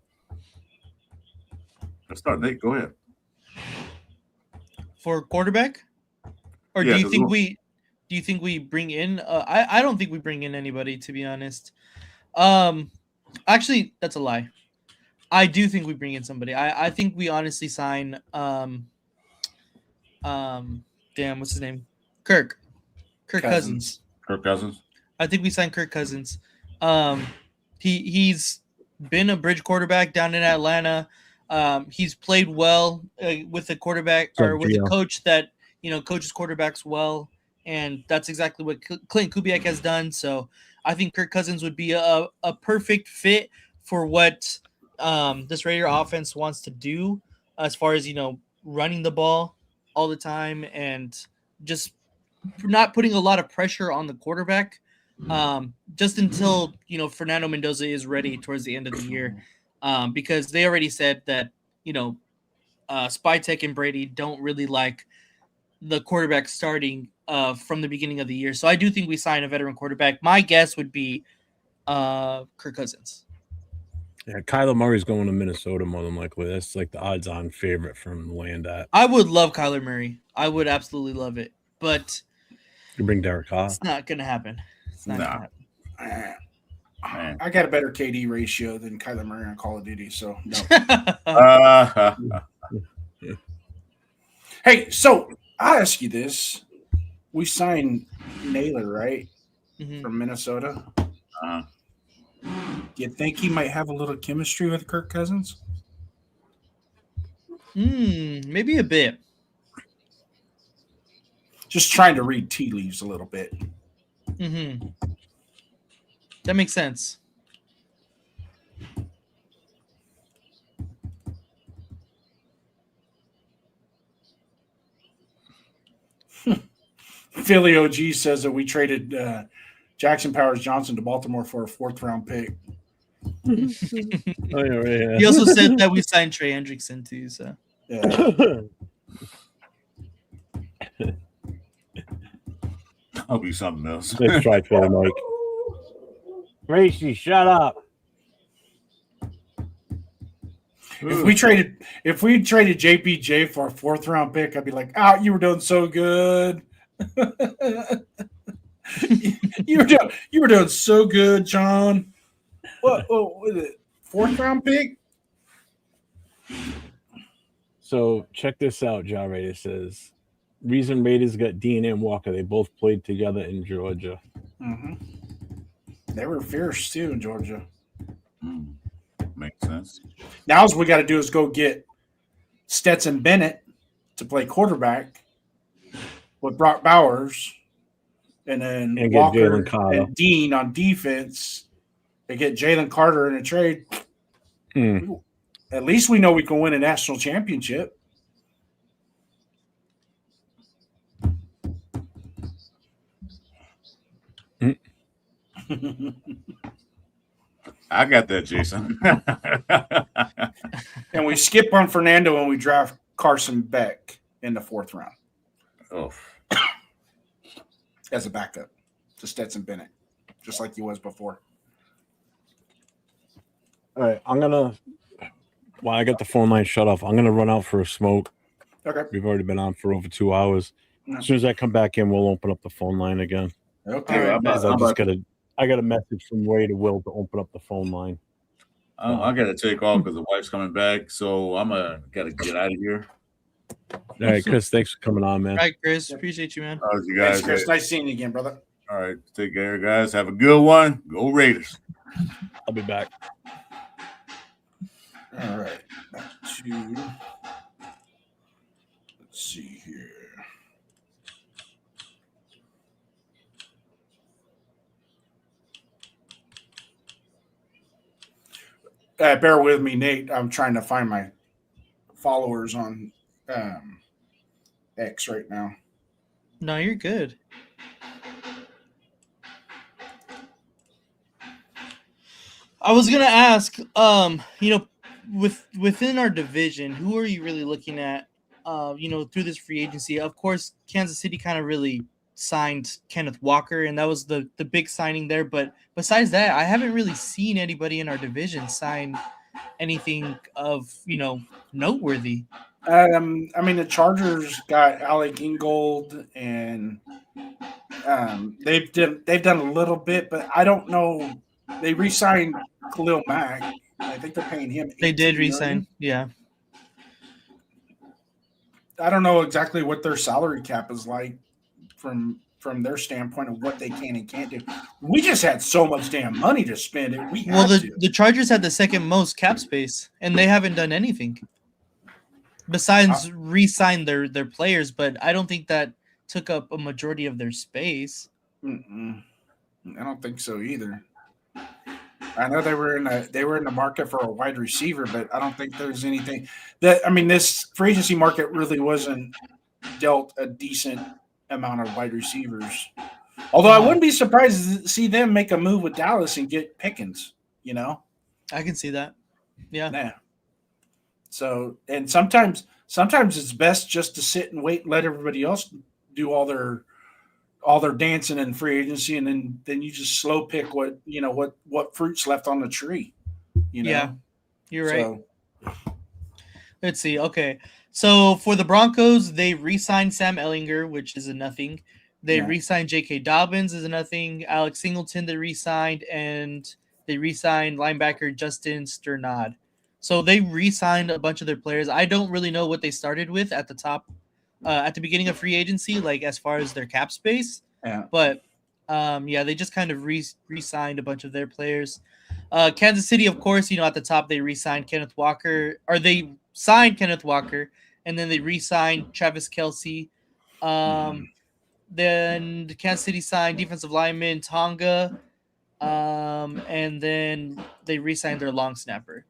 Let's start, Nate. Go ahead. For quarterback, or Yeah, do you think we bring in? I don't think we bring in anybody, to be honest. Actually, that's a lie. I do think we bring in somebody. I think we honestly sign damn, what's his name? Kirk Cousins. Kirk Cousins. I think we signed Kirk Cousins. He's been a bridge quarterback down in Atlanta. He's played well with a quarterback or with a coach that coaches quarterbacks well, and that's exactly what Clint Kubiak has done. So I think Kirk Cousins would be a perfect fit for what this Raider offense wants to do, as far as running the ball all the time and just not putting a lot of pressure on the quarterback. Just until Fernando Mendoza is ready towards the end of the year, because they already said that Spytek and Brady don't really like the quarterback starting from the beginning of the year. So I do think we sign a veteran quarterback. My guess would be Kirk Cousins. Yeah, Kyler Murray's going to Minnesota more than likely. That's like the odds-on favorite from the land at. I would love Kyler Murray. I would absolutely love it, but you bring Derek Carr. It's not going to happen. It's not going to happen. I got a better KD ratio than Kyler Murray on Call of Duty, so no. Hey, so I ask you this: we signed Naylor, right, from Minnesota. Do you think he might have a little chemistry with Kirk Cousins? Maybe a bit. Just trying to read tea leaves a little bit. That makes sense. Philly OG says that we traded Jackson Powers Johnson to Baltimore for a 4th-round pick. He also said that we signed Trey Hendrickson too. So I'll be something else. Let's try Philly Mike. Gracie, shut up. If we traded JPJ for a 4th-round pick, I'd be like, you were doing so good. you were doing so good, John. What was it? 4th-round pick? So check this out, Ja Raider says. Reason Raiders got Dean and Walker. They both played together in Georgia. They were fierce too in Georgia. Makes sense. Now all we got to do is go get Stetson Bennett to play quarterback with Brock Bowers, and then Walker and Dean on defense. They get Jalen Carter in a trade. At least we know we can win a national championship. I got that, Jason. And we skip on Fernando and we draft Carson Beck in the 4th round. Oh, as a backup to Stetson Bennett, just like he was before. All right, while I got the phone line shut off, I'm gonna run out for a smoke. Okay. We've already been on for over 2 hours. As soon as I come back in, we'll open up the phone line again. Okay. I got a message from Ray to Will to open up the phone line. I got to take off because the wife's coming back, so I'm got to get out of here. All right, Chris, thanks for coming on, man. All right, Chris, appreciate you, man. All right, you guys. Thanks, Chris. Nice seeing you again, brother. All right, take care, guys. Have a good one. Go Raiders. I'll be back. All right, back to let's see here. Bear with me, Nate. I'm trying to find my followers on X right now. No, you're good. I was gonna ask, within our division, who are you really looking at? Through this free agency. Of course, Kansas City kind of really signed Kenneth Walker, and that was the big signing there. But besides that, I haven't really seen anybody in our division sign anything of noteworthy. I mean, the Chargers got Alec Ingold, and they've done a little bit, but I don't know. They re-signed Khalil Mack. I think they're paying him. They did $18 resign, million. yeah. I don't know exactly what their salary cap is like from their standpoint of what they can and can't do. We just had so much damn money to spend it. The Chargers had the second most cap space, and they haven't done anything besides re-sign their players. But I don't think that took up a majority of their space. I don't think so either. I know they were in the market for a wide receiver, but I don't think there's anything that. I mean, this free agency market really wasn't dealt a decent amount of wide receivers. Although I wouldn't be surprised to see them make a move with Dallas and get Pickens. I can see that. Yeah. So, and sometimes it's best just to sit and wait and let everybody else do all their dancing in free agency, and then you just slow pick what fruit's left on the tree. Yeah, you're right. Let's see. Okay, so for the Broncos, they re-signed Sam Ellinger, which is a nothing. They re-signed J.K. Dobbins as a nothing. Alex Singleton they re-signed, and they re-signed linebacker Justin Sternad. So they re-signed a bunch of their players. I don't really know what they started with at the top, at the beginning of free agency, like as far as their cap space. Yeah. But they just kind of re-signed a bunch of their players. Kansas City, of course, at the top they re-signed Kenneth Walker, or they signed Kenneth Walker, and then they re-signed Travis Kelce. Then the Kansas City signed defensive lineman Tonga, and then they re-signed their long snapper.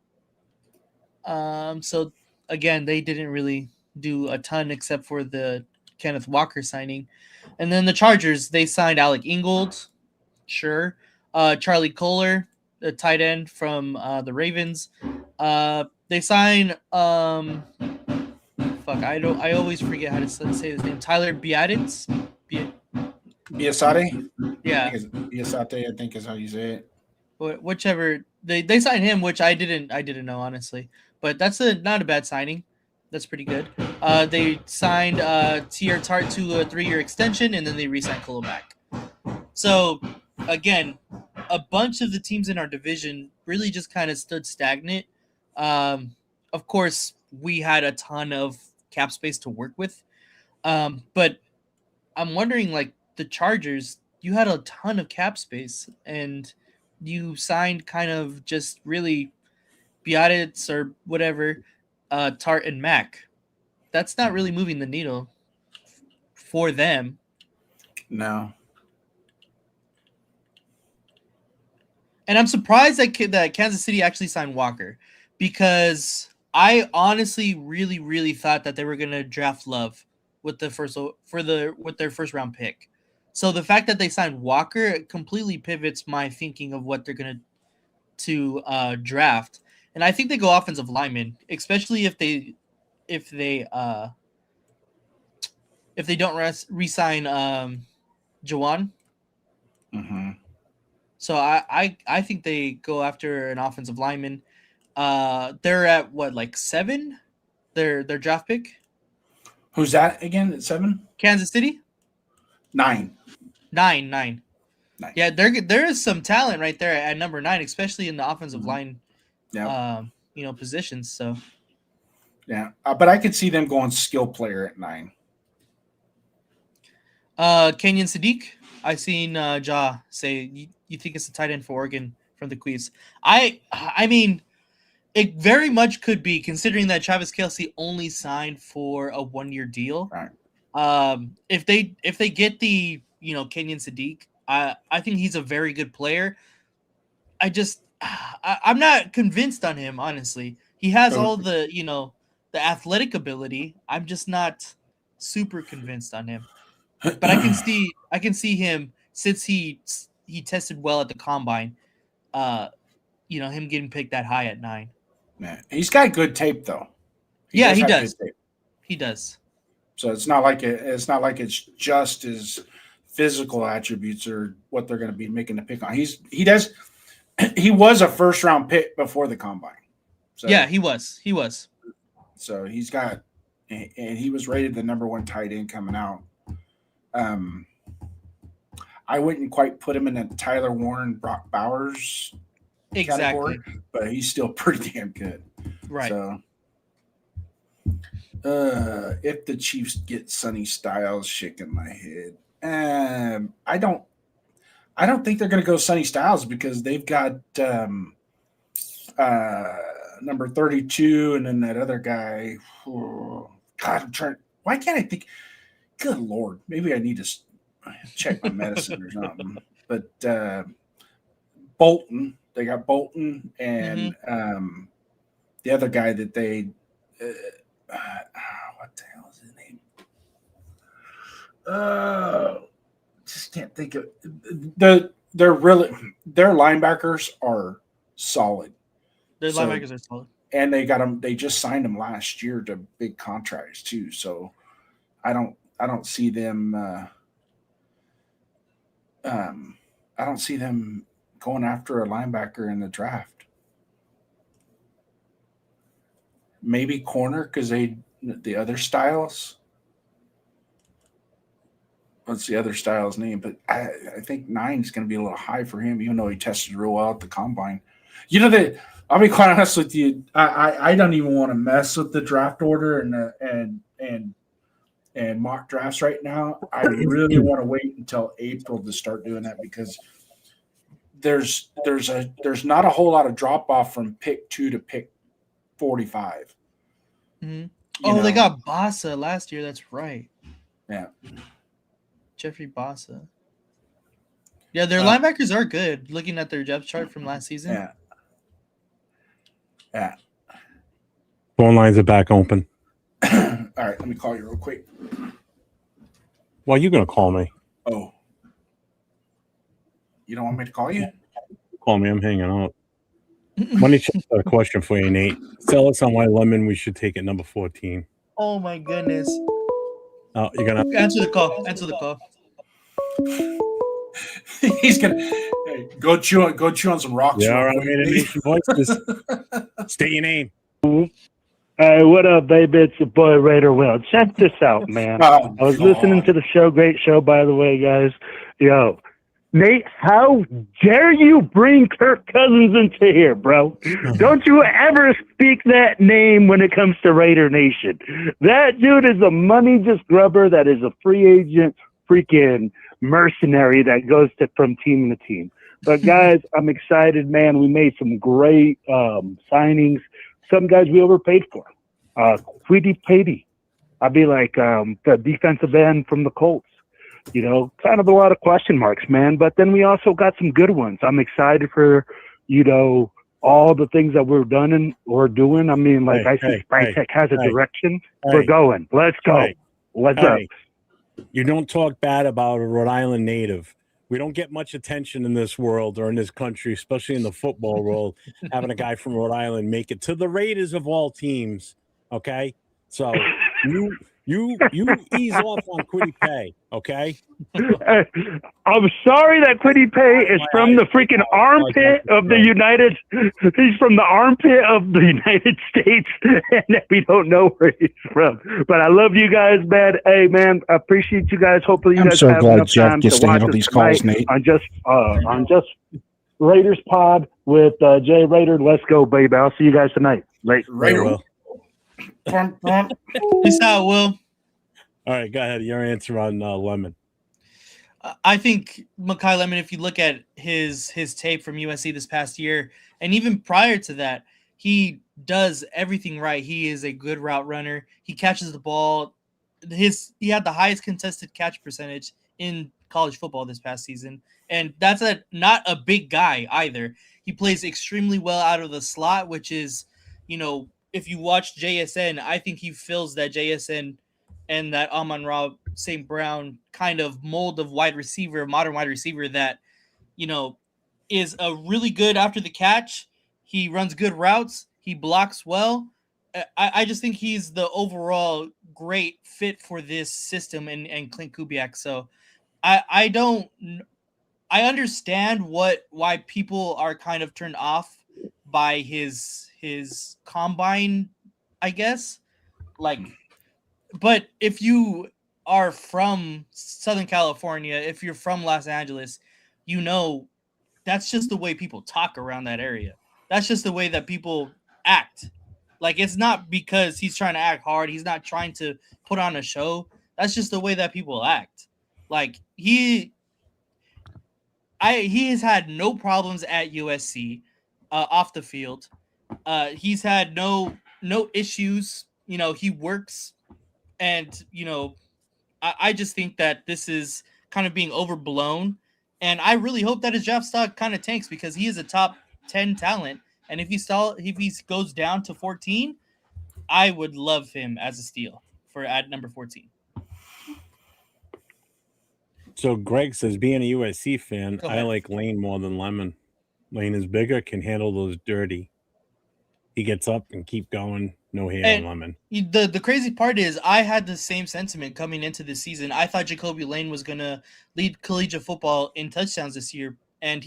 So again, they didn't really do a ton except for the Kenneth Walker signing. And then the Chargers, they signed Alec Ingold, sure. Charlie Kohler, the tight end from the Ravens. They signed I always forget how to say his name. Tyler Biadasz. Biasate? Yeah. Biasate, I think is how you say it. Whichever. They signed him, which I didn't know, honestly. But that's not a bad signing. That's pretty good. They signed T.R. Tart to a 3-year extension, and then they re-signed Khalil Mack. So, again, a bunch of the teams in our division really just kind of stood stagnant. Of course, we had a ton of cap space to work with. But I'm wondering, like, the Chargers, you had a ton of cap space, and you signed kind of just really Biadasz or whatever, Tart and Mack. That's not really moving the needle for them. No. And I'm surprised that Kansas City actually signed Walker, because I honestly really, really thought that they were going to draft Love with their first round pick. So the fact that they signed Walker completely pivots my thinking of what they're going to draft. And I think they go offensive lineman, especially if they don't re-sign Jawan. Mm-hmm. So I think they go after an offensive lineman. They're at what, like 7? Their draft pick. Who's that again? At 7? Kansas City. 9. 9. Yeah, there is some talent right there at number 9, especially in the offensive line. Yeah. Positions. So. Yeah, but I could see them going skill player at 9. Kenyon Sadiq. I seen Ja say you think it's a tight end for Oregon from the quiz. I mean, it very much could be, considering that Travis Kelce only signed for a 1-year deal. Right. If they get the Kenyon Sadiq, I think he's a very good player. I'm not convinced on him, honestly. He has all the athletic ability. I'm just not super convinced on him. But I can see him, since he tested well at the combine, him getting picked that high at 9. Man, he's got good tape though. He does. He does. So it's not like it's just his physical attributes or what they're going to be making the pick on. He was a first round pick before the combine. So, yeah, he was. So he's got, and he was rated the number 1 tight end coming out. I wouldn't quite put him in a Tyler Warren, Brock Bowers category, but he's still pretty damn good. Right. So, if the Chiefs get Sonny Styles, shaking my head. I don't think they're going to go Sonny Styles because they've got number 32 and then that other guy. Oh, God, I'm trying. Why can't I think? Good Lord, maybe I need to check my medicine or something. But Bolton, they got Bolton and the other guy that they. What the hell is his name? Just can't think of their linebackers are solid. Their linebackers are solid, and they got them. They just signed them last year to big contracts too. So I don't see them. I don't see them going after a linebacker in the draft. Maybe corner because the other Styles. What's the other Styles' name? But I think 9 is going to be a little high for him, even though he tested real well at the combine. You know that I'll be quite honest with you. I don't even want to mess with the draft order and mock drafts right now. I really want to wait until April to start doing that because there's not a whole lot of drop off from pick 2 to pick 45. Mm-hmm. They got Bossa last year. That's right. Yeah. Jeffrey Bossa. Yeah, their linebackers are good. Looking at their depth chart from last season. Yeah. Yeah. Phone lines are back open. All right, let me call you real quick. Well, you're going to call me. Oh. You don't want me to call you? Call me. I'm hanging out. Money Chip's got a question for you, Nate. Tell us on why Lemon we should take at number 14. Oh, my goodness. Oh, you're going to answer the call. He's gonna go chew on some rocks. Yeah, all right, Nation voices. State your name. Hey, what up, baby? It's your boy Raider Will. Check this out, man. I was listening to the show. Great show, by the way, guys. Yo, Nate, how dare you bring Kirk Cousins into here, bro? Don't you ever speak that name when it comes to Raider Nation. That dude is a money just grubber that is a free agent freaking mercenary that goes from team to team. But, guys, I'm excited, man. We made some great signings. Some guys we overpaid for. Quiddy Patey. I'd be like the defensive end from the Colts. You know, kind of a lot of question marks, man. But then we also got some good ones. I'm excited for, all the things that we're doing. I mean, I see Spytech has a direction. We're going. Let's go. What's up? You don't talk bad about a Rhode Island native. We don't get much attention in this world or in this country, especially in the football world, having a guy from Rhode Island make it to the Raiders of all teams. Okay? So you ease off on Quiddy Pay, okay? I'm sorry that Quiddy Pay is from the freaking armpit of the United. He's from the armpit of the United States, and we don't know where he's from. But I love you guys, man. Hey, man, I appreciate you guys. Hopefully, you guys have enough time to watch these calls, Nate. On just Raiders Pod with Jay Raider. Let's go, baby. I'll see you guys tonight. Raider. Peace out, Will. All right, go ahead. Your answer on Lemon. I think Mekhi Lemon, if you look at his tape from USC this past year, and even prior to that, he does everything right. He is a good route runner. He catches the ball. He had the highest contested catch percentage in college football this past season, and that's not a big guy either. He plays extremely well out of the slot, which is, if you watch JSN, I think he fills that JSN and that Amon-Ra St. Brown kind of mold of wide receiver, modern wide receiver that, is a really good after the catch. He runs good routes. He blocks well. I just think he's the overall great fit for this system and Clint Kubiak. So I understand why people are kind of turned off by his combine, I guess. But if you are from Southern California, if you're from Los Angeles, that's just the way people talk around that area. That's just the way that people act. It's not because he's trying to act hard. He's not trying to put on a show. That's just the way that people act. He has had no problems at USC off the field. He's had no issues. He works, and I just think that this is kind of being overblown. And I really hope that his draft stock kind of tanks, because he is a top 10 talent. And if he goes down to 14, I would love him as a steal at number 14. So Greg says, being a USC fan, I like Lane more than Lemon. Lane is bigger, can handle those dirty. He gets up and keep going. No hair on Lemon. The crazy part is I had the same sentiment coming into the season. I thought Jacoby Lane was going to lead collegiate football in touchdowns this year. And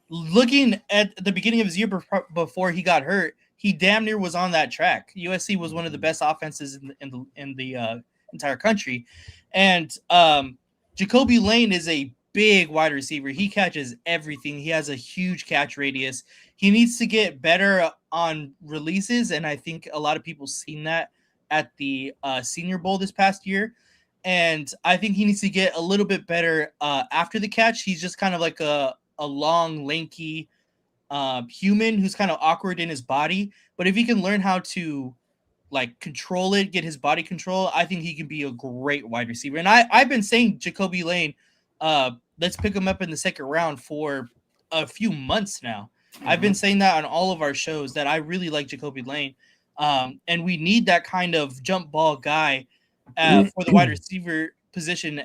looking at the beginning of his year before he got hurt, he damn near was on that track. USC was one of the best offenses in the entire country. And Jacoby Lane is a big wide receiver. He catches everything. He has a huge catch radius. He needs to get better on releases, and I think a lot of people seen that at the Senior Bowl this past year. And I think he needs to get a little bit better after the catch. He's just kind of like a long, lanky human who's kind of awkward in his body. But if he can learn how to control it, get his body control, I think he can be a great wide receiver. And I've been saying Jacoby Lane, let's pick him up in the second round for a few months now. Mm-hmm. I've been saying that on all of our shows, that I really like Jacoby Lane. And we need that kind of jump ball guy for the wide receiver position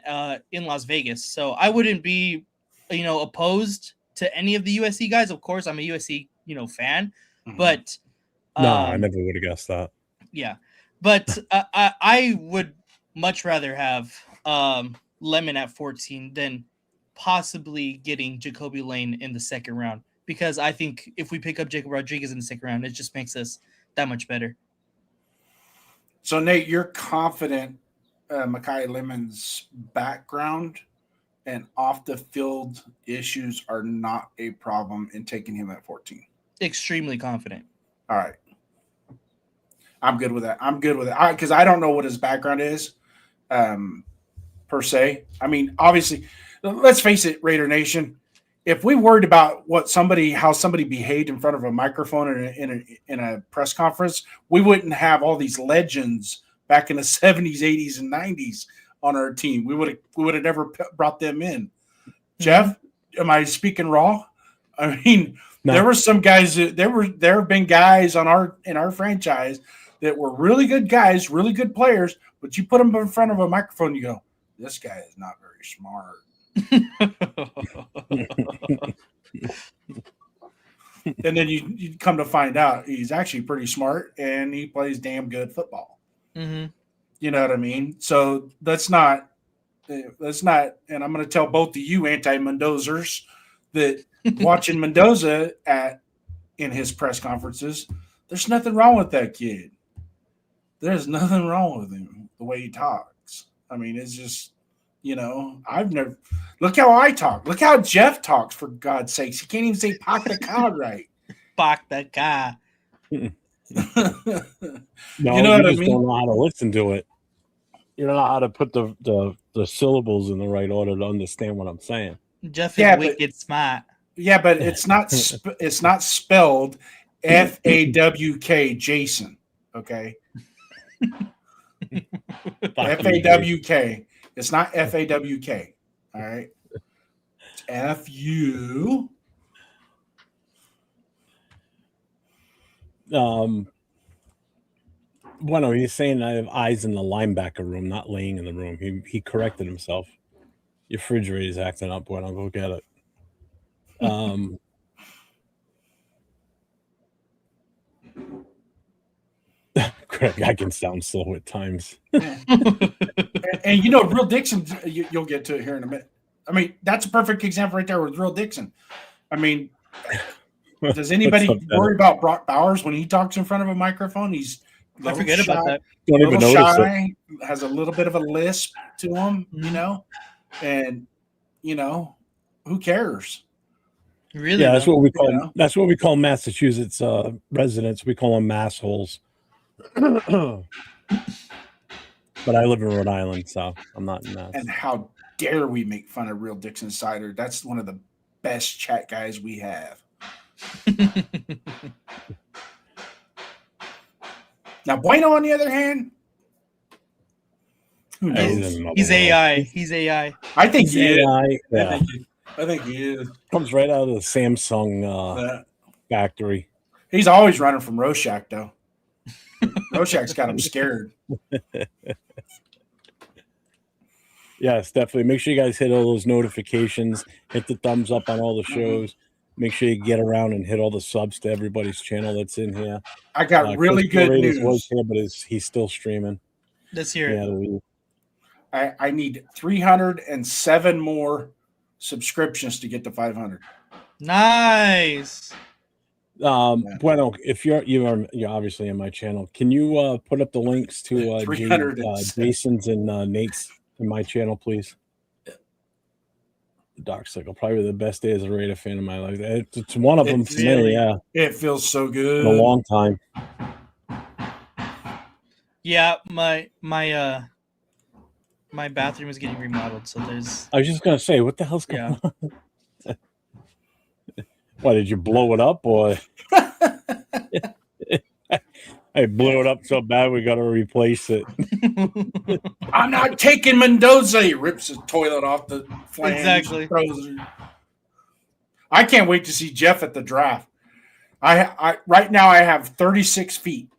in Las Vegas. So I wouldn't be, opposed to any of the USC guys. Of course, I'm a USC, fan, mm-hmm. But no, I never would have guessed that. Yeah, but I would much rather have Lemon at 14 than possibly getting Jacoby Lane in the second round, because I think if we pick up Jacob Rodriguez in the second round, it just makes us that much better. So, Nate, you're confident Mekhi Lemon's background and off-the-field issues are not a problem in taking him at 14? Extremely confident. All right. I'm good with that. Because I don't know what his background is, per se. I mean, obviously, let's face it, Raider Nation. If we worried about how somebody behaved in front of a microphone in a press conference, we wouldn't have all these legends back in the 70s, 80s, and 90s on our team. We would have never brought them in. Jeff, am I speaking raw? I mean, no. There were some guys. There have been guys in our franchise that were really good guys, really good players, but you put them in front of a microphone, you go, this guy is not very smart. And then you come to find out he's actually pretty smart and he plays damn good football. Mm-hmm. You know what I mean? So that's not, and I'm going to tell both of you anti-Mendozers that watching Mendoza in his press conferences, there's nothing wrong with that kid. There's nothing wrong with him, the way he talks. I mean, it's just, look how I talk. Look how Jeff talks, for God's sakes. He can't even say "Pak the car" right. Pak the car. No, you know what I mean? Don't know how to listen to it. You don't know how to put the syllables in the right order to understand what I'm saying. Jeff is wicked smart. Yeah, but it's not spelled F-A-W-K, Jason. Okay. F-A-W-K. It's not F-A-W-K. All right. It's F-U. Bueno, he's saying I have eyes in the linebacker room, not laying in the room. He corrected himself. Your refrigerator's acting up. Bueno, go get it. Greg, I can sound slow at times. and you know, Real Dixon, you'll get to it here in a minute. I mean, that's a perfect example right there with Real Dixon. I mean, does anybody worry about Brock Bowers when he talks in front of a microphone? I forget shy, about that. Don't even notice shy, has a little bit of a lisp to him, you know, and you know, who cares? Really? Yeah, that's though. what we call that's what we call Massachusetts residents. We call them massholes. But I live in Rhode Island, so I'm not in Mass. And how dare we make fun of Real Dixon Cider? That's one of the best chat guys we have. Now, Bueno, on the other hand, who knows? He's AI. He's AI. I think He's he is. AI. Yeah. I think he is. Comes right out of the Samsung factory. He's always running from Rorschach, though. Rorschach's got him scared. Yes, definitely. Make sure you guys hit all those notifications. Hit the thumbs up on all the shows. Make sure you get around and hit all the subs to everybody's channel that's in here. I got really good news. Was here, but he's still streaming. Let's hear it. I need 307 more subscriptions to get to 500. Nice. Bueno, if you're obviously in my channel, can you put up the links to Jason's and Nate's in my channel, please? Dark Cycle, probably the best day as a Raider fan in my life. It's one of them for me. Yeah, it feels so good. In a long time. Yeah, my bathroom is getting remodeled, so there's. I was just gonna say, what the hell's going on? Why did you blow it up, or? I blew it up so bad we got to replace it. I'm not taking Mendoza. He rips his toilet off the flange. Exactly. I can't wait to see Jeff at the draft. I right now I have 36 feet.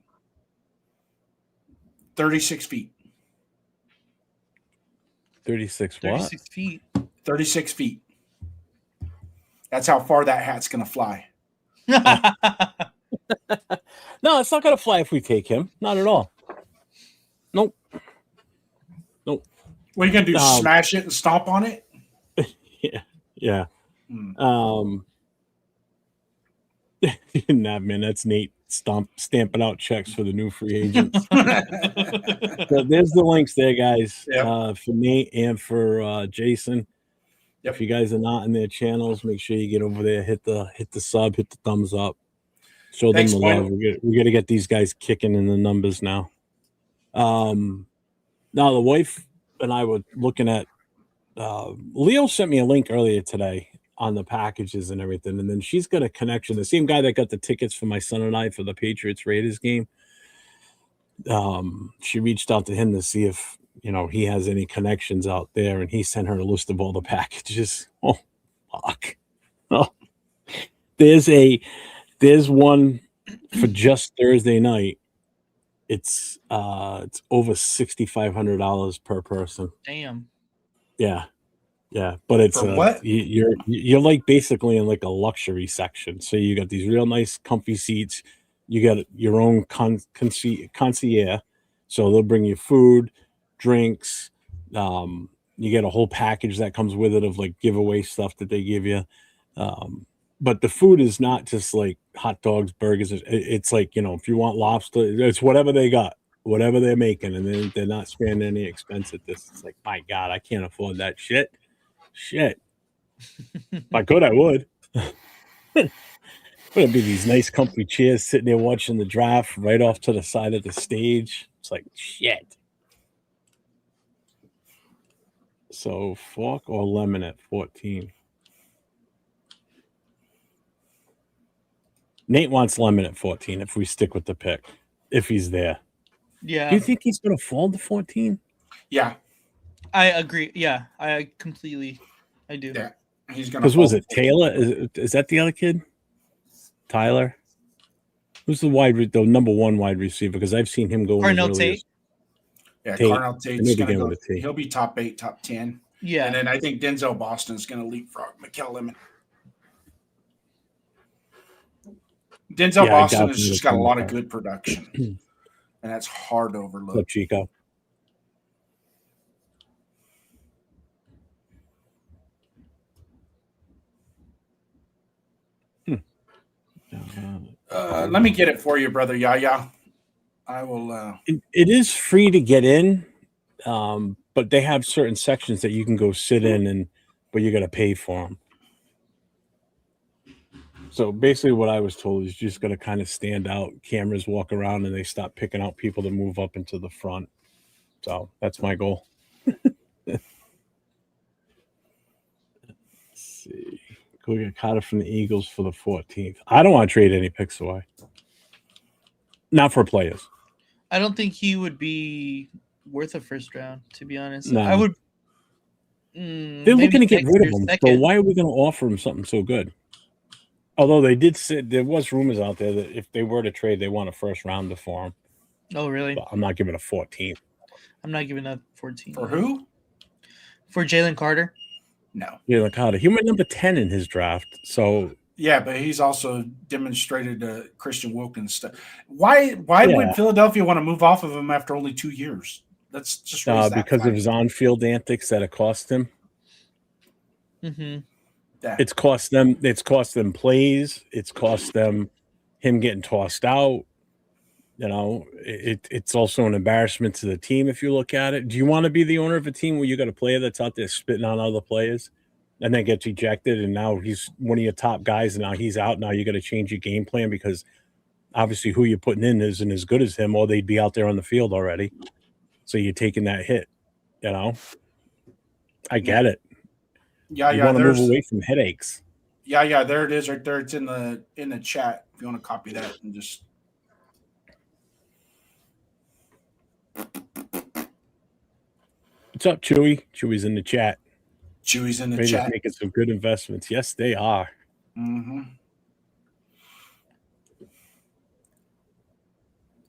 36 feet. 36 what? 36 feet. 36 feet. That's how far that hat's going to fly. No, it's not going to fly if we take him. Not at all. Nope. What are you going to do? Smash it and stomp on it? Yeah. Nah, man, that's Nate stamping out checks for the new free agents. So there's the links there, guys. Yep. For Nate and for Jason. Yep. If you guys are not in their channels, make sure you get over there, hit the sub, hit the thumbs up. Show them the love. We got to get these guys kicking in the numbers now. Now the wife and I were looking at. Leo sent me a link earlier today on the packages and everything, and then she's got a connection. The same guy that got the tickets for my son and I for the Patriots Raiders game. She reached out to him to see if he has any connections out there, and he sent her a list of all the packages. Oh, fuck! Oh, there's one for just Thursday night. It's over $6,500 per person. Damn. Yeah, but it's what? You're like basically in like a luxury section. So you got these real nice, comfy seats. You got your own concierge, so they'll bring you food, drinks. You get a whole package that comes with it of like giveaway stuff that they give you. But the food is not just like hot dogs, burgers. It's like, if you want lobster, it's whatever they got, whatever they're making. And they're not spending any expense at this. It's like, my God, I can't afford that shit. If I could, I would. Would it be these nice comfy chairs sitting there watching the draft right off to the side of the stage? It's like, shit. So fork or lemon at 14? Nate wants lemon at 14 if we stick with the pick, if he's there. Yeah. Do you think he's going to fall to 14? Yeah. I agree. Yeah, I do. Yeah. He's going to. Because was it Taylor? Is that the other kid? Tyler? Who's the number one wide receiver? Because I've seen him go Carnell as early Tate. as Yeah, Tate. Carnell Tate's Maybe going to again go. with a T. He'll be top 8, top 10. Yeah. And then I think Denzel Boston's going to leapfrog Mikael Lemon. Denzel Boston has just got a lot of good production. And that's hard to overlook. Flip Chico. Let me get it for you, brother Yaya. I will. It is free to get in, but they have certain sections that you can go sit in, but you got to pay for them. So basically, what I was told is you just got to kind of stand out. Cameras walk around, and they stop picking out people to move up into the front. So that's my goal. Let's see. Go get Carter from the Eagles for the 14th. I don't want to trade any picks away. Not for players. I don't think he would be worth a first round, to be honest. No. I would. They're looking to get rid of him. So why are we going to offer him something so good? Although they did say there was rumors out there that if they were to trade, they want a first rounder for him. Oh, really? But I'm not giving a 14th. I'm not giving a 14. For who? For Jalen Carter. No. Jalen Carter. He went number 10 in his draft. So yeah, but he's also demonstrated Christian Wilkins stuff. Why would Philadelphia want to move off of him after only 2 years? Let's just raise that because of his on-field antics that it cost him. Mm-hmm. It's cost them. It's cost them plays. It's cost them him getting tossed out. You know, it's also an embarrassment to the team if you look at it. Do you want to be the owner of a team where you got a player that's out there spitting on other players and then gets ejected, and now he's one of your top guys, and now he's out? Now you got to change your game plan because obviously who you're putting in isn't as good as him, or they'd be out there on the field already. So you're taking that hit. You know, I get it. Yeah, you want to move away from headaches. Yeah, there it is right there. It's in the chat. If you want to copy that and just. What's up, Chewy? Chewy's in the chat. Chewy's in the Maybe chat. Making some good investments. Yes, they are. Mm-hmm.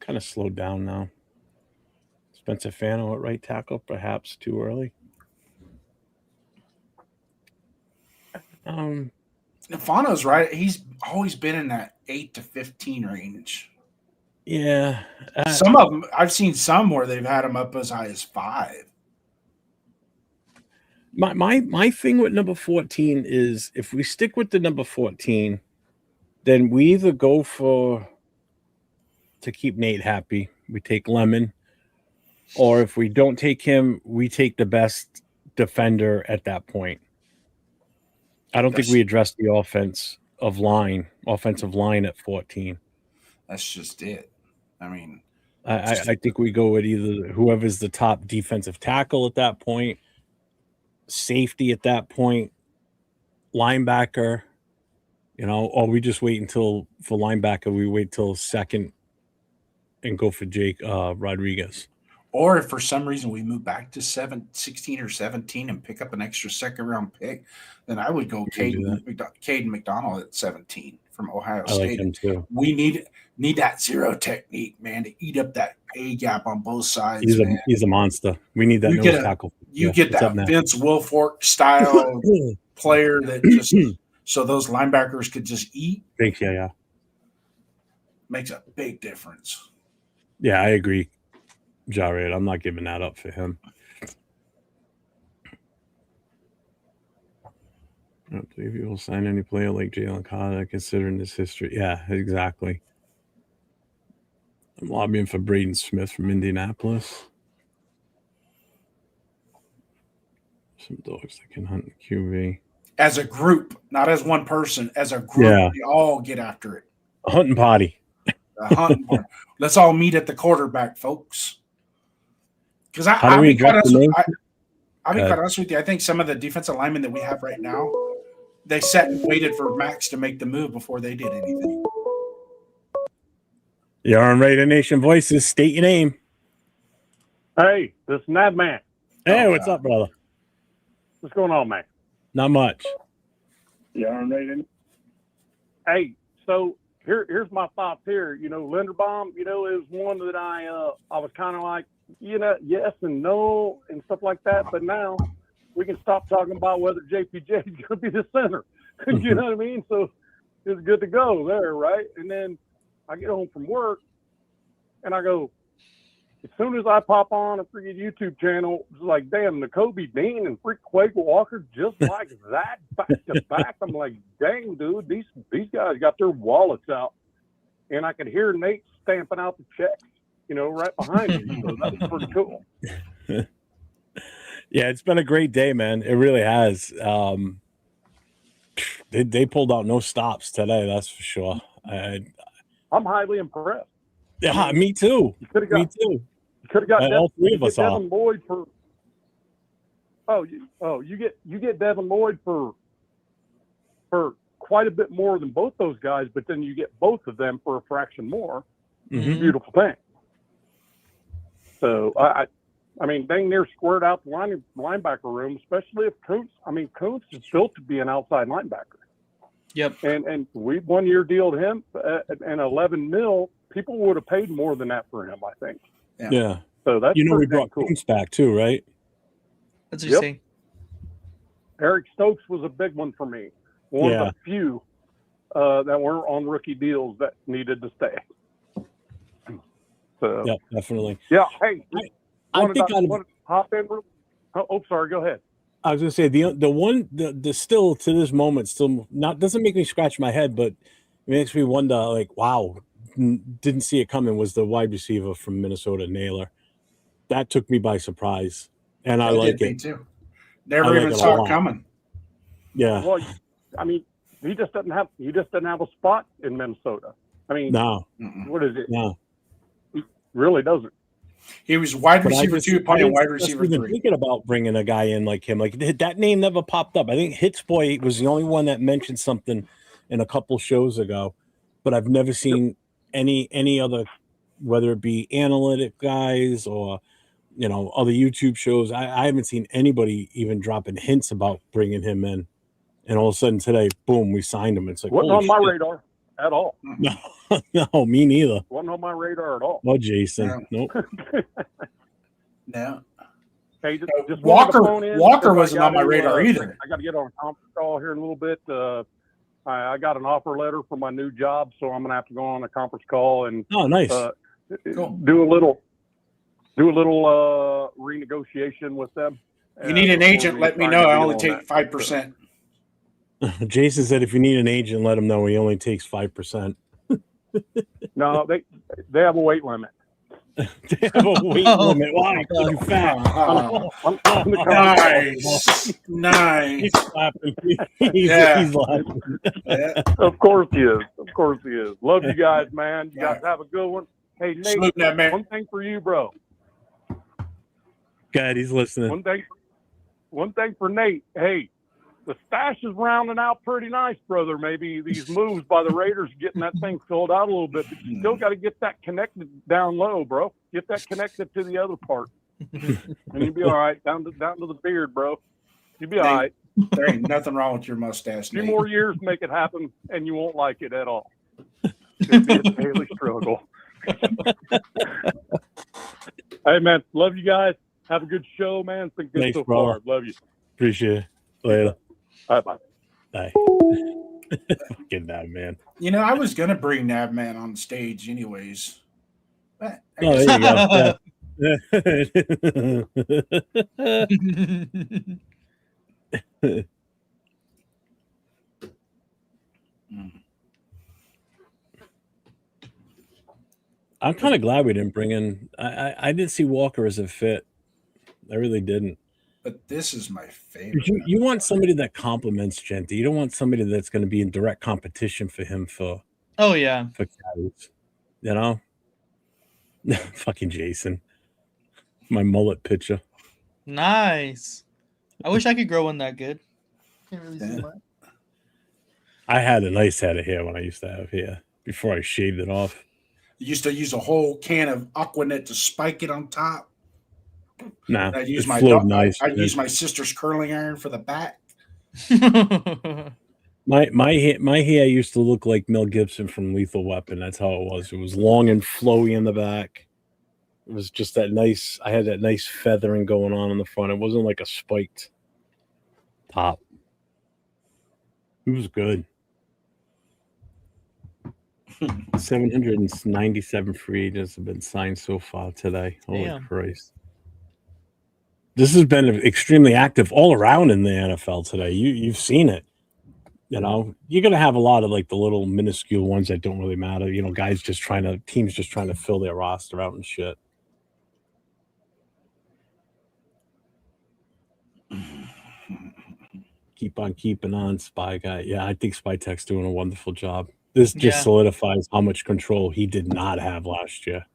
Kind of slowed down now. Spencer Fano at right tackle, perhaps too early. Fano's right. He's always been in that 8 to 15 range. Yeah. Some of them, I've seen some where they've had him up as high as 5. My thing with number 14 is if we stick with the number 14, then we either go to keep Nate happy, we take Lemon, or if we don't take him, we take the best defender at that point. I don't think we address the offensive line at 14. That's just it. I mean, I think we go with either whoever's the top defensive tackle at that point, safety at that point, linebacker, or we just wait for linebacker. We wait till second and go for Jake Rodriguez. Or if for some reason we move back to 16 or 17 and pick up an extra second-round pick, then I would go Caden McDonald at 17 from Ohio State. I like him too. We need that zero technique, man, to eat up that A gap on both sides. He's a monster. We need that nose tackle. You get that Vince Wilfork style player that just so those linebackers could just eat. Yeah. Makes a big difference. Yeah, I agree. Jared, I'm not giving that up for him. I don't believe he will sign any player like Jalen Carter, considering his history. Yeah, exactly. I'm lobbying for Braden Smith from Indianapolis. Some dogs that can hunt the QB. As a group, not as one person. As a group, we all get after it. A hunting party. A hunting party. Let's all meet at the quarterback, folks. Because I'll be quite honest with you. I think some of the defensive linemen that we have right now, they sat and waited for Max to make the move before they did anything. You're on Raider Nation Voices. State your name. Hey, this is Madman. Hey, what's up, brother? What's going on, man? Not much. Yeah, I'm Raider. Hey, so here's my thoughts here. Linderbaum, is one that I was kind of like, yes and no and stuff like that. But now we can stop talking about whether JPJ is going to be the center. You know what I mean? So it's good to go there, right? And then I get home from work and I go, as soon as I pop on a freaking YouTube channel, it's like, damn, Nakobe Dean and freak Quake Walker just like that, back to back. I'm like, dang, dude, these guys got their wallets out. And I could hear Nate stamping out the checks, right behind me. So that was pretty cool. Yeah, it's been a great day, man. It really has. They pulled out no stops today, that's for sure. I'm highly impressed. Yeah, me too. Me too. You could have got all three of us Devin Lloyd for. You get Devin Lloyd for quite a bit more than both those guys, but then you get both of them for a fraction more. Mm-hmm. Beautiful thing. So I mean, dang near squared out the linebacker room, especially if Kuntz is built to be an outside linebacker. Yep. And we 1 year dealed him and 11 mil. People would have paid more than that for him, I think. Yeah. So that's we brought cool. Kuntz back too, right? That's what you're saying. Eric Stokes was a big one for me. One of the few that weren't on rookie deals that needed to stay. So yeah, definitely. Yeah. Hey, I think I'd hop in. Sorry. Go ahead. I was gonna say the still to this moment still not doesn't make me scratch my head, but it makes me wonder. Like, wow, didn't see it coming. Was the wide receiver from Minnesota, Naylor? That took me by surprise, and I like it. Me too. Never even saw it coming. Yeah. Well, I mean, he just doesn't have a spot in Minnesota. I mean, no. What is it? No. He really doesn't. He was wide receiver 2, playing wide receiver 3. Thinking about bringing a guy in like him, like that name never popped up. I think Hitzboy was the only one that mentioned something in a couple shows ago, but I've never seen any other, whether it be analytic guys or other YouTube shows. I haven't seen anybody even dropping hints about bringing him in, and all of a sudden today, boom, we signed him. It's like wasn't on my radar at all. No, me neither. Wasn't on my radar at all. No, Jason. Nope. No. Hey, just Walker wasn't on my radar either. I got to get on a conference call here in a little bit. I got an offer letter for my new job, so I'm going to have to go on a conference call and nice. Cool. do a little renegotiation with them. You need an agent, let me know. I only take 5%. Jason said if you need an agent, let him know he only takes 5%. No, they have a weight limit. They have a weight limit. Why? Because you're fat. Nice. He's laughing. He's laughing. Of course he is. Love you guys, man. You guys have a good one. Hey, Nate, one thing for you, bro. God, he's listening. One thing for Nate. Hey, the stash is rounding out pretty nice, brother. Maybe these moves by the Raiders getting that thing filled out a little bit, but you still got to get that connected down low, bro. Get that connected to the other part, and you'll be all right. Down to the beard, bro. You'll be all right. There ain't nothing wrong with your mustache. 2 more years make it happen, and you won't like it at all. It'll be a daily struggle. Hey, man, love you guys. Have a good show, man. It's been good so far. Love you. Appreciate it. Later. All right, bye. Bye. Get that, man. I was gonna bring Navman on stage anyways. There you go. I'm kind of glad we didn't bring in. I didn't see Walker as a fit. I really didn't. But this is my favorite. You want somebody that complements Genty. You don't want somebody that's going to be in direct competition for him for. Oh yeah. For carries, fucking Jason, my mullet picture. Nice. I wish I could grow one that good. Can't really see that. I had a nice head of hair when I used to have hair before I shaved it off. You used to use a whole can of Aquanet to spike it on top. Nah, I'd use nice. I'd use my sister's curling iron for the back. My hair used to look like Mel Gibson from Lethal Weapon. That's how it was. It was long and flowy in the back. It was just that nice. I had that nice feathering going on in the front. It wasn't like a spiked top. It was good. 797 free agents have been signed so far today. Holy Christ. This has been extremely active all around in the NFL today. You've seen it. You know, you're going to have a lot of like the little minuscule ones that don't really matter. You know, teams just trying to fill their roster out and shit. Keep on keeping on, Spy Guy. Yeah, I think Spy Tech's doing a wonderful job. This just solidifies how much control he did not have last year.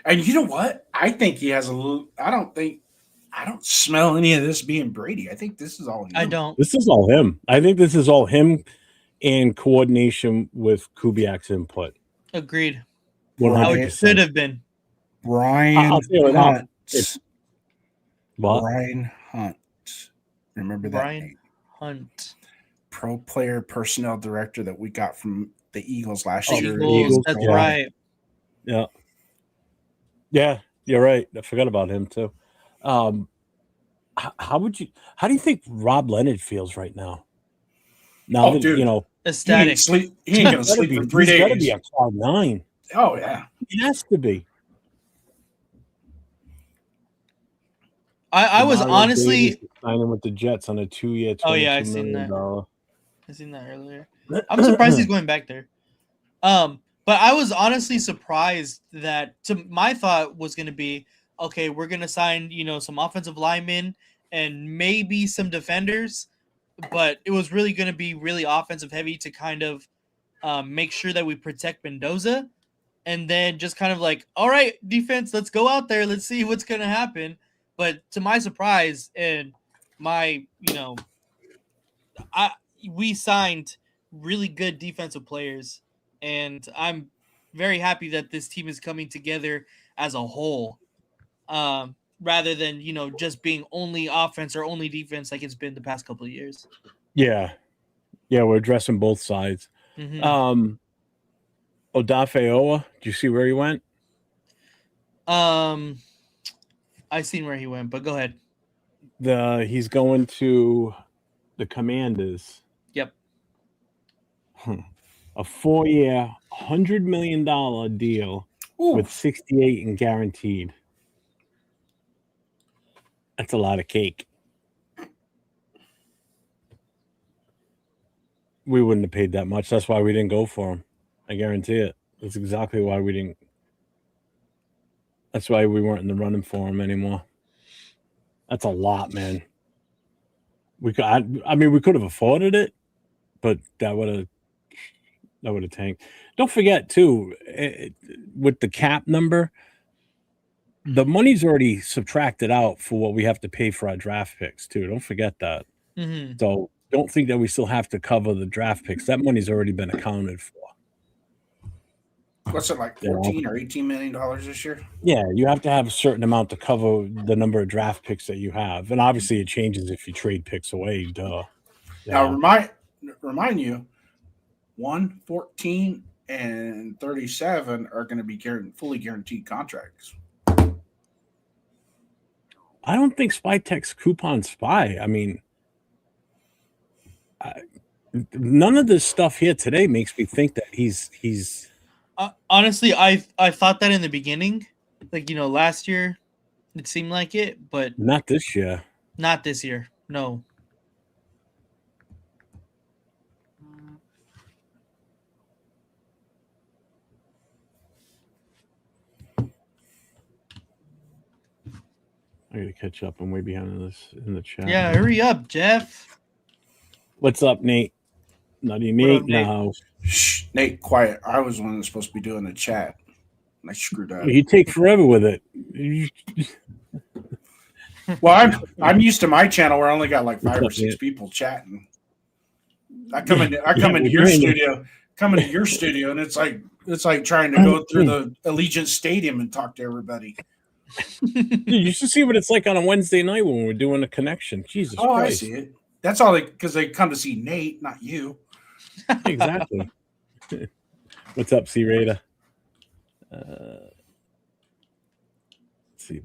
And you know what? I think he has a little. I don't smell any of this being Brady. I think this is all him. I don't. This is all him. I think this is all him in coordination with Kubiak's input. Agreed. 100%. How it should have been. Brian Hunt. What? Brian Hunt. Remember that Brian name? Hunt. Pro player personnel director that we got from the Eagles last year. Eagles, that's right. Yeah. Yeah, you're right. I forgot about him too. How do you think Rob Leonard feels right now? Now that, dude, you know, ecstatic. He ain't gonna sleep for 3 days. He's gotta be a cloud 9. Oh yeah. He has to be. I was honestly signing with the Jets on a 2-year. Oh yeah, I seen that. I seen that earlier. I'm surprised he's going back there. But I was honestly surprised that my thought was going to be, okay, we're going to sign, some offensive linemen and maybe some defenders, but it was really going to be really offensive heavy to kind of make sure that we protect Mendoza, and then just kind of like, all right, defense, let's go out there. Let's see what's going to happen. But to my surprise and my, we signed really good defensive players, and I'm very happy that this team is coming together as a whole, rather than, just being only offense or only defense like it's been the past couple of years. Yeah. Yeah, we're addressing both sides. Mm-hmm. Odafeoa, do you see where he went? I seen where he went, but go ahead. He's going to the Commanders. Yep. A 4-year, $100 million deal with 68 in guaranteed. That's a lot of cake. We wouldn't have paid that much. That's why we didn't go for him. I guarantee it. That's exactly why we didn't. That's why we weren't in the running for him anymore. That's a lot, man. We could have afforded it, but that would have tanked. Don't forget too, with the cap number, the money's already subtracted out for what we have to pay for our draft picks too. Don't forget that. Mm-hmm. So don't think that we still have to cover the draft picks. That money's already been accounted for. What's it like, 14 or $18 million this year? Yeah, you have to have a certain amount to cover the number of draft picks that you have, and obviously it changes if you trade picks away. Duh. Now remind you, 1, 14, and 37 are going to be fully guaranteed contracts. I don't think Spy Tech's coupon Spy. I mean, none of this stuff here today makes me think that he's. Honestly, I thought that in the beginning, like, last year, it seemed like it, but not this year. Not this year. No. I gotta catch up. I'm way behind this in the chat. Yeah, hurry up, Jeff. What's up, Nate? Nutty Nate now. Shh, Nate, quiet. I was the one that's supposed to be doing the chat. I screwed up. You take forever with it. Well, I'm used to my channel where I only got like 5 or 6 people chatting. I come into your studio, and it's like trying to go through the Allegiant Stadium and talk to everybody. You should see what it's like on a Wednesday night when we're doing a connection. Jesus Christ. I see it. That's all because they come to see Nate, not you. Exactly. What's up, C Raider? Let's see.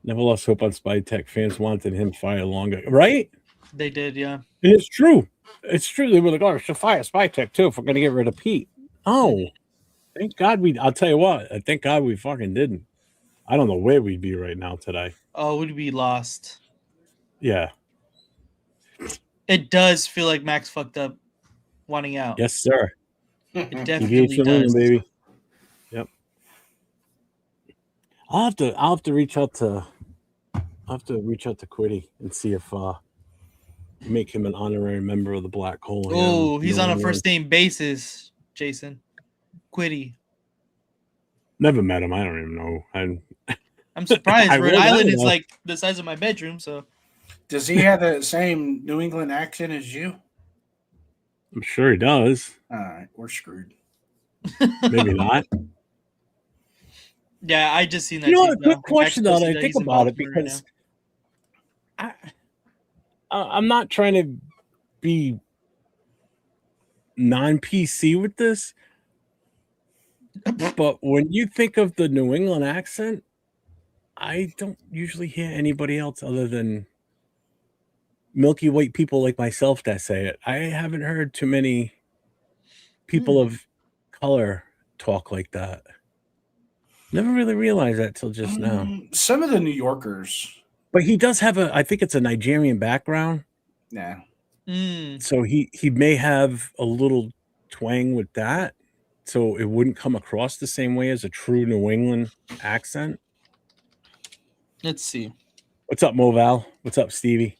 Never lost hope on Spy Tech. Fans wanted him fired longer. Right? They did, yeah. And it's true. It's true. They were like, oh, we should fire Spy Tech too if we're going to get rid of Pete. Oh, thank God I'll tell you what. Thank God we fucking didn't. I don't know where we'd be right now today. Oh, we'd be lost. Yeah. It does feel like Max fucked up wanting out. Yes, sir. It definitely does. Baby. Yep. I'll have to reach out to Quiddy and see if make him an honorary member of the Black Hole. Oh, he's on a first name basis, Jason. Quiddy. Never met him. I don't even know. I'm surprised. Rhode Island is like the size of my bedroom, so. Does he have the same New England accent as you? I'm sure he does. All right, we're screwed. Maybe not. Yeah, I just seen that. You know, a good question though. I think about it because I'm not trying to be non-PC with this, but when you think of the New England accent, I don't usually hear anybody else other than milky white people like myself that say it. I haven't heard too many people of color talk like that. Never really realized that till just now. Some of the New Yorkers. But he does have I think it's a Nigerian background. Yeah. So he may have a little twang with that. So it wouldn't come across the same way as a true New England accent. Let's see. What's up, Moval? What's up, Stevie?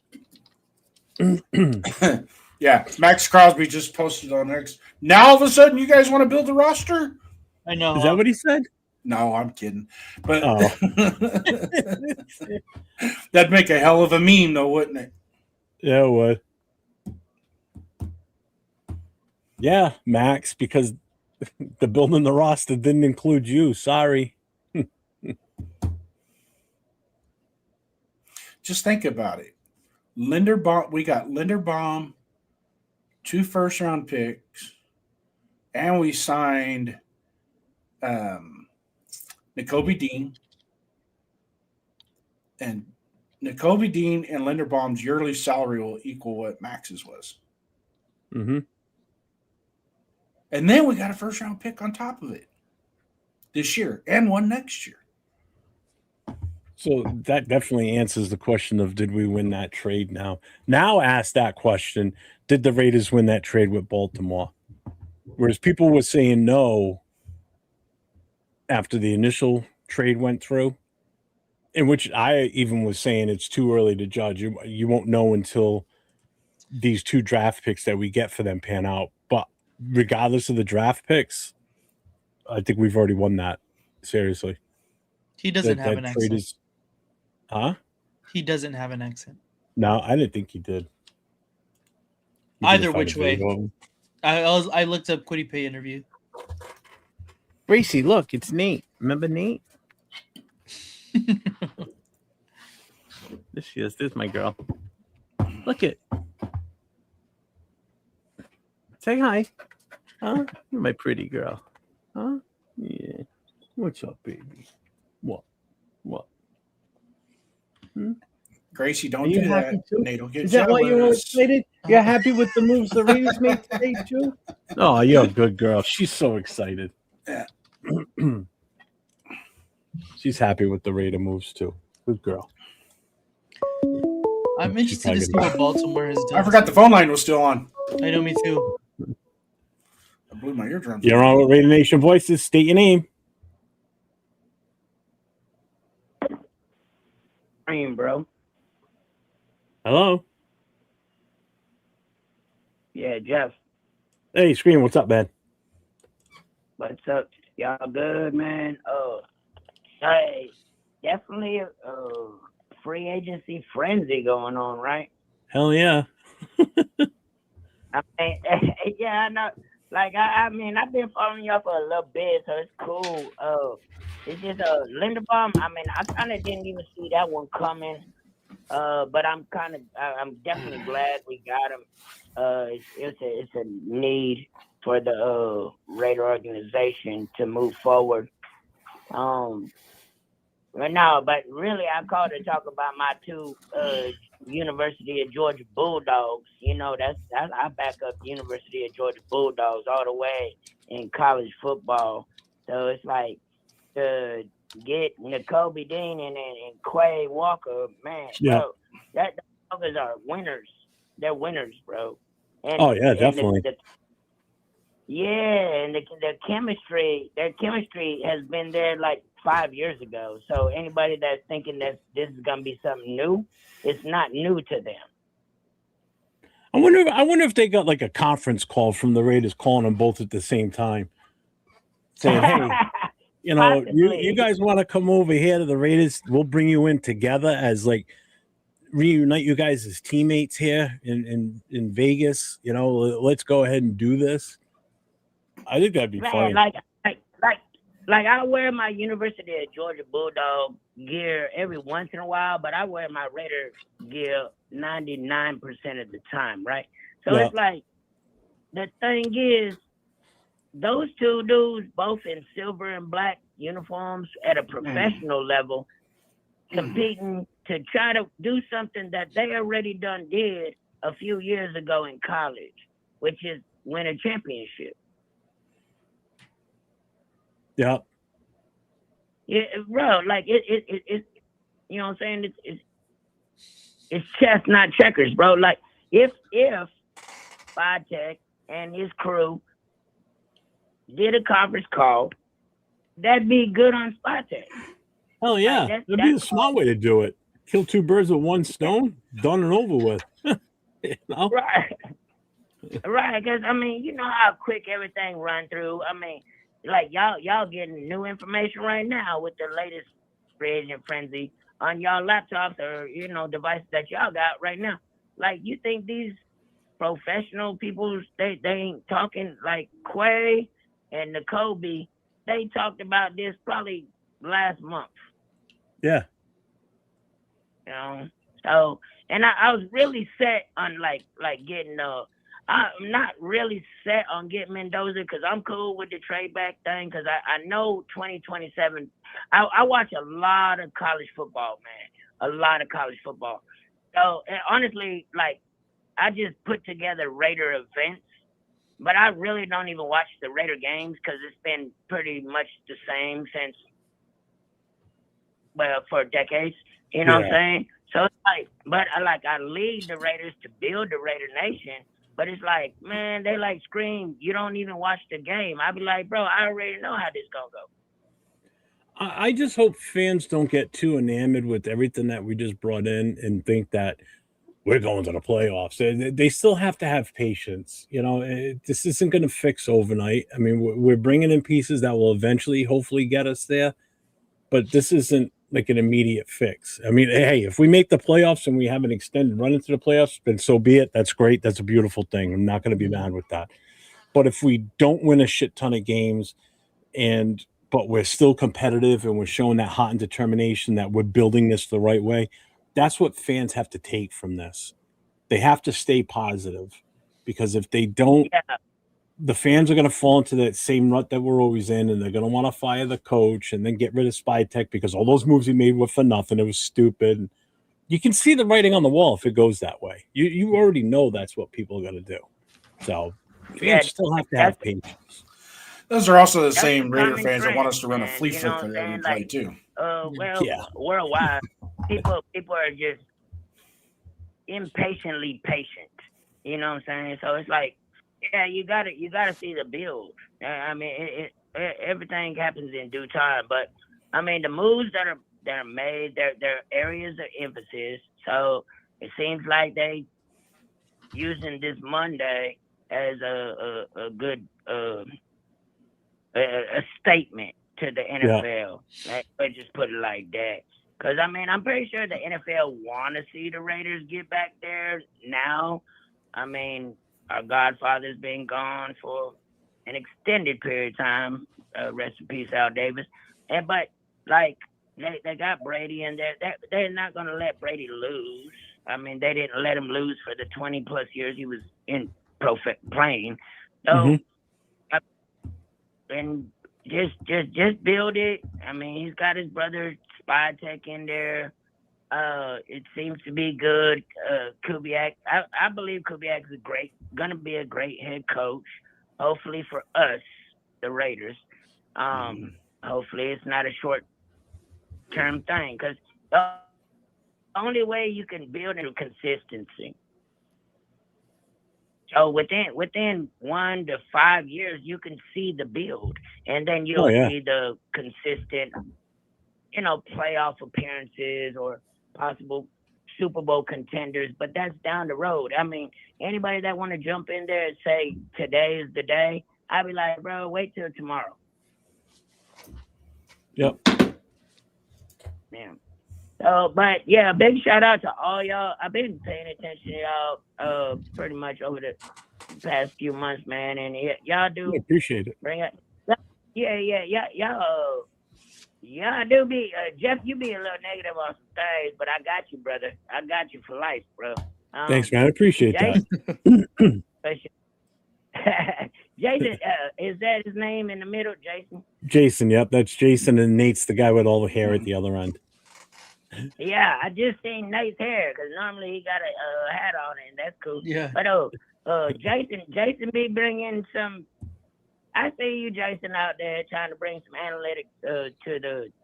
Yeah, Max Crosby just posted on X. Now all of a sudden you guys want to build a roster? I know. Is that what he said? No, I'm kidding. But that'd make a hell of a meme, though, wouldn't it? Yeah, it would. Yeah, Max, because the building the roster didn't include you. Sorry. Just think about it. Linderbaum, we got Linderbaum, 2 first-round picks, and we signed Nakobe Dean. And Nakobe Dean and Linderbaum's yearly salary will equal what Max's was. Mm-hmm. And then we got a first-round pick on top of it this year and one next year. So that definitely answers the question of did we win that trade now? Now ask that question, did the Raiders win that trade with Baltimore? Whereas people were saying no after the initial trade went through, in which I even was saying it's too early to judge. You won't know until these 2 draft picks that we get for them pan out. But regardless of the draft picks, I think we've already won that. Seriously. He doesn't have an accent. Huh? He doesn't have an accent. No, I didn't think he did. Either which way. I looked up Quiddy Pay interview. Gracie, look, it's Nate. Remember Nate? This she is. This is my girl. Look it. Say hi. Huh? You're my pretty girl. Huh? Yeah. What's up, baby? What? Gracie, don't do that. Nate will get Is that why you're excited? You're happy with the moves the Raiders made today, too? Oh, you're a good girl. She's so excited. Yeah. She's happy with the Raider moves, too. Good girl. I'm interested to see what Baltimore has done. I forgot the phone line was still on. I know, me too. I blew my eardrums. You're on with Raider Nation Voices. State your name. Bro. Hello. Yeah, Jeff. Hey, Scream. What's up, man? What's up? Y'all good, man? Hey, definitely free agency frenzy going on, right? Hell yeah. I mean, yeah, I know. Like, I mean, I've been following y'all for a little bit, so it's cool. It's just Linderbaum. I mean, I kind of didn't even see that one coming. But I'm definitely glad we got him. It's a need for the Raider organization to move forward. But really, I called to talk about my two University of Georgia Bulldogs. You know, I back up University of Georgia Bulldogs all the way in college football. So it's like to get N'Kobe Dean and Quay Walker, man, bro, that Bulldogs are winners. They're winners, bro. And, definitely. And the chemistry, their chemistry has been there like 5 years ago. So anybody that's thinking that this is gonna be something new, it's not new to them. I wonder if they got like a conference call from the Raiders calling them both at the same time, saying, "Hey, you know, you guys want to come over here to the Raiders? We'll bring you in together as like reunite you guys as teammates here in Vegas. You know, let's go ahead and do this." I think that'd be funny. Like I wear my University of Georgia Bulldog gear every once in a while, but I wear my Raider gear 99% of the time, right? So it's like the thing is, those two dudes, both in silver and black uniforms at a professional level, competing to try to do something that they already did a few years ago in college, which is win a championship. Yeah. Yeah, bro. Like it you know what I'm saying? It's chess, not checkers, bro. Like if Spytech and his crew did a conference call, that'd be good on Spytech. Hell yeah, that'd be the smart way to do it. Kill two birds with one stone. Done and over with. You know? Right. Right, because I mean, you know how quick everything run through. I mean, like y'all getting new information right now with the latest free agent frenzy on y'all laptops or devices that y'all got right now. Like, you think these professional people they ain't talking? Like Quay and N'Kobe, they talked about this probably last month. Yeah. You know, so and I was really set on like getting I'm not really set on getting Mendoza because I'm cool with the trade back thing because I know 2027. I watch a lot of college football, man. A lot of college football. So honestly, like I just put together Raider events, but I really don't even watch the Raider games because it's been pretty much the same since for decades. You know what I'm saying? So it's like, but I lead the Raiders to build the Raider Nation. But it's like, man, they like scream, you don't even watch the game. I'd be like, bro, I already know how this gonna go. I just hope fans don't get too enamored with everything that we just brought in and think that we're going to the playoffs. They still have to have patience. You know, this isn't going to fix overnight. I mean, we're bringing in pieces that will eventually, hopefully, get us there. But this isn't like an immediate fix. I mean, hey, if we make the playoffs and we have an extended run into the playoffs, then so be it. That's great. That's a beautiful thing. I'm not going to be mad with that. But if we don't win a shit ton of games but we're still competitive and we're showing that heart and determination that we're building this the right way, that's what fans have to take from this. They have to stay positive because if they don't, the fans are going to fall into that same rut that we're always in, and they're going to want to fire the coach and then get rid of Spytech because all those moves he made were for nothing. It was stupid. You can see the writing on the wall if it goes that way. You already know that's what people are going to do. So fans still have to have patience. Those are also the same Raider fans that want us to run a flea flicker every play too. Worldwide, people are just impatiently patient. You know what I'm saying? So it's like, yeah, you gotta see the build. I mean, everything happens in due time. But I mean, the moves that are made, they're areas of emphasis. So it seems like they using this Monday as a good a statement to the NFL. Let's just put it like that. Because, I mean, I'm pretty sure the NFL want to see the Raiders get back there now. I mean, our Godfather's been gone for an extended period of time. Rest in peace, Al Davis. But, like, they got Brady in there. They're not going to let Brady lose. I mean, they didn't let him lose for the 20-plus years he was in playing. So, and just build it. I mean, he's got his brother Spytek in there. It seems to be good. Kubiak, I believe Kubiak is going to be a great head coach. Hopefully for us, the Raiders. Hopefully it's not a short-term thing, because the only way you can build is consistency. So within 1 to 5 years, you can see the build, and then you'll see the consistent, playoff appearances or possible Super Bowl contenders. But that's down the road. I mean, anybody that want to jump in there and say today is the day, I'd be like, bro, wait till tomorrow. Yep. Yeah. So, but yeah, big shout out to all y'all. I've been paying attention to y'all pretty much over the past few months, man, and y'all do appreciate it. Bring it. Yeah. Y'all do be Jeff. You be a little negative on some things, but I got you, brother. I got you for life, bro. Thanks, man. I appreciate Jason, that. Jason, is that his name in the middle, Jason? Jason, yep, that's Jason, and Nate's the guy with all the hair at the other end. Yeah, I just seen Nate's hair because normally he got a hat on, and that's cool. Yeah. But Jason be bringing some. I see you, Jason, out there trying to bring some analytics to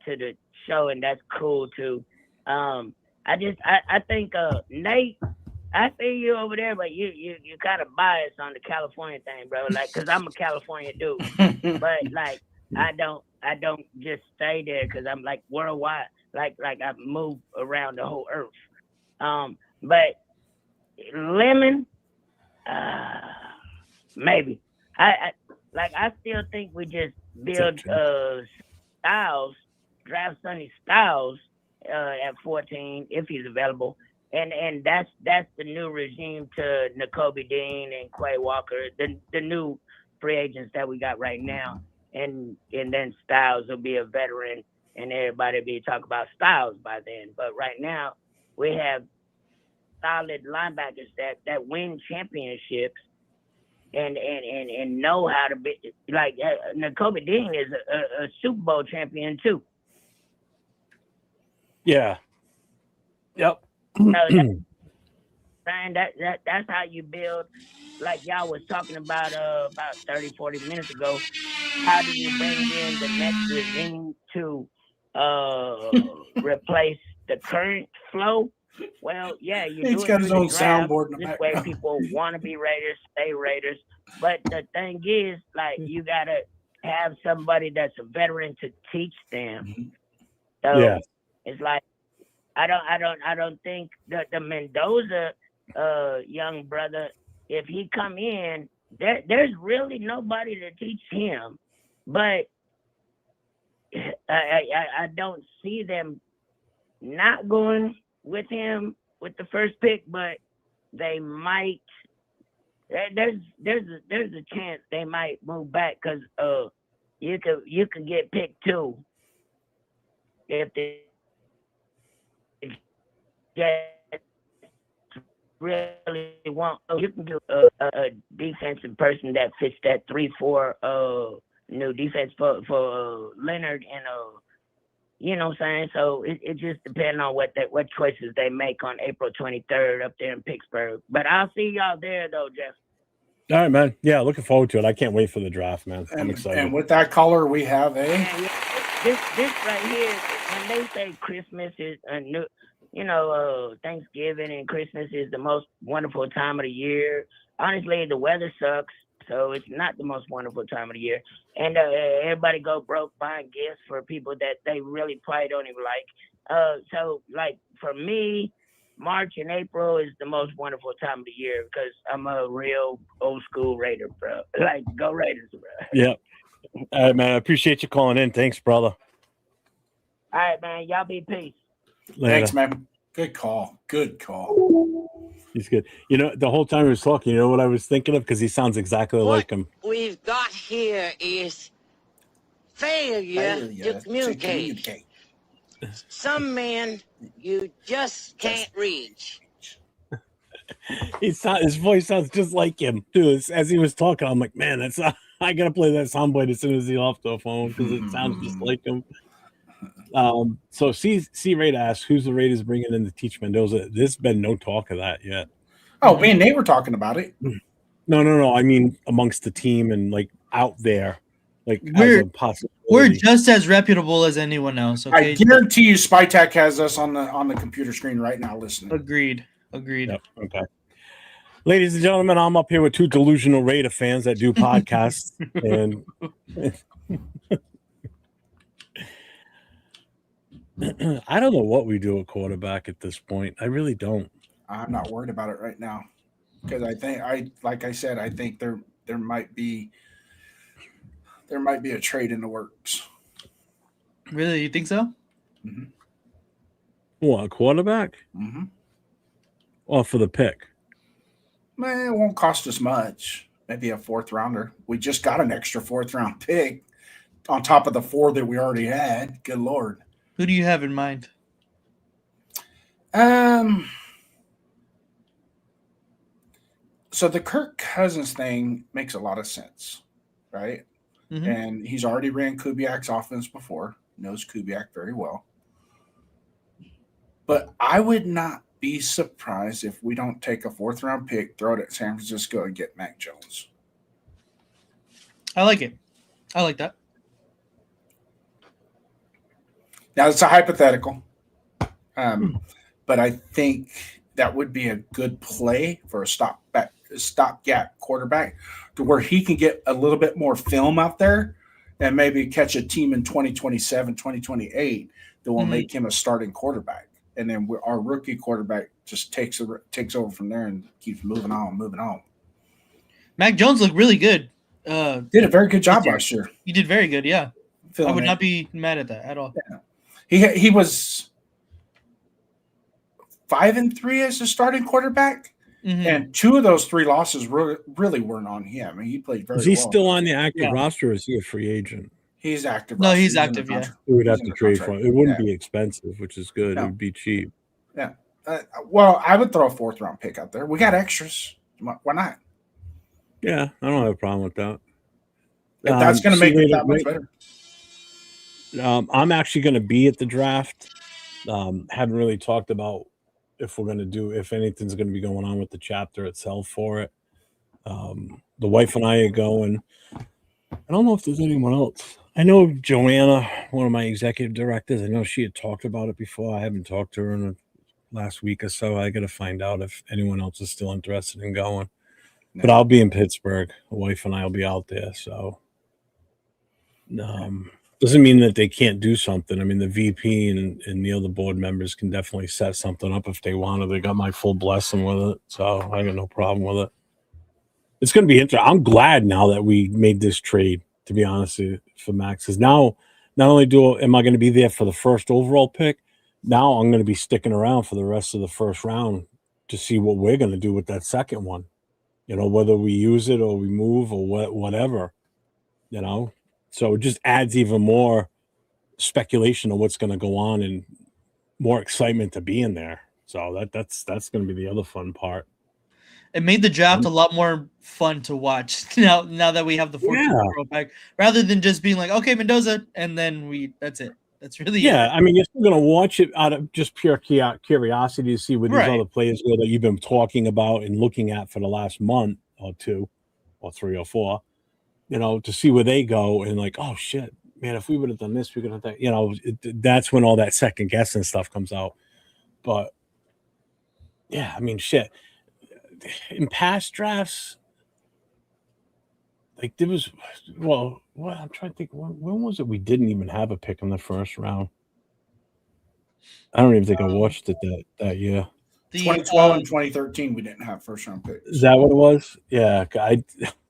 the show, and that's cool too. I think Nate. I see you over there, but you kind of biased on the California thing, bro. Like, cause I'm a California dude, but like I don't just stay there because I'm like worldwide. Like I move around the whole earth. But Lemon, maybe. I still think we just build Styles, draft Sonny Styles at 14 if he's available. And that's the new regime to Nakobe Dean and Quay Walker, the new free agents that we got right now. And then Styles will be a veteran, and everybody will be talking about Styles by then. But right now, we have solid linebackers that win championships and know how to be. Like Nakobe Dean is a Super Bowl champion too. Yeah. Yep. That's how you build, like y'all was talking about 30, 40 minutes ago. How do you bring in the next regime to replace the current flow? Well, yeah, He's got his own soundboard in the this background. way people want to be Raiders, stay Raiders. But the thing is, like, you gotta have somebody that's a veteran to teach them. So it's like I don't think that the Mendoza young brother, if he come in, there's really nobody to teach him. But I don't see them not going with him with the first pick, but they might. There's a chance they might move back because you could get picked 2 if they really want. You can do a defensive person that fits that 3-4 new defense for Leonard and you know what I'm saying? So it just depends on what choices they make on April 23rd up there in Pittsburgh. But I'll see y'all there though, Jeff. All right, man. Yeah, looking forward to it. I can't wait for the draft, man. I'm excited. And with that color, we have This right here, when they say Christmas is a new, Thanksgiving and Christmas is the most wonderful time of the year. Honestly, the weather sucks, so it's not the most wonderful time of the year. And everybody go broke buying gifts for people that they really probably don't even like. So, like, for me, March and April is the most wonderful time of the year because I'm a real old school Raider, bro. Like, go Raiders, bro. Yeah. All right, man. I appreciate you calling in. Thanks, brother. All right, man. Y'all be peace. Later. Thanks, man. Good call. Good call. He's good. The whole time he was talking, you know what I was thinking of? Because he sounds exactly like him. We've got here is failure to communicate. Some men you just can't reach. His voice sounds just like him too. As he was talking, I'm like, man, I gotta play that soundbite as soon as he's off the phone because it sounds just like him. So C Raid asks, who's the Raiders bringing in to teach Mendoza? There's been no talk of that yet. Oh, me and Nate were talking about it. No. I mean, amongst the team and like out there, like we're as a possibility. We're just as reputable as anyone else. Okay, I guarantee you, SpyTech has us on the computer screen right now listening. Agreed. Yep. Okay. Ladies and gentlemen, I'm up here with two delusional Raider fans that do podcasts, and I don't know what we do at quarterback at this point. I really don't. I'm not worried about it right now because I think I think there might be a trade in the works. Really, you think so? Mm-hmm. What, a quarterback? Mm-hmm. Or for the pick? Man, it won't cost us much. Maybe a 4th rounder. We just got an extra 4th round pick on top of the 4 that we already had. Good Lord. Who do you have in mind? So the Kirk Cousins thing makes a lot of sense, right? Mm-hmm. And he's already ran Kubiak's offense before, knows Kubiak very well. But I would not be surprised if we don't take a 4th round pick, throw it at San Francisco, and get Mac Jones. I like it. I like that. Now, it's a hypothetical, but I think that would be a good play for a stopgap quarterback to where he can get a little bit more film out there and maybe catch a team in 2027, 2028 that will make him a starting quarterback. And then our rookie quarterback just takes over from there and keeps moving on. Mac Jones looked really good. Did a very good job last year. You did very good, yeah. I would not be mad at that at all. Yeah. He was 5-3 as a starting quarterback, and 2 of those 3 losses really weren't on him. I mean, he played very well. Is he still on the active roster, or is he a free agent? He's active. No, he's active, yeah. We would have to trade for him. It wouldn't be expensive, which is good. No. It would be cheap. Yeah. Well, I would throw a 4th round pick out there. We got extras. Why not? Yeah, I don't have a problem with that. If that's going to make it that much better. I'm actually going to be at the draft. Haven't really talked about if anything's going to be going on with the chapter itself for it. The wife and I are going. I don't know if there's anyone else. I know Joanna, one of my executive directors, I know she had talked about it before. I haven't talked to her in the last week or so. I got to find out if anyone else is still interested in going. No. But I'll be in Pittsburgh. The wife and I will be out there. So doesn't mean that they can't do something. I mean, the VP and the other board members can definitely set something up if they want to. They got my full blessing with it. So I got no problem with it. It's going to be interesting. I'm glad now that we made this trade, to be honest, for Max. Because now, not only am I going to be there for the first overall pick, now I'm going to be sticking around for the rest of the first round to see what we're going to do with that second one. You know, whether we use it or we move or whatever, you know. So it just adds even more speculation of what's going to go on and more excitement to be in there. So that's going to be the other fun part. It made the draft a lot more fun to watch now that we have the 4th back, rather than just being like, okay, Mendoza, and then that's it. That's really it. I mean, you're still going to watch it out of just pure curiosity to see what these other players are that you've been talking about and looking at for the last month or 2 or 3 or 4, you know, to see where they go and like, oh shit, man, if we would have done this, we could have done, you know, that's when all that second guessing stuff comes out. But yeah, I mean, shit. In past drafts, like there was, I'm trying to think, when was it we didn't even have a pick in the first round? I don't even think I watched it that year. 2012 and 2013, we didn't have first round picks. Is that what it was? Yeah, I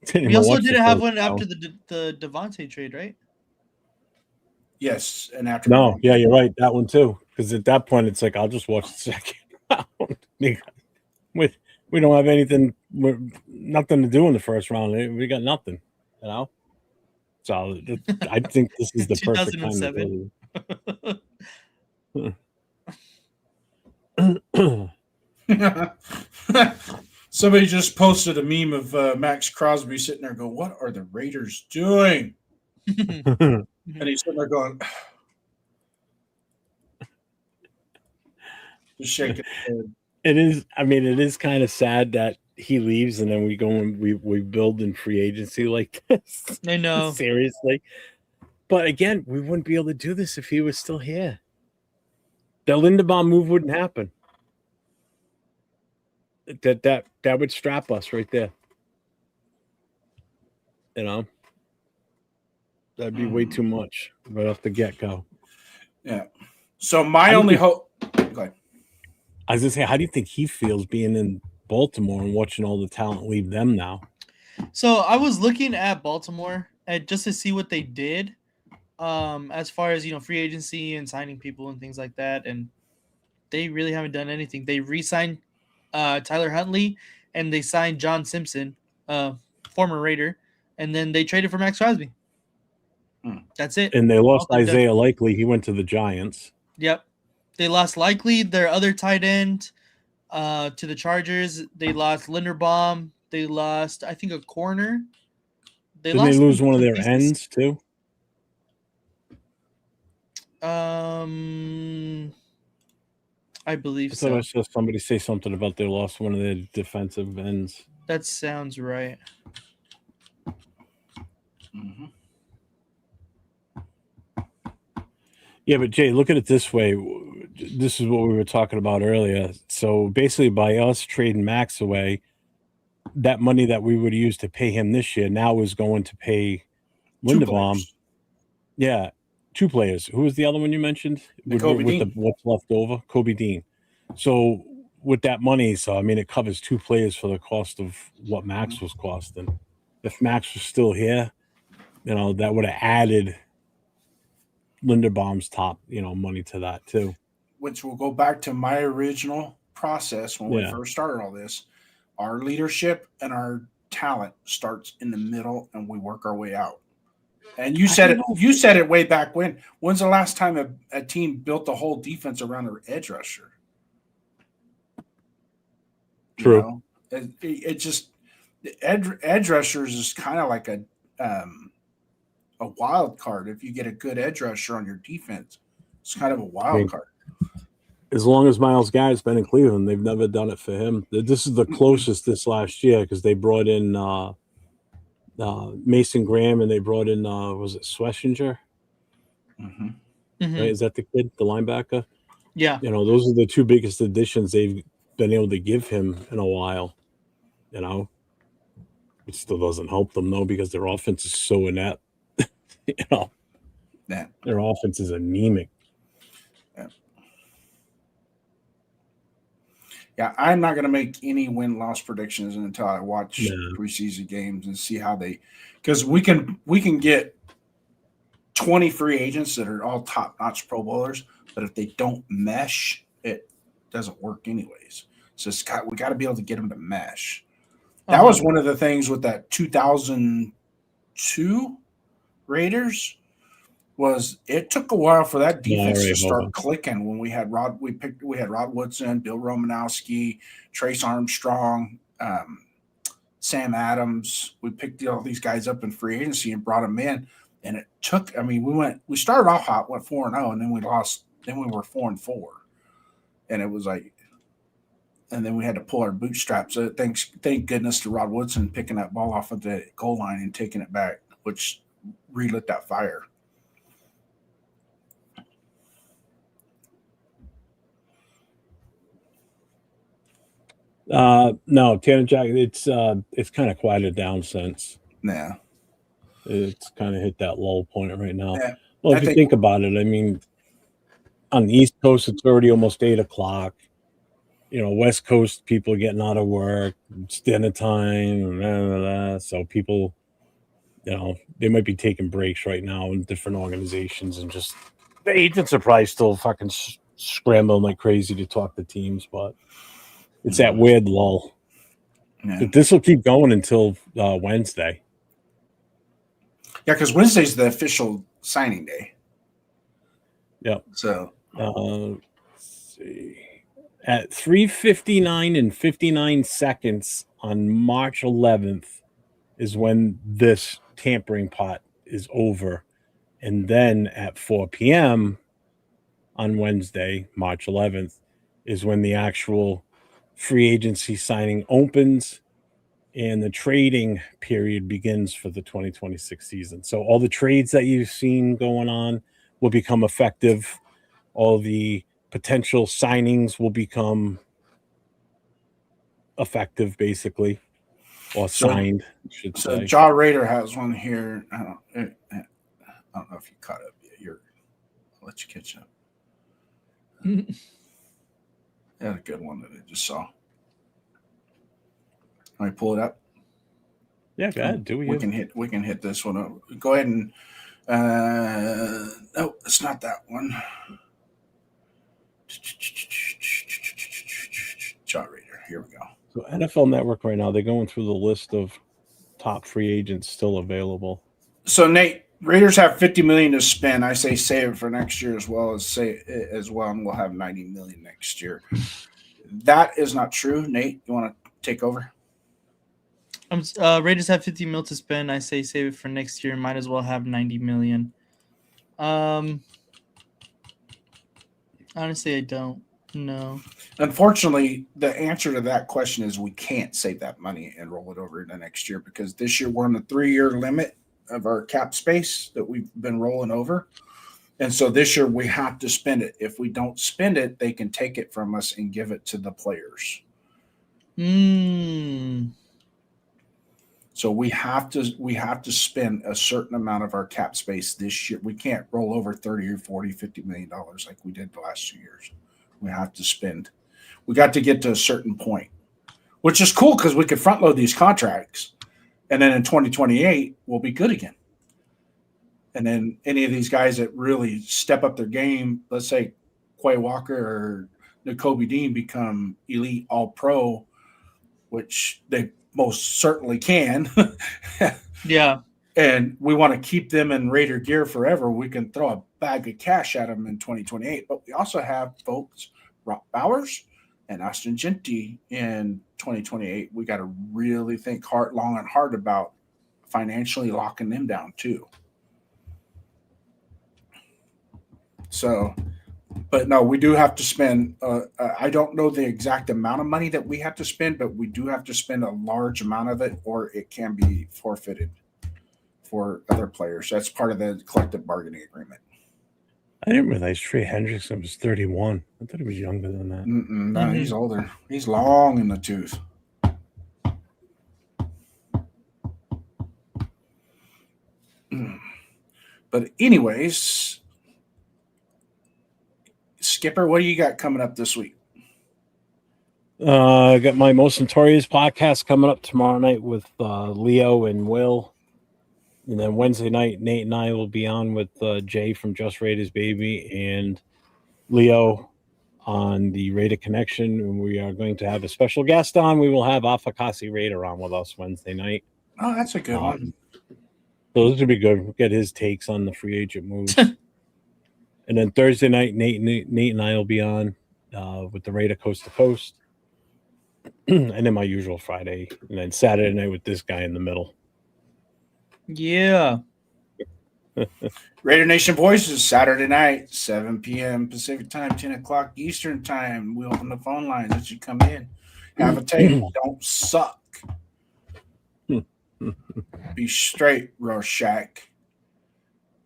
didn't. We also didn't have one after the Devontae trade, right? Yes, and after. No, yeah, you're right. That one too, because at that point it's like I'll just watch the second round. We don't have anything, nothing to do in the first round. We got nothing, you know. So I think this is the perfect time to Somebody just posted a meme of Max Crosby sitting there going, "What are the Raiders doing?" And he's sitting there going, just shaking his head. It is. I mean, it is kind of sad that he leaves, and then we go and we build in free agency like this. I know, seriously. But again, we wouldn't be able to do this if he was still here. The Linderbaum move wouldn't happen. That would strap us right there. You know, that'd be way too much right off the get-go. Yeah. So my only hope. Go ahead. I was gonna say, how do you think he feels being in Baltimore and watching all the talent leave them now? So I was looking at Baltimore just to see what they did, as far as free agency and signing people and things like that, and they really haven't done anything. They re-signed Tyler Huntley and they signed John Simpson, former Raider, and then they traded for Max Crosby. That's it. And they lost Isaiah Likely. He went to the Giants. Yep. They lost Likely, their other tight end, to the Chargers. They lost Linderbaum. They lost, I think, a corner. Didn't they lose one of their ends too? I believe I so. thought I saw somebody say something about they lost one of their defensive ends. That sounds right. Mm-hmm. Yeah, but Jay, look at it this way. This is what we were talking about earlier. So basically, by us trading Max away, that money that we would use to pay him this year now is going to pay Linderbaum. Yeah, 2 players. Who was the other one you mentioned? With what's left over? Kobe Dean. So with that money, I mean, it covers 2 players for the cost of what Max was costing. If Max was still here, that would have added Linderbaum's top, money to that too. Which will go back to my original process when we first started all this. Our leadership and our talent starts in the middle, and we work our way out. And you said it. You said it way back when. When's the last time a team built the whole defense around their edge rusher? True. It just edge rushers is kind of like a wild card. If you get a good edge rusher on your defense, it's kind of a wild card. As long as Myles Garrett's been in Cleveland, they've never done it for him. This is the closest this last year because they brought in Mason Graham and they brought in was it Schlesinger? Mm-hmm. Right? Is that the kid, the linebacker? Yeah. Those are the 2 biggest additions they've been able to give him in a while. It still doesn't help them though because their offense is so inept. Their offense is anemic. Yeah, I'm not going to make any win-loss predictions until I watch preseason games and see how because we can get 20 free agents that are all top-notch Pro Bowlers, but if they don't mesh, it doesn't work anyways. So we got to be able to get them to mesh. That was one of the things with that 2002 Raiders. Was it took a while for that defense to start clicking when we had Rod Woodson, Bill Romanowski, Trace Armstrong, Sam Adams. We picked all these guys up in free agency and brought them in, and it took. I mean, we started off hot, went 4-0, and then we lost. Then we were 4-4, and it was like, and then we had to pull our bootstraps. So thank goodness to Rod Woodson picking that ball off of the goal line and taking it back, which relit that fire. No, Tanner Jack, it's kind of quieted down since. Yeah. It's kind of hit that lull point right now. Yeah. Well, if you think about it, I mean, on the East Coast, it's already almost 8:00. West Coast people are getting out of work, it's dinner time, so people, they might be taking breaks right now in different organizations, and just the agents are probably still fucking scrambling like crazy to talk to teams, but it's that weird lull. Yeah. But this will keep going until Wednesday. Yeah, because Wednesday's the official signing day. Yeah. So Let's see. At 3:59 and 59 seconds on March 11th is when this tampering pot is over. And then at 4 p.m. on Wednesday, March 11th, is when the actual free agency signing opens and the trading period begins for the 2026 season. So all the trades that you've seen going on will become effective. All the potential signings will become effective, basily, or signed, I should So say. Jaw Raider has one here. I don't know if you caught up yet. I'll let you catch up. Had a good one that I just saw. Let me pull it up. Yeah, go ahead. We can hit this one up. Go ahead and no, it's not that one. Jaw Raider. Here we go. So NFL Network right now, they're going through the list of top free agents still available. So Nate, Raiders have $50 million to spend. I say save it for next year as well, and we'll have $90 million next year. That is not true. Nate, you want to take over? Raiders have $50 million to spend. I say save it for next year. Might as well have $90 million. Honestly, I don't know. Unfortunately, the answer to that question is we can't save that money and roll it over into next year because this year we're on the 3-year limit of our cap space that we've been rolling over. And so this year we have to spend it. If we don't spend it, they can take it from us and give it to the players. So we have to spend a certain amount of our cap space this year. We can't roll over 30 or 40, $50 million like we did the last 2 years. We have to spend. We got to get to a certain point, which is cool because we could front load these contracts. And then in 2028, we'll be good again. And then any of these guys that really step up their game, let's say Quay Walker or Nakobe Dean become elite all-pro, which they most certainly can. Yeah. And we want to keep them in Raider gear forever. We can throw a bag of cash at them in 2028. But we also have folks, Rock Bowers and Austin Genty in 2028. We got to really think long and hard about financially locking them down too. So, but no, we do have to spend. I don't know the exact amount of money that we have to spend, but we do have to spend a large amount of it, or it can be forfeited for other players. That's part of the collective bargaining agreement. I didn't realize Trey Hendrickson was 31. I thought he was younger than that. No, he's older. He's long in the tooth. But anyways, Skipper, what do you got coming up this week? I got my Most Notorious podcast coming up tomorrow night with Leo and Will. And then Wednesday night, Nate and I will be on with Jay from Just Raiders Baby and Leo on the Raider Connection. And we are going to have a special guest on. We will have Afakasi Raider on with us Wednesday night. Oh, that's a good one. So this will be good. We'll get his takes on the free agent moves. And then Thursday night, Nate and I will be on with the Raider Coast to Coast. And then my usual Friday. And then Saturday night with this guy in the middle. Yeah. Raider Nation Voices, Saturday night, 7 p.m. Pacific time, 10 o'clock Eastern time. We open the phone lines as you come in. Have a table. Don't suck. Be straight, Rorschach.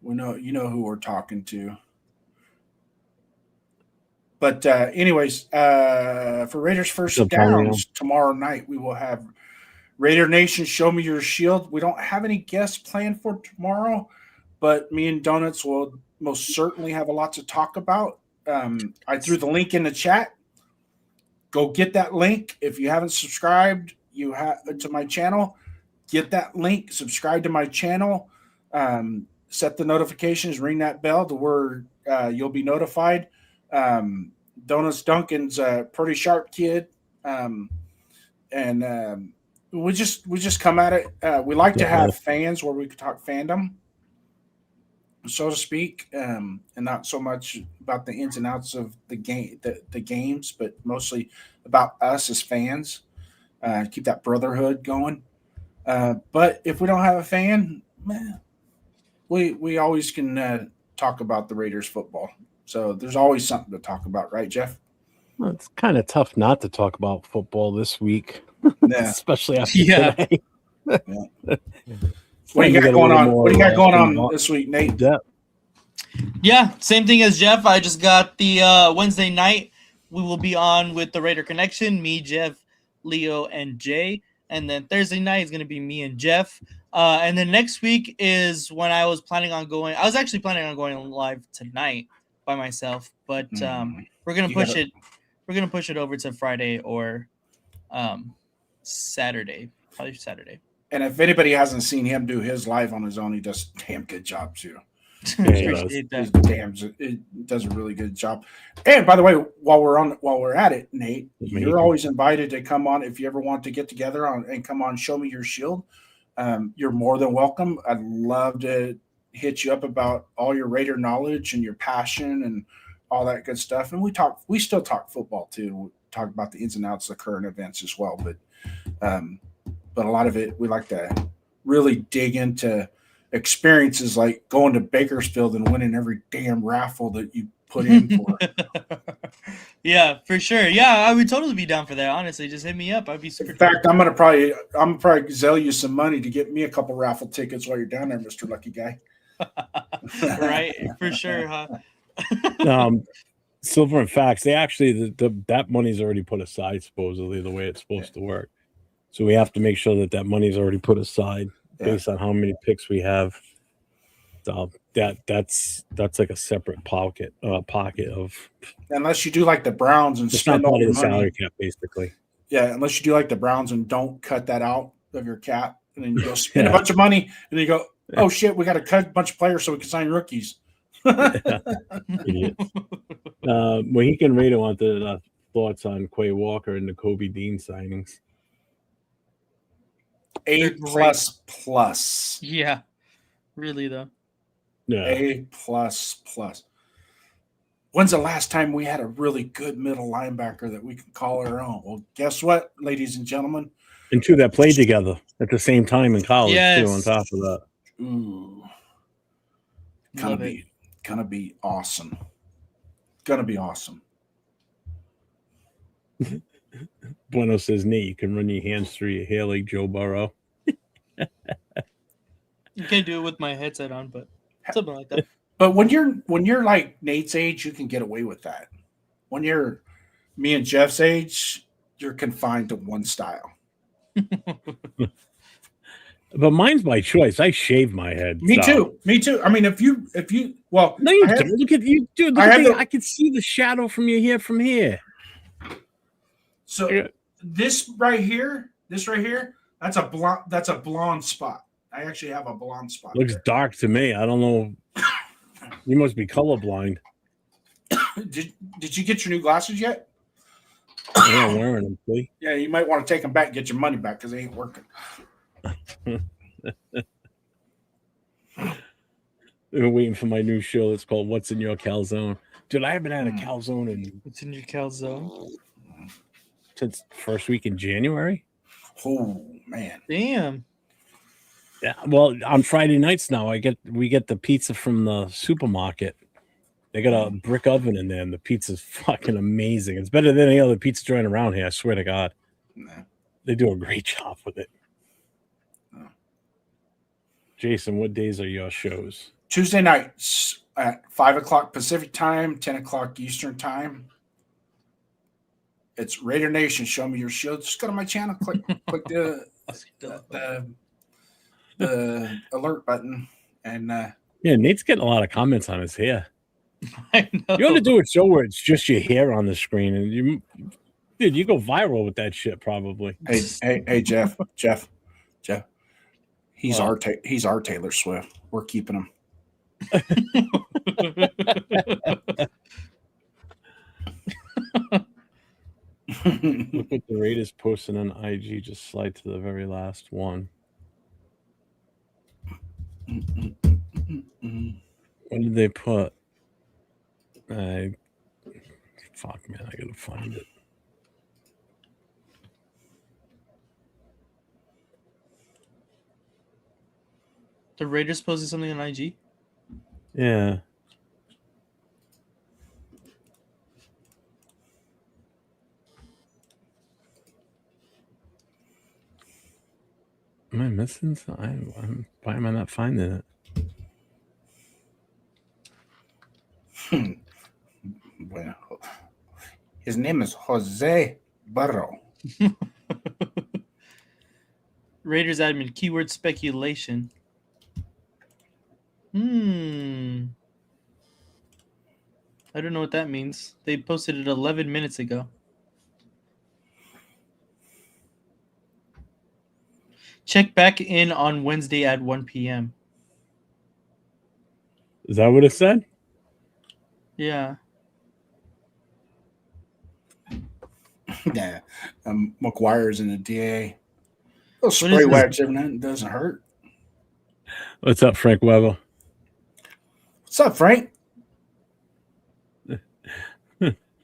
You know who we're talking to. But anyways, for Raiders First Downs tomorrow night, we will have Raider Nation Show Me Your Shield. We don't have any guests planned for tomorrow, but me and Donuts will most certainly have a lot to talk about. I threw the link in the chat. Go get that link. If you haven't subscribed to my channel, get that link, subscribe to my channel, set the notifications, ring that bell to where you'll be notified. Donuts Duncan's a pretty sharp kid. And we just come at it. We like to have fans where we can talk fandom. so to speak, and not so much about the ins and outs of the games, but mostly about us as fans. Keep that brotherhood going. But if we don't have a fan, man, we always can talk about the Raiders football. So there's always something to talk about, right, Jeff? Well, it's kind of tough not to talk about football this week, especially after today. What do you got going on? What do you got going on this week, Nate? Yeah, same thing as Jeff. I just got the Wednesday night. We will be on with the Raider Connection, me, Jeff, Leo, and Jay. And then Thursday night is going to be me and Jeff. And then next week is when I was planning on going. I was actually planning on going live tonight by myself, but we're going to push it. We're going to push it over to Friday or Saturday, probably Saturday. And if anybody hasn't seen him do his live on his own, he does a damn good job too. Appreciate that. It does a really good job. And by the way, while we're at it, Nate, you're always invited to come on if you ever want to get together and come on, show me your shield. You're more than welcome. I'd love to hit you up about all your Raider knowledge and your passion and all that good stuff. And we still talk football too. We talk about the ins and outs of the current events as well. But a lot of it, we like to really dig into experiences like going to Bakersfield and winning every damn raffle that you put in for. Yeah, for sure. Yeah, I would totally be down for that. Honestly, just hit me up. I'd be super. In fact, I'm gonna probably sell you some money to get me a couple raffle tickets while you're down there, Mr. Lucky Guy. Right, for sure, huh? Silver and Facts, they actually that money's already put aside supposedly the way it's supposed to work. So we have to make sure that money's already put aside based on how many picks we have. So that's like a separate pocket of. Unless you do like the Browns and spend all your salary cap, basically. Yeah, unless you do like the Browns and don't cut that out of your cap, and then you go spend a bunch of money, and then you go, oh shit, we got to cut a bunch of players so we can sign rookies. Idiots. Mohican Raider wanted thoughts on Quay Walker and the Kobe Dean signings. A++. Yeah, really though. Yeah. A++. When's the last time we had a really good middle linebacker that we can call our own? Well, guess what, ladies and gentlemen? And two that played together at the same time in college too. On top of that, ooh, gonna be awesome. Gonna be awesome. Bueno says, Nate, you can run your hands through your hair like Joe Burrow. You can't do it with my headset on, but something like that. But when you're like Nate's age, you can get away with that. When you're me and Jeff's age, you're confined to one style. But mine's by choice. I shave my head. Me too. I mean, if you well, no, you don't. Look at you, dude. I can see the shadow from your hair from here. So this right here, that's a blonde spot. I actually have a blonde spot. Looks dark to me. I don't know. You must be colorblind. Did you get your new glasses yet? I'm wearing them. See? Yeah, you might want to take them back and get your money back because they ain't working. We're waiting for my new show. It's called What's in Your Calzone. Dude, I haven't had a calzone in What's in your calzone? Since first week in January. Oh man. Damn. Yeah, well, on Friday nights now, we get the pizza from the supermarket. They got a brick oven in there, and the pizza's fucking amazing. It's better than any other pizza joint around here. I swear to God, they do a great job with it. Jason, what days are your shows? Tuesday nights at 5:00 Pacific time, 10:00 Eastern time. It's Raider Nation. Show me your shield. Just go to my channel, click the alert button, and yeah, Nate's getting a lot of comments on his hair. I know. You ought to do a show where it's just your hair on the screen, and you go viral with that shit probably. Hey, Jeff. He's our Taylor Swift. We're keeping him. Look at the Raiders posting on IG. Just slide to the very last one. What did they put? Fuck, man, I gotta find it. The Raiders posted something on IG? Yeah. Am I missing something? Why am I not finding it? Well, his name is Jose Burrow. Raiders admin, keyword speculation. I don't know what that means. They posted it 11 minutes ago. Check back in on Wednesday at 1 p.m. Is that what it said? Yeah. Yeah. McGuire's in the DA. Little spray wax every now and then doesn't hurt. What's up, Frank Weber? What's up, Frank?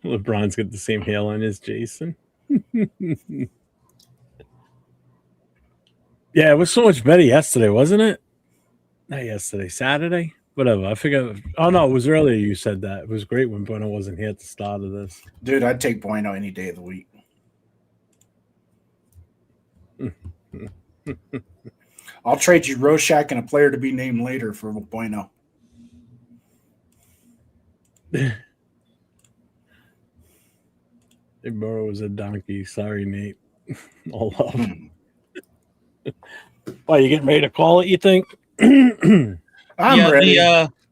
LeBron's got the same hairline as Jason. Yeah, it was so much better yesterday, wasn't it? Not yesterday, Saturday? Whatever. I forget. Oh, no, it was earlier you said that. It was great when Bueno wasn't here at the start of this. Dude, I'd take Bueno any day of the week. I'll trade you Rorschach and a player to be named later for Bueno. Hey, Burrow was a donkey. Sorry, Nate. All love. Why, you getting ready to call it, you think? I'm ready.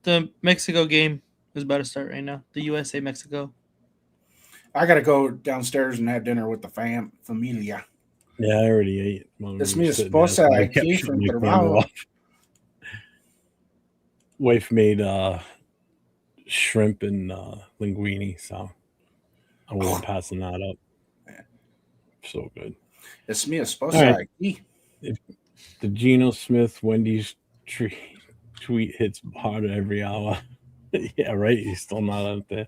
The Mexico game is about to start right now. The USA-Mexico. I got to go downstairs and have dinner with the familia. Yeah, I already ate. Es mi esposa aquí from trabajo. Wife made shrimp and linguine, so I wasn't passing that up. So good. Es mi esposa aquí. The Geno Smith Wendy's tweet hits harder every hour. Yeah, right. He's still not out there.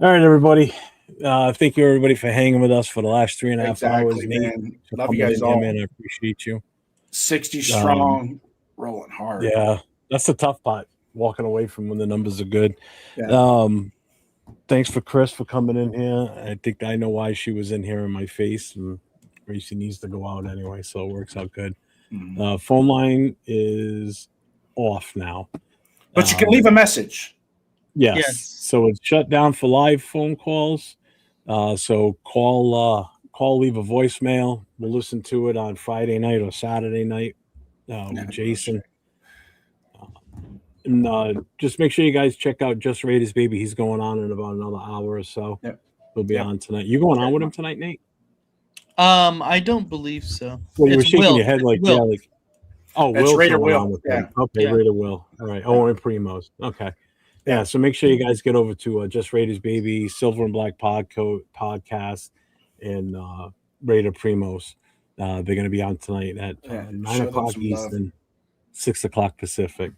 All right, everybody. Thank you, everybody, for hanging with us for the last 3.5 hours. Man. Love you guys all. Man, I appreciate you. 60 strong, rolling hard. Yeah, that's the tough part, walking away from when the numbers are good. Yeah. Thanks for Chris for coming in here. I think I know why she was in here in my face, and Gracie needs to go out anyway, so it works out good. Mm-hmm. Phone line is off now. But you can leave a message. Yes. So it's shut down for live phone calls. So call, leave a voicemail. We'll listen to it on Friday night or Saturday night with Jason. And just make sure you guys check out Just Raiders Baby. He's going on in about another hour or so. Yep. He'll be on tonight. You going on with him tonight, Nate? I don't believe so. Well, you were shaking your head like, yeah, like, oh, It's Will's Raider going Will. on with Yeah. him. Okay, Yeah. Raider Will. All right. Oh, and Primos. Okay. Yeah, so make sure you guys get over to Just Raiders Baby, Silver and Black podcast, and Raider Primos. They're going to be on tonight at 9 o'clock Eastern, 6 o'clock Pacific.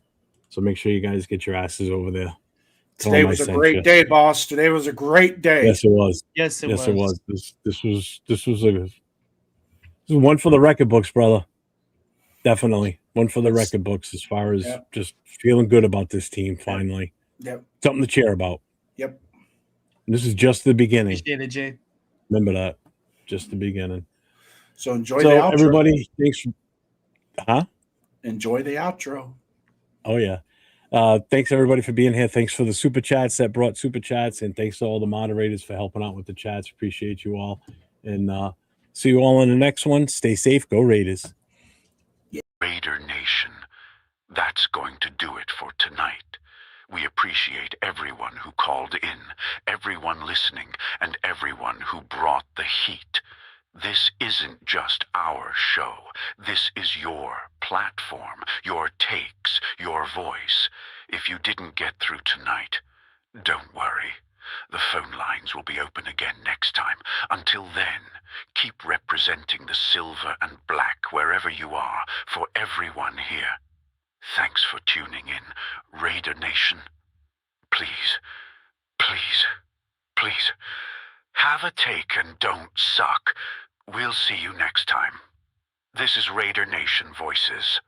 So make sure you guys get your asses over there. Today was a great day, boss. Today was a great day. Yes, it was. Yes, it It was. This was one for the record books, brother. Definitely one for the record books as far as just feeling good about this team finally. Yep. Something to cheer about. Yep. And this is just the beginning. Appreciate it, Jay. Remember that. Just the beginning. So enjoy the outro. Everybody, thanks. Enjoy the outro. Oh, yeah. Thanks, everybody, for being here. Thanks for the super chats that brought super chats. And thanks to all the moderators for helping out with the chats. Appreciate you all. And see you all in the next one. Stay safe. Go Raiders. Raider Nation, that's going to do it for tonight. We appreciate everyone who called in, everyone listening, and everyone who brought the heat. This isn't just our show. This is your platform, your takes, your voice. If you didn't get through tonight, don't worry. The phone lines will be open again next time. Until then, keep representing the silver and black wherever you are, for everyone here. Thanks for tuning in. Raider Nation, please, please, please, have a take and don't suck. We'll see you next time. This is Raider Nation Voices.